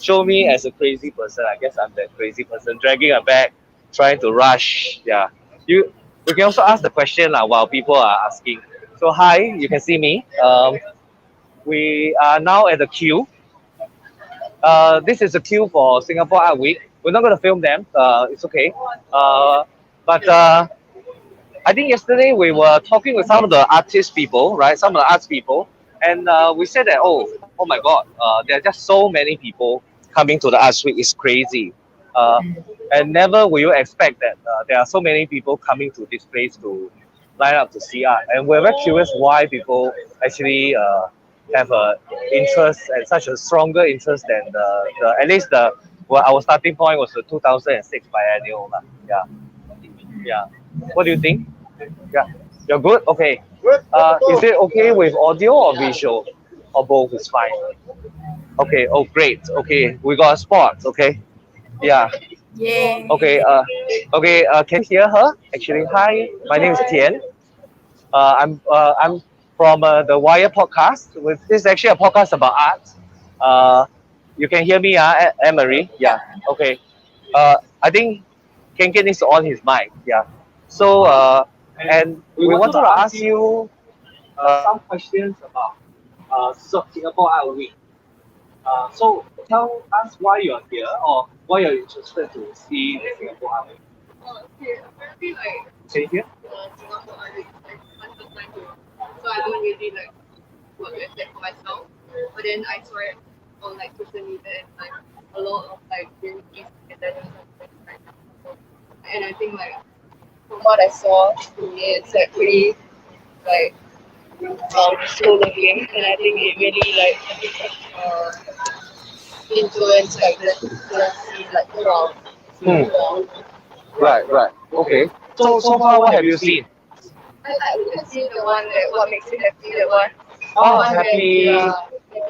show me as a crazy person I guess I'm that crazy person dragging a bag trying to rush yeah we can also ask the question lah while people are asking so hi you can see me we are now at the queue this is a queue for Singapore Art Week. We're not going to film them. It's okay. But I think yesterday we were talking with some of the artist people, right? Some of the arts people, and we said that oh my God, there are just so many people coming to the Arts Week. It's crazy. And never will you expect that there are so many people coming to this place to line up to see art. And we're very curious why people actually have a interest and such a stronger interest than the at least our starting point was the 2006 biennial. Yeah. What do you think? Yeah. You're good? Okay. Is it okay with audio or visual? Or both is fine. Okay, oh great. Okay, we got a spot, okay? Yeah. Yay. Okay, can you hear her? Actually, hi, my name is Tien. I'm from the Wire podcast. This is actually a podcast about art. You can hear me, Anmari. Yeah. Okay. I think Kenken is on his mic. Yeah. So and we wanted to ask you some questions about Singapore Art Week. So tell us why you're here or why you're interested to see the Singapore Art Week. Apparently, like, Can you hear? Singapore Art Week is like my first time here, so I don't really like work with that for myself. But then I saw it on like social media and like a lot of like really attendees right now. And I think like from what I saw, it's like pretty like slow looking, and I think it really like influence like the scene like crowd. Right. Okay. So far, what have you seen? I have seen the one that what makes you happy, the one. Oh, one happy house.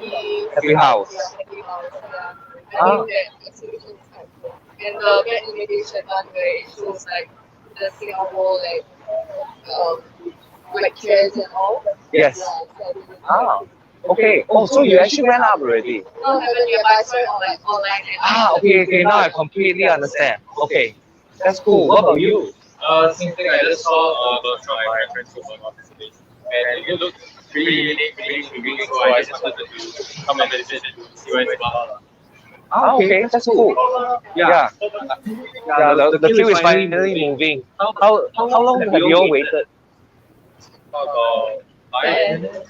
Yeah, happy house. Yeah. I think that exhibition is quite cool. And the Get Invitation one where it shows like the Singapore like chairs and all. Yes. Yeah, so Okay. Oh, so you actually went up already. No, haven't yet, but I saw it on like online. Okay. Now I completely understand. Okay, that's cool. What about you? Same thing. I just saw both from my friends who were participating, and it looked really unique, really intriguing. So I just wanted to come and visit to see what it's about. Okay, that's cool. Yeah. The queue is finally moving. How long have you all waited? About 5 minutes.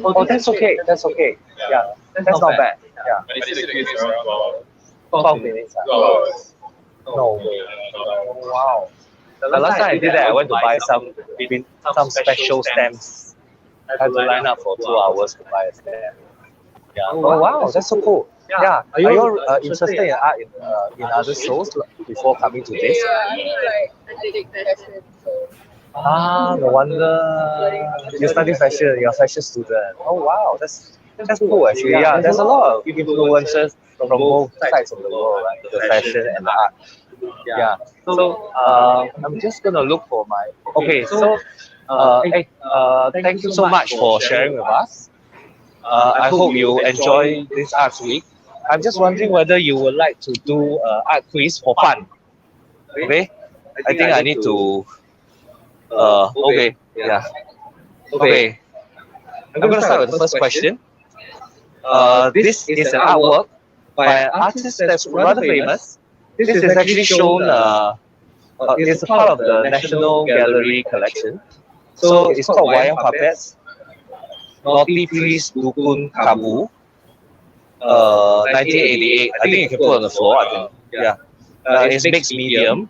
Oh, that's okay. That's okay. Yeah, that's not bad. Yeah. But they said the queue is around 12 minutes. 2 hours. No way. Wow. The last time I did that, I went to buy some special stamps. I had to line up for 2 hours to buy a stamp. Yeah. Oh wow, that's so cool. Yeah. Are you all interested in art in other shows before coming to this? Yeah, I feel like I take fashion, so. No wonder you study fashion. You're a fashion student. Oh wow, that's cool actually. Yeah, there's a lot of influences from both sides of the world, right? The fashion and the art. Yeah. So I'm just gonna look for my. Okay. So thank you so much for sharing with us. I hope you enjoy this arts week. I'm just wondering whether you would like to do art quiz for fun. Okay. I think I need to. Okay. Yeah. Okay. I'm gonna start with the first question. This is an artwork by an artist that's rather famous. This is actually shown. It's a part of the National Gallery collection. So it's called Wayang Puppets. Naughty Priest Dukun Kabu. 1988. I think you can put on the floor. I think. Yeah. It's mixed medium.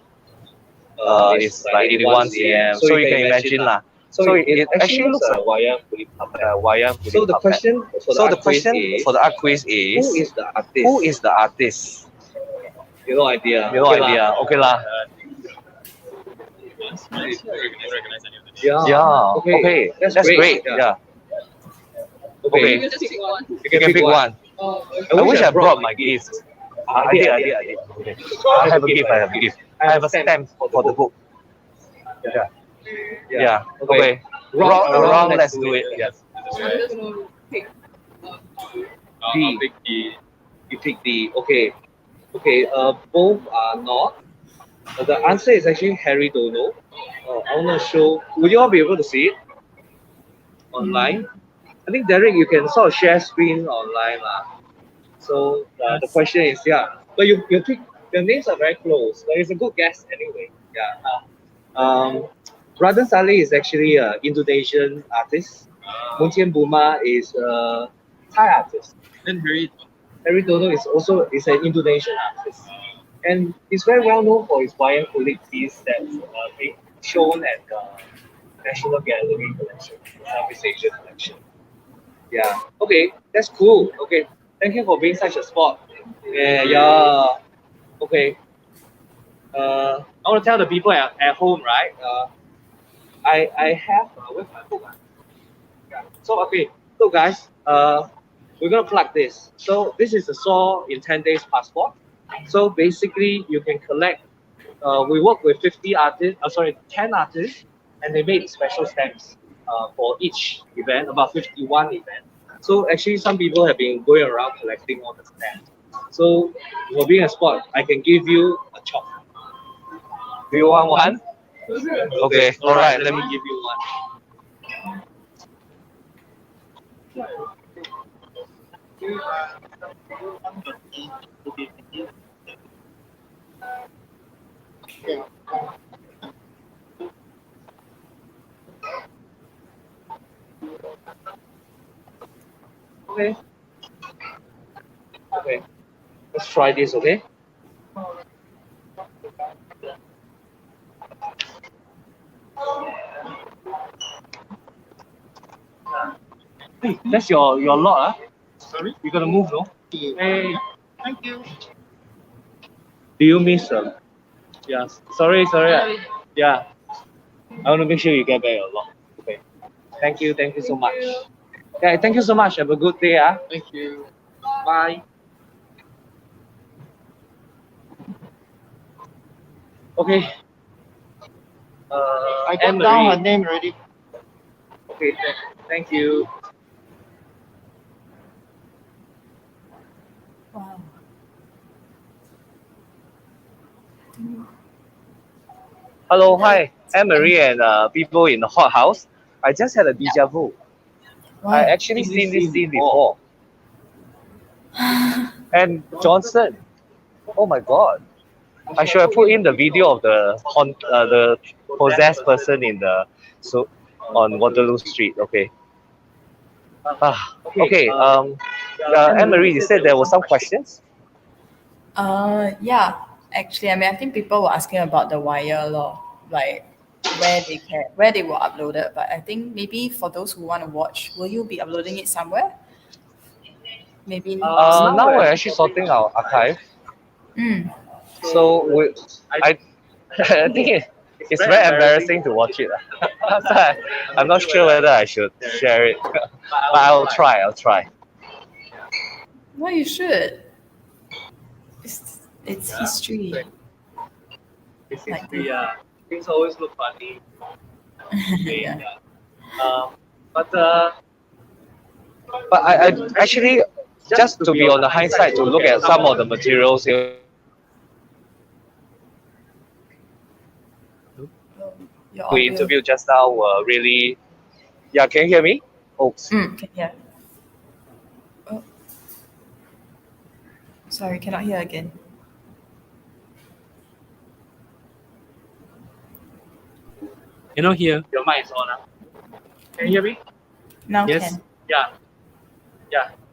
It's like 81 cm. So you can imagine lah. So it actually looks like wayang kulit puppet. So the question for the art quiz is who is the artist? No idea. No idea. Okay lah. Yeah. Okay. That's great. Yeah. Okay. You can pick one. I wish I brought my gift. I did. Okay. I have a gift. I have a stamp for the book. Yeah. Okay. Round. Let's do it. Yes. D. You pick D. Okay. Both are not. The answer is actually Harry Dono. I want to show. Would you all be able to see it online? I think Derek, you can sort of share screen online lah. So the question is but you pick. The names are very close, but it's a good guess anyway. Yeah. Raden Saleh is actually an Indonesian artist. Muntian Buma is a Thai artist. Then Harry Dono is an Indonesian artist, and he's very well known for his wayang kulit piece that's being shown at the National Gallery collection, Southeast Asia collection. Yeah. Okay, that's cool. Okay, thank you for being such a sport. Yeah. Okay. I want to tell the people at home, right? I have where's my book? Yeah. So okay, so guys, we're gonna plug this. So this is the SAW in 10 days passport. So basically, you can collect. We work with 10 artists, and they made special stamps for each event, about 51 events. So actually, some people have been going around collecting all the stamps. So for being a sport, I can give you a chop. Do you want one? Okay. All right. Let me give you one. Okay. Let's try this, okay? Hey, that's your lot, huh? Sorry? You're gonna move, no? Hey. Thank you. Do you miss them? Yes. Sorry. Yeah. I want to make sure you get back your lot. Okay. Thank you so much. Yeah, thank you so much. Have a good day, huh? Thank you. Bye. Okay. I got down her name already. Okay, thank you. Hello, hi, Anmari and people in the Hothouse. I just had a deja vu. I actually seen this scene before. And Johnson, oh my God, I should have put in the video of the possessed person in the on Waterloo Street. Okay. Okay. Anne-Marie, you said there were some questions. Yeah. Actually, I mean, I think people were asking about the wire law, like where they were uploaded. But I think maybe for those who want to watch, will you be uploading it somewhere? Maybe. Now we're actually sorting our archive. So I think it's very embarrassing to watch it. So I'm not sure whether I should share it, but I'll try. Well, you should. It's history. It's history, yeah. Things always look funny. But I actually, just to be on the hindsight, to look at some of the materials we interviewed just now were really. Yeah, can you hear me? Oops. Can hear. Oh. Sorry, cannot hear again. Cannot hear. Your mic is on. Can you hear me? Now Yes. can. Yeah.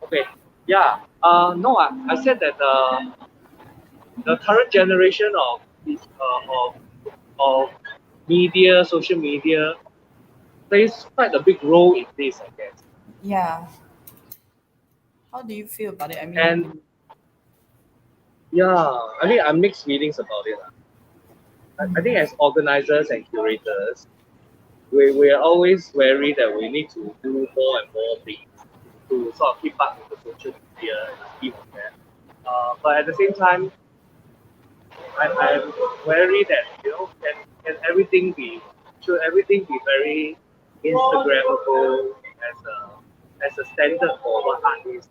Okay. Yeah. No, I said that the current generation of media, social media, plays quite a big role in this, I guess. Yeah. How do you feel about it? I mean, And yeah, I mean, I'm mixed feelings about it. I think as organizers and curators, we are always wary that we need to do more and more things to sort of keep up with the social media and keep on that. But at the same time, I'm wary that can everything should everything be very Instagrammable as a standard for what art is.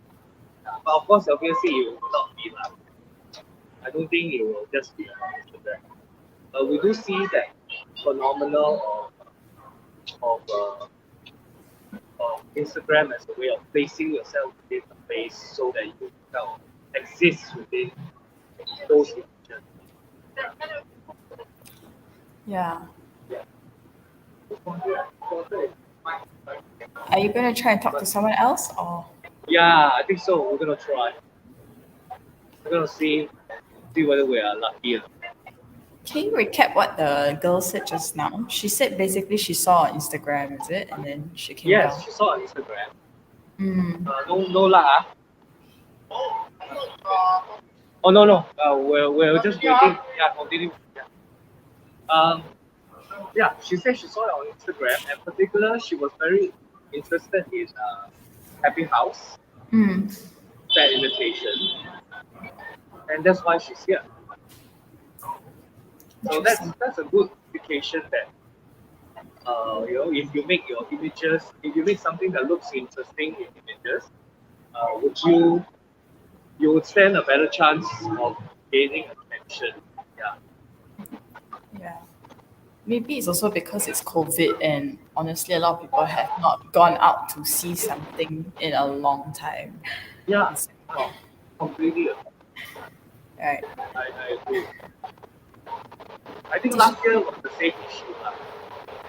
But of course, obviously, it will not be like. I don't think it will just be on Instagram. But we do see that phenomenon of Instagram as a way of placing yourself within the place so that you kind of exist within those images. yeah. Are you gonna try and talk to someone else or? Yeah, I think so. We're gonna try. We're gonna see whether we are lucky. Can you recap what the girl said just now? She said basically she saw on Instagram, is it? And then she came down. Yes, she saw on Instagram. Mm. No luck. Oh no. We're just waiting. Yeah, continue. Yeah, she said she saw it on Instagram. In particular, she was very interested in Happy House. That invitation, and that's why she's here. So that's a good indication that if you make your images, if you make something that looks interesting in images, you would stand a better chance of gaining attention. Yeah. Maybe it's also because it's COVID and honestly a lot of people have not gone out to see something in a long time. Yeah, completely. Right. I agree. I think last year was the same issue.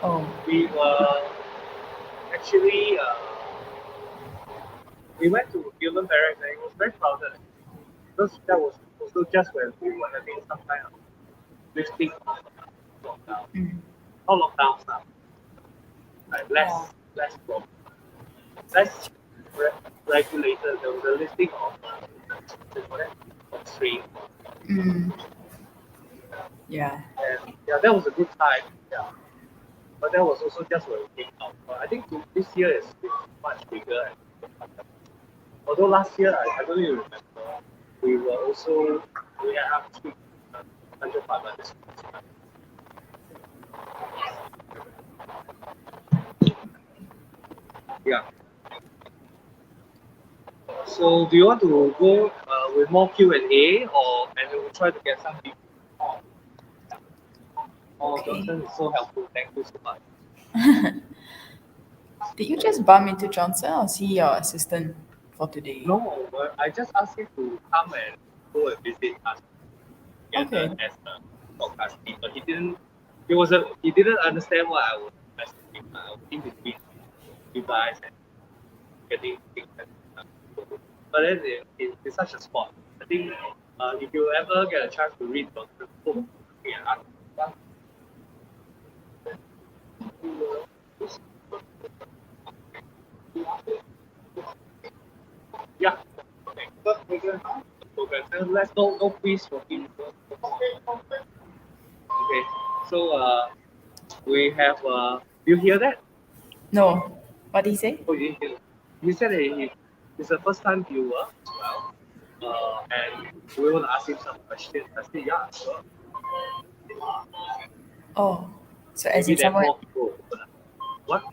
Oh. We were actually we went to Gilman Barracks and it was very crowded because that was also just when we were having some kind of lifting of lockdown. Not lockdowns now. Like less regulated. There was a listing of constraint. Yeah. And yeah, that was a good time. Yeah. But that was also just when we came out. But I think this year is much bigger. Although last year, I don't even remember, we had up to 100 Yeah. So do you want to go with more Q&A and we'll try to get some people? Oh, Johnson is so helpful. Thank you so much. Did you just bump into Johnson or is he your assistant for today? No, but I just asked him to come and go and visit us together Okay. as a podcast team, but he didn't. He didn't understand what I was asking him. I was in between you guys and getting things. But then it's such a sport. I think if you ever get a chance to read Johnson's book, yeah, yeah. Okay. So let's no quiz for him. Okay. So we have you hear that? No. What did he say? Oh, you didn't hear. He said that he's a first time viewer as well. And we want to ask him some questions. I said, yeah, sure. Oh. So as Maybe in there are someone. more people. What?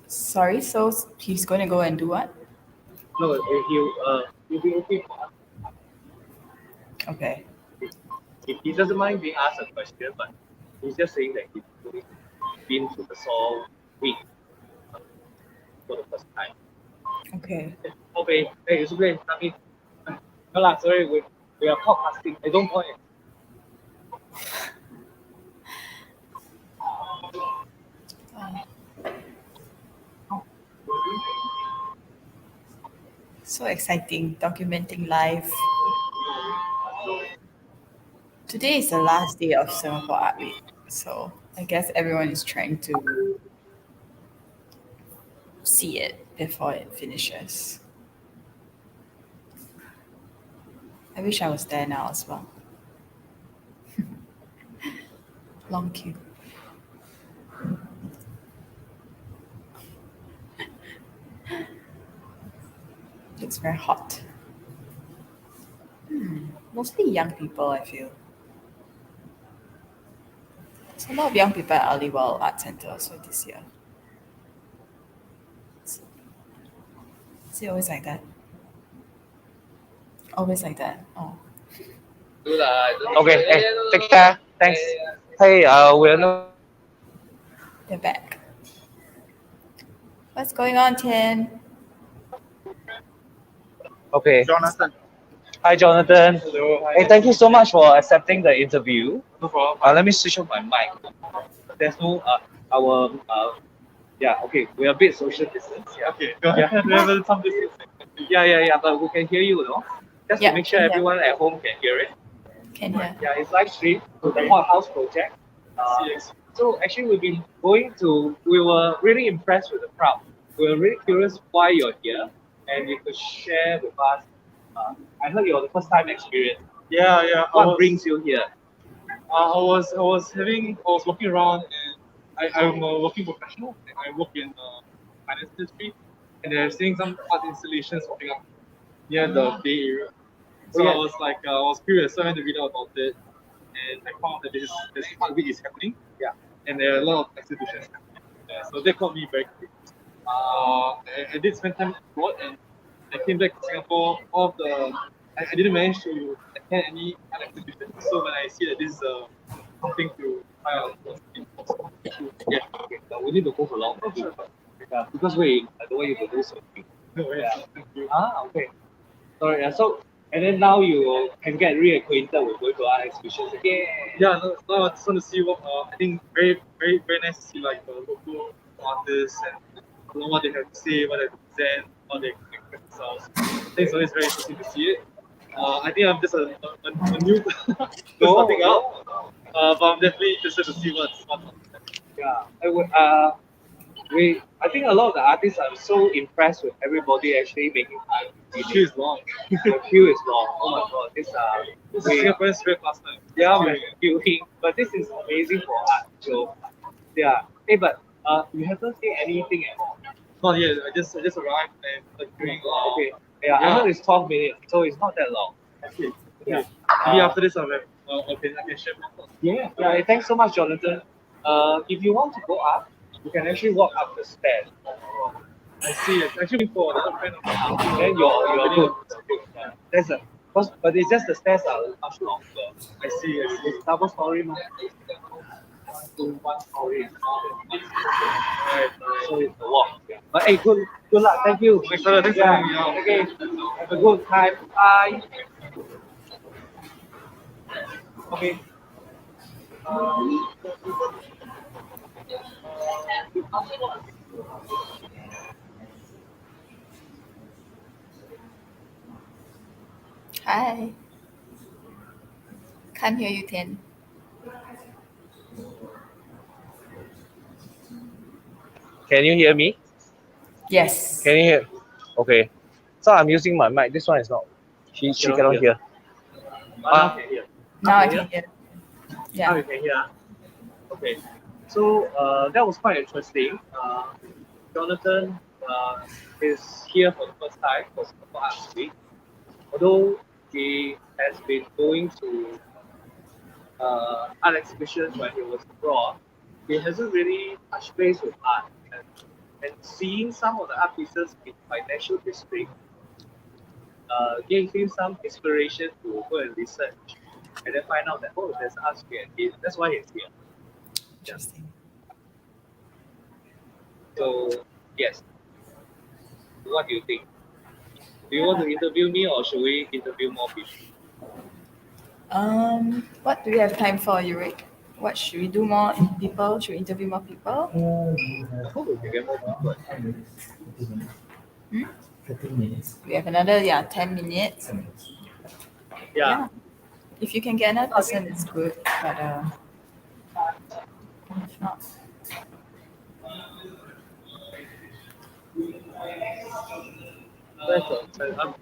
Sorry, so he's going to go and do what? No, he'll be okay for us. Okay. He doesn't mind being asked a question, but he's just saying that he's been to the Seoul week for the first time. Okay. Okay, hey, it's okay. I mean, no lah, sorry, we are podcasting. I don't point. So exciting, documenting life. Today is the last day of Singapore Art Week, so I guess everyone is trying to see it before it finishes. I wish I was there now as well. Long queue. Looks very hot. Mostly young people, I feel. There's a lot of young people at Aliwal Art Centre also this year. Is it always like that? Always like that. Oh. Okay, hey, take care. Thanks. Hey, we're not. They're back. What's going on, Tien? Okay. Jonathan. Hi, Jonathan. Hello. Hey, thank you so much for accepting the interview. No problem. Let me switch on my mic. There's no yeah. Okay, we're a bit social distance. Yeah. Okay, go ahead. Yeah. We have some distance. Yeah. But we can hear you, no? Just Yeah, to make sure can hear. everyone at home can hear it. Can hear. Yeah, it's live stream to the Hothouse project. So actually, we were really impressed with the crowd. We were really curious why you're here, and you could share with us. I heard you're the first time experience. Yeah. What brings you here? I was walking around and I'm a working professional. I work in finance industry, and they're seeing some art installations popping up near the Bay Area. So yeah. I was curious, so I went to read out about it, and I found that this art week is happening. Yeah. And there are a lot of exhibitions happening. So that caught me very curious. I did spend time abroad, and I came back to Singapore. I didn't manage to attend any art exhibitions. So when I see that this is something to try out, Yeah. Okay. We need to move along. Yeah, because I don't want you to do something. no, yeah. Thank you. Okay. Sorry. So and then now you can get reacquainted with going to art exhibitions again. Yeah, no, I just want to see what I think very nice to see like the local artists and what they have to say, what they present, how they express themselves. I think it's always very interesting to see it. I think I'm just a new starting out, but I'm definitely interested to see what's Yeah, I think a lot of the artists are so impressed with everybody actually making art. The queue is long. The queue is long. Oh my god, This is Singapore's very fast time. yeah, we're queuing, but this is amazing for art. So yeah, hey, but you haven't seen anything at all. Not yet. I just arrived and queuing. Okay, yeah, I heard it's 12 minutes, so it's not that long. Okay. Yeah. Maybe after this, I can share my thoughts. Yeah. Thanks so much, Jonathan. If you want to go up, you can actually walk up the stairs. I see. It's actually for another friend of mine. Then you're good. Yeah. But it's just the stairs are much longer. I see. It's double story, man. So it's the walk. But hey, good luck. Thank you. Yeah. Okay. Have a good time. Bye. Okay. Hi. Can't hear you, Tien. Can you hear me? Yes. Can you hear? Okay. So I'm using my mic. This one is not. She cannot hear. Now can hear. Now I can hear. Now Yeah. you can hear. Okay. So that was quite interesting. Jonathan is here for the first time for Singapore Arts Week. Although he has been going to art exhibitions when he was abroad, he hasn't really touched base with art. And seeing some of the art pieces in financial district gave him some inspiration to go and research and then find out that, oh, there's art here. That's why he's here. Interesting. So, yes. What do you think? Do you want to interview me or should we interview more people? What do we have time for, Yurik? What should we do more people? Should we interview more people? I hope we can get more people. 15 minutes. We have another 10 minutes. Yeah. If you can get another person, it's good. But if not.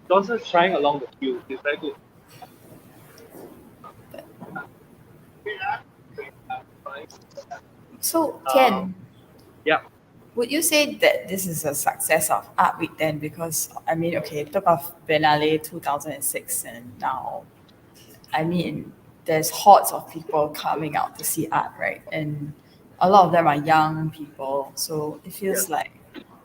Johnson's trying along the queue. He's very good. So, Tien, Yeah. would you say that this is a success of Art Week then? Because, I mean, okay, it took off Biennale 2006 and now, I mean, there's hordes of people coming out to see art, right? And a lot of them are young people. So it feels like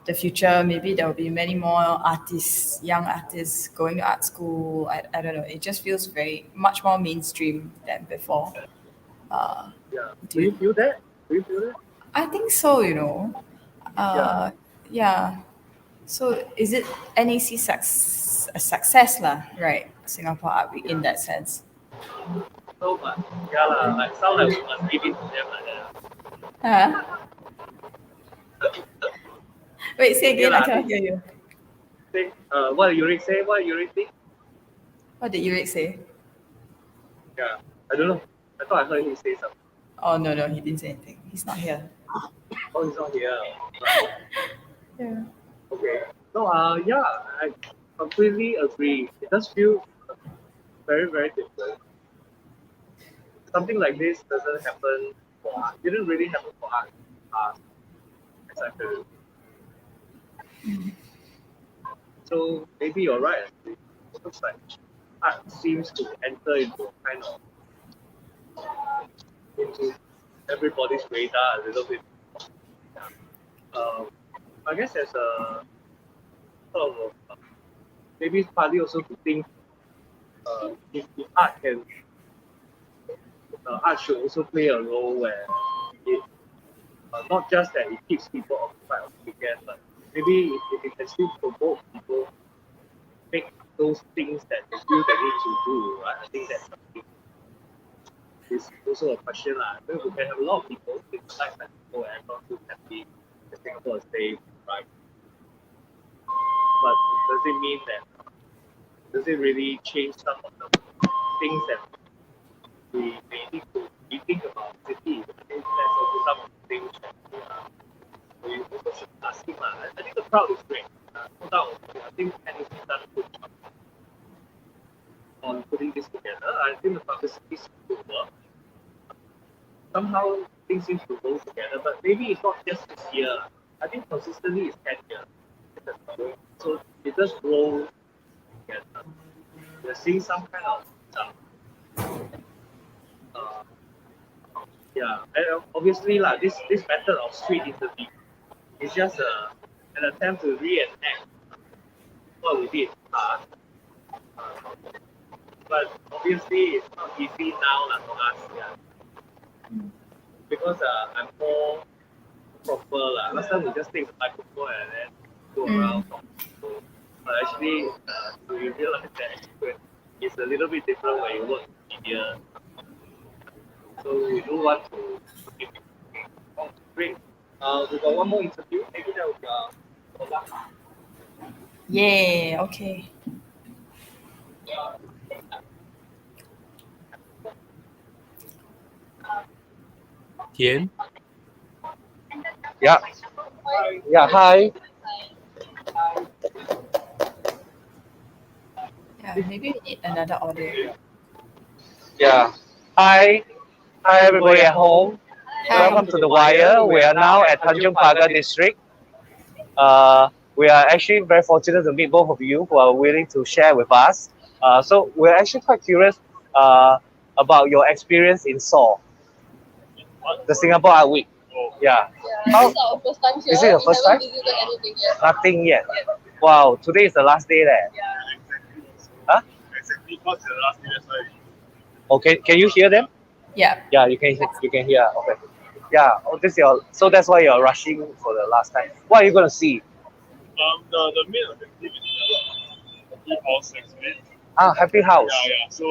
the future, maybe there will be many more artists, young artists going to art school. I don't know. It just feels much more mainstream than before. Do you feel that? I think so, Yeah. So is it NAC a success lah, right? Singapore Art Week in that sense. So much. Yeah, like sound like we must give it to them like that. Huh? Wait, say again, I cannot hear you. Say, what did Yurik say? What did Yurik think? What did Yurik say? Yeah, I don't know. I thought I heard him say something. Oh, no, he didn't say anything. He's not here. Oh, he's not here. Yeah. Okay. So, yeah, I completely agree. It does feel very, very different. Something like this doesn't happen for art. Didn't really happen for art in the past, as I feel. So maybe you're right. It looks like art seems to enter into kind of into everybody's radar a little bit. I guess there's a sort of maybe partly also to think if art can art should also play a role where it not just that it keeps people occupied on the weekend, but maybe if it can still provoke people make those things that they feel they need to do, right? I think that's something. It's also a question. Maybe we can have a lot of people in the life that people and not too happy that Singapore is safe, right? But does it really change some of the things that we may need to rethink about the city? I think that's also some of the things that we also should ask him. I think the crowd is great. No doubt. I think NAC's done a good job on putting this together. I think the publicity seems to work. Somehow things seem to go together, but maybe it's not just this year. I think consistently it's 10 years. So it does grow together. We're seeing some kind of and obviously this method of street interview is just an attempt to reenact what we did in the past. But obviously it's not easy now for us. because I'm more proper lah. Last time we just take the microphone and then go around. But actually, you realize that it's a little bit different when you work in media. So we do want to. Oh, great. We got one more interview. Maybe that will be the last. Yeah, okay. Tien? Yeah. Yeah, hi. Yeah, maybe we need another audio. Yeah. Hi. Hi, everybody at home. Hi. Welcome to The Wire. We are now at Tanjung Pagar District. We are actually very fortunate to meet both of you who are willing to share with us. So we're actually quite curious about your experience in Seoul, the Singapore Art Week. Yeah. How, This is our first time here. is it your first We time? haven't visited anything yet. Nothing yet. Wow, today is the last day there. Huh? Exactly, because the last day, that's why. Okay, can you hear them? Yeah. Yeah, you can hear. Okay. Yeah. Oh, this your. So that's why you're rushing for the last time. What are you gonna see? The main objective is the house exhibit. Ah, Happy House. Yeah. So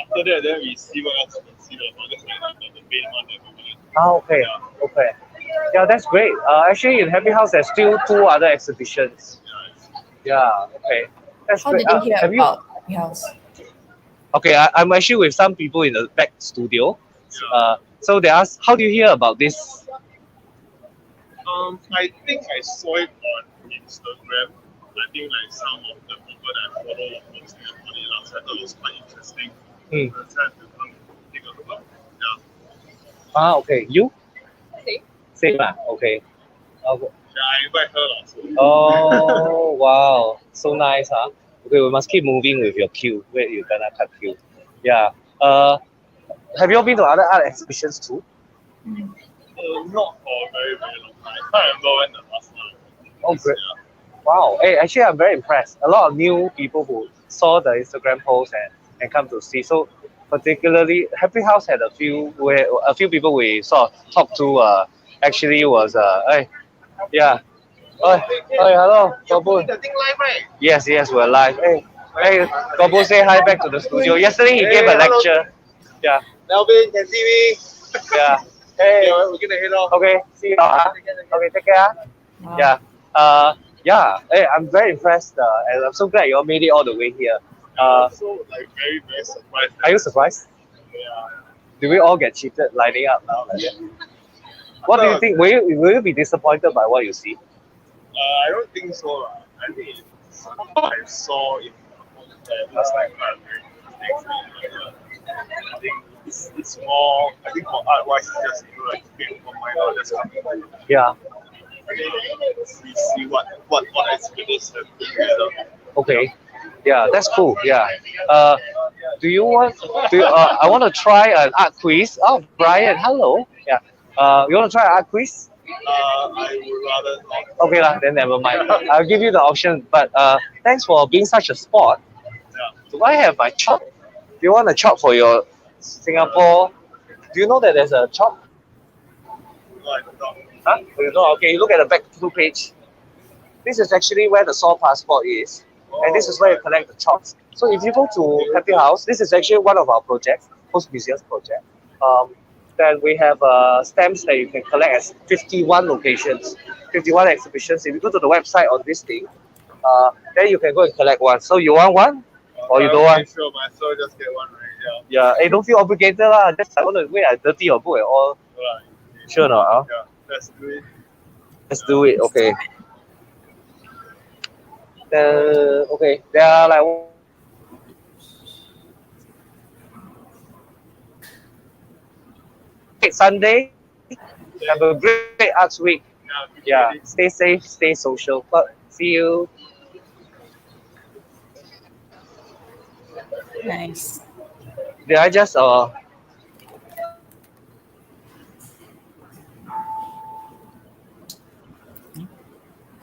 after that, then we see what else we can see. That's like the main one that we're doing. Ah, okay. Okay. Yeah, that's great. Actually, in Happy House, there's still 2 other exhibitions. Yeah. Okay. That's How great. did you hear Have about the house? Okay, I'm actually with some people in the back studio. So they asked, how do you hear about this? I think I saw it on Instagram. I think like some of the people that I follow were posting about it last. I thought it was quite interesting. I decided to come take a look. Yeah. Ah, okay. You? Same. Same. Okay. Okay. Yeah, I invite her lah. So. Oh, wow. So nice, huh? Okay, we must keep moving with your queue. Where you gonna cut queue? Yeah. Have you all been to other art exhibitions too? Not for a very, very long time. I can't remember when the last one. Oh, great. Wow. Hey, actually, I'm very impressed. A lot of new people who saw the Instagram post and come to see. So, particularly, Happy House had a few people we saw talked to. Actually, was hey, yeah. Hey, hello, Gobu. The thing live, right? Yes, we're live. Hey, Gobu, say hi back to the studio. Yesterday he gave a lecture. Yeah. Melvin, can see me? Yeah. Hey. Yeah, we're gonna head off. Okay. See you. Okay, take care. Wow. Yeah. Yeah. Hey, I'm very impressed, and I'm so glad you all made it all the way here. I'm so like very, very surprised. Are you surprised? Yeah. Do we all get cheated lining up now like that? What do you think? Will you be disappointed by what you see? I don't think so. I think it's what I saw in last time. I think it's more. I think for art wise, it's just like for my art, just coming. Yeah. We see what exhibitors have put together. Okay. Yeah, that's cool. Yeah. Do you want? I want to try an art quiz. Oh, Brian, hello. Yeah. You want to try an art quiz? I would rather not. Okay lah, then never mind. I'll give you the option. But thanks for being such a sport. Yeah. Do I have my chalk? Do you want a chalk for your Singapore? Do you know that there's a chalk? No, I don't. Huh? You know? Okay, you look at the back 2 page. This is actually where the Seoul passport is, and this is where you collect the chalks. So if you go to Happy House, this is actually one of our projects, Post Museums project. Then we have stamps that you can collect at 51 locations, 51 exhibitions. If you go to the website on this thing, then you can go and collect one. So you want one, or you don't want? Sure, but I still just get one, right? Yeah. Hey, don't feel obligated lah. Just I want to wait. I dirty your book and all. Right. Sure or not? Huh? Yeah. Let's do it. Let's do it. Okay. Okay. There are like. Sunday. Have a great arts week. Yeah. Stay safe. Stay social. But see you. Nice. Did I just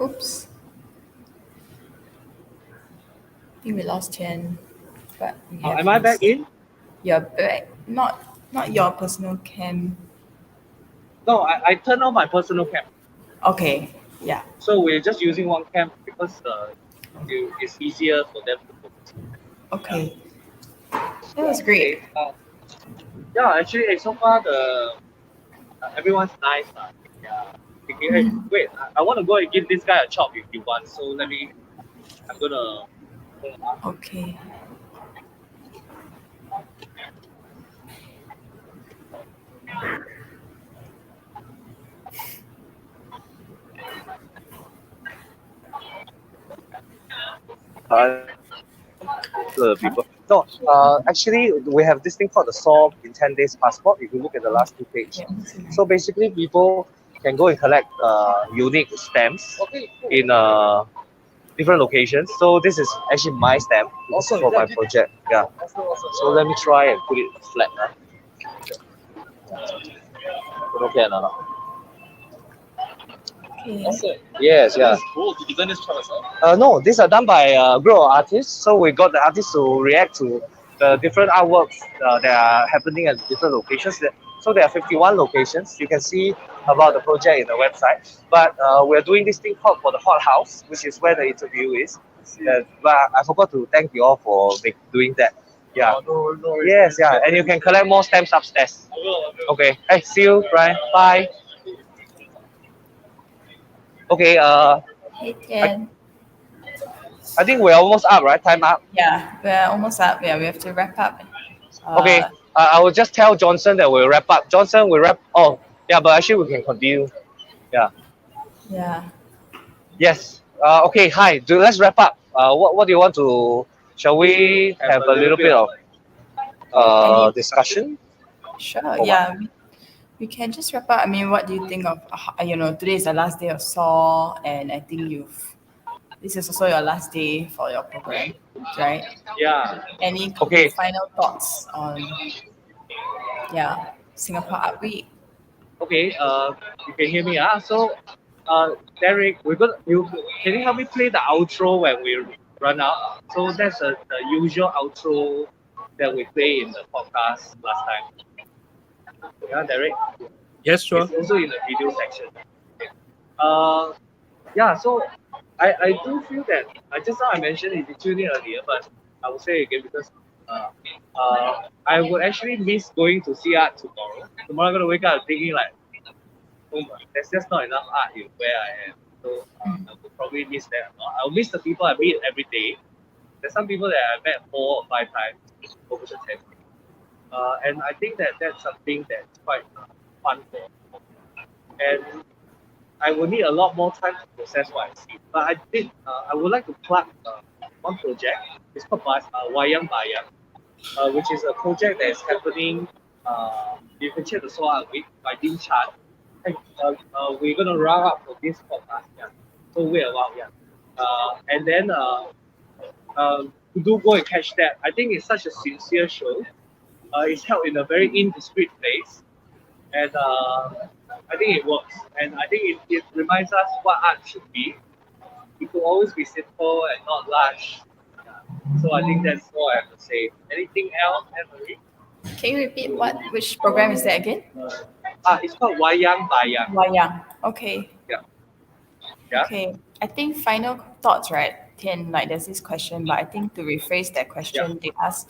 Oops. I think we lost Tien. But we am I back in? You're back. Not your personal cam. No, I turned on my personal cam. Okay. Yeah. So we're just using one cam because it's easier for them to focus. Okay. That was great. Yeah, actually, so far everyone's nice. Yeah. Hey, wait, I want to go and give this guy a chop if he wants. So I'm gonna. Okay. The people. No, actually, we have this thing called the SAW in 10 days passport. If you look at the last 2 pages, so basically, people can go and collect unique stamps in different locations. So this is actually my stamp for my project. Yeah. So let me try and put it flat. Okay, no. Yes, yeah. Cool. Did you design this yourself? No, these are done by a group of artists. So we got the artists to react to the different artworks that are happening at different locations. So there are 51 locations. You can see about the project in the website. But we're doing this thing called for the Hothouse, which is where the interview is. But I forgot to thank you all for doing that. Yeah. Yes, yeah. And you can collect more stamps upstairs. Okay. Hey, see you, Brian. Bye. Okay, Hey, Tien. I think we're almost up, right? Time up. Yeah, we're almost up. Yeah, we have to wrap up. Okay, I will just tell Johnson that we'll wrap up. Johnson, we wrap. Oh, yeah, but actually we can continue. Yeah. Yeah. Yes. Okay. Hi. Let's wrap up. What do you want to? Shall we have a little bit of discussion? Sure. Yeah. We can just wrap up. I mean, what do you think of? Today is the last day of SAW, and I think this is also your last day for your program, right? Yeah. Any final thoughts on Singapore Art Week? Okay. You can hear me. So, Derek, can you help me play the outro when we run out? So that's the usual outro that we play in the podcast last time. Yeah, Derek? Yes, sure. It's also in the video section. So I do feel that, just now I mentioned it earlier, but I will say it again because I would actually miss going to see art tomorrow. Tomorrow I'm going to wake up thinking like, oh my, there's just not enough art here where I am. So I would probably miss that a lot. I'll miss the people I meet every day. There's some people that I met 4 or 5 times over the 10 days. And I think that's something that's quite fun for me. And I will need a lot more time to process what I see. But I would like to plug one project. It's called Wayang Bayang, which is a project that is happening. You can check the SAW Art Week by Tien. And we're going to round up for this podcast. Yeah. So wait a while. Yeah. And then do go and catch that. I think it's such a sincere show. It's held in a very indiscreet place, and I think it works. And I think it reminds us what art should be. It could always be simple and not large. So I think that's all I have to say. Anything else, Anmari? Can you repeat which program is that again? It's called Wayang Bayang. Wayang. Okay. Yeah. Okay. I think final thoughts, right? Tien, there's this question, but I think to rephrase that question, they ask,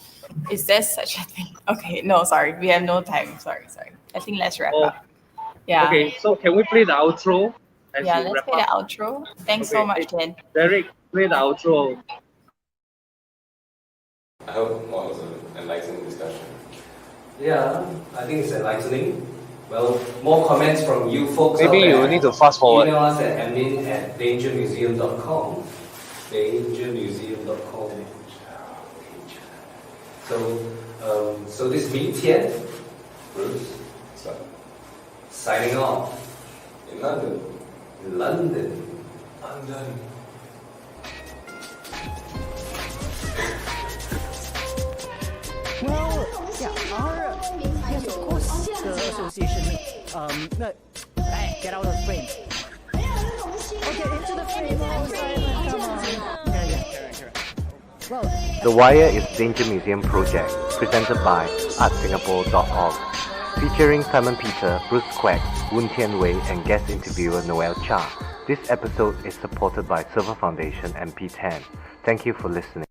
is there such a thing? Okay, no, sorry, we have no time. Sorry. I think let's wrap up. Yeah. Okay, so can we play the outro? Let's play the outro. Thanks so much, Tien. Derek, play the outro. I hope it was an enlightening discussion. Yeah, I think it's enlightening. Well, more comments from you folks. Maybe you need to fast forward. Email us at admin@dangermuseum.com. dangermuseum.com. So this is me, Tien, Bruce, signing off. In London. Well, yeah, yes, of course, the association. Hey, get out of the frame. Okay, into the frame. Come on. Yeah. Well, The Wire is Danger Museum project presented by artsingapore.org. Featuring Simon Petre, Bruce Quack, Woon Tianwei, and guest interviewer Noel Cha. This episode is supported by Silver Foundation and P10. Thank you for listening.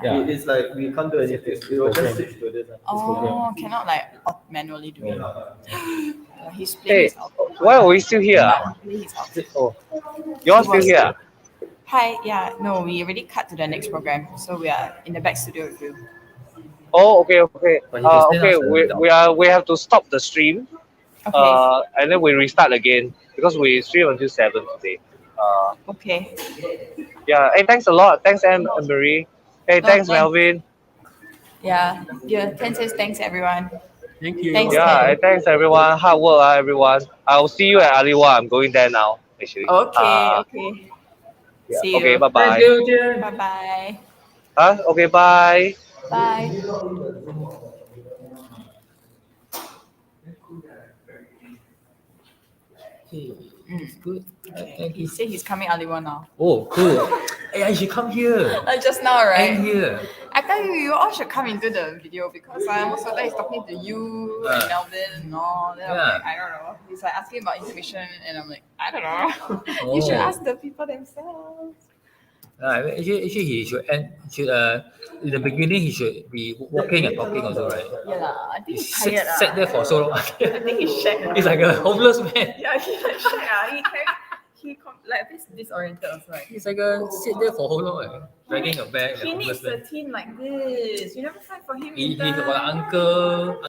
Yeah. It's like we can't do anything. We will just switch to this. Oh, cannot like manually do it. He's playing Hey, his outfit. why are we still here? Play his outfit. You're still here? Hi, yeah, no, we already cut to the next program, so we are in the back studio with you. Oh, okay. We have to stop the stream. Okay. And then we restart again because we stream until 7 today. Okay. Yeah. Hey, thanks a lot. Thanks, Anmari. Hey, thanks, Melvin. Yeah, Ken says thanks everyone. Thank you. Thanks, Yeah, Ken. thanks everyone. Hard work, everyone. I'll see you at Aliwa. I'm going there now, actually. Okay, okay. Yeah. See you. Okay, bye-bye. Thank you, Jen. Bye-bye. Huh? Okay, bye. Bye. It's good. Thank He you. said he's coming Aliwa now. Oh, cool. Hey, you should come here. Just now, right? And here. I tell you, you all should come into the video because I almost felt like he's talking to you and Melvin and all. Then I'm like, I don't know. He's like asking about information and I'm like, I don't know. You should ask the people themselves. Actually, he should end. In the beginning, he should be walking and talking also, right? Yeah, I think he's Sit, tired. sat there for so long. I think he's shagged. He's like a homeless man. Yeah, he's like shagged. Like a bit disoriented also. Right? He's like a sit there for how long? Dragging a bag. He needs a team like this. You never find for him. He's got an uncle.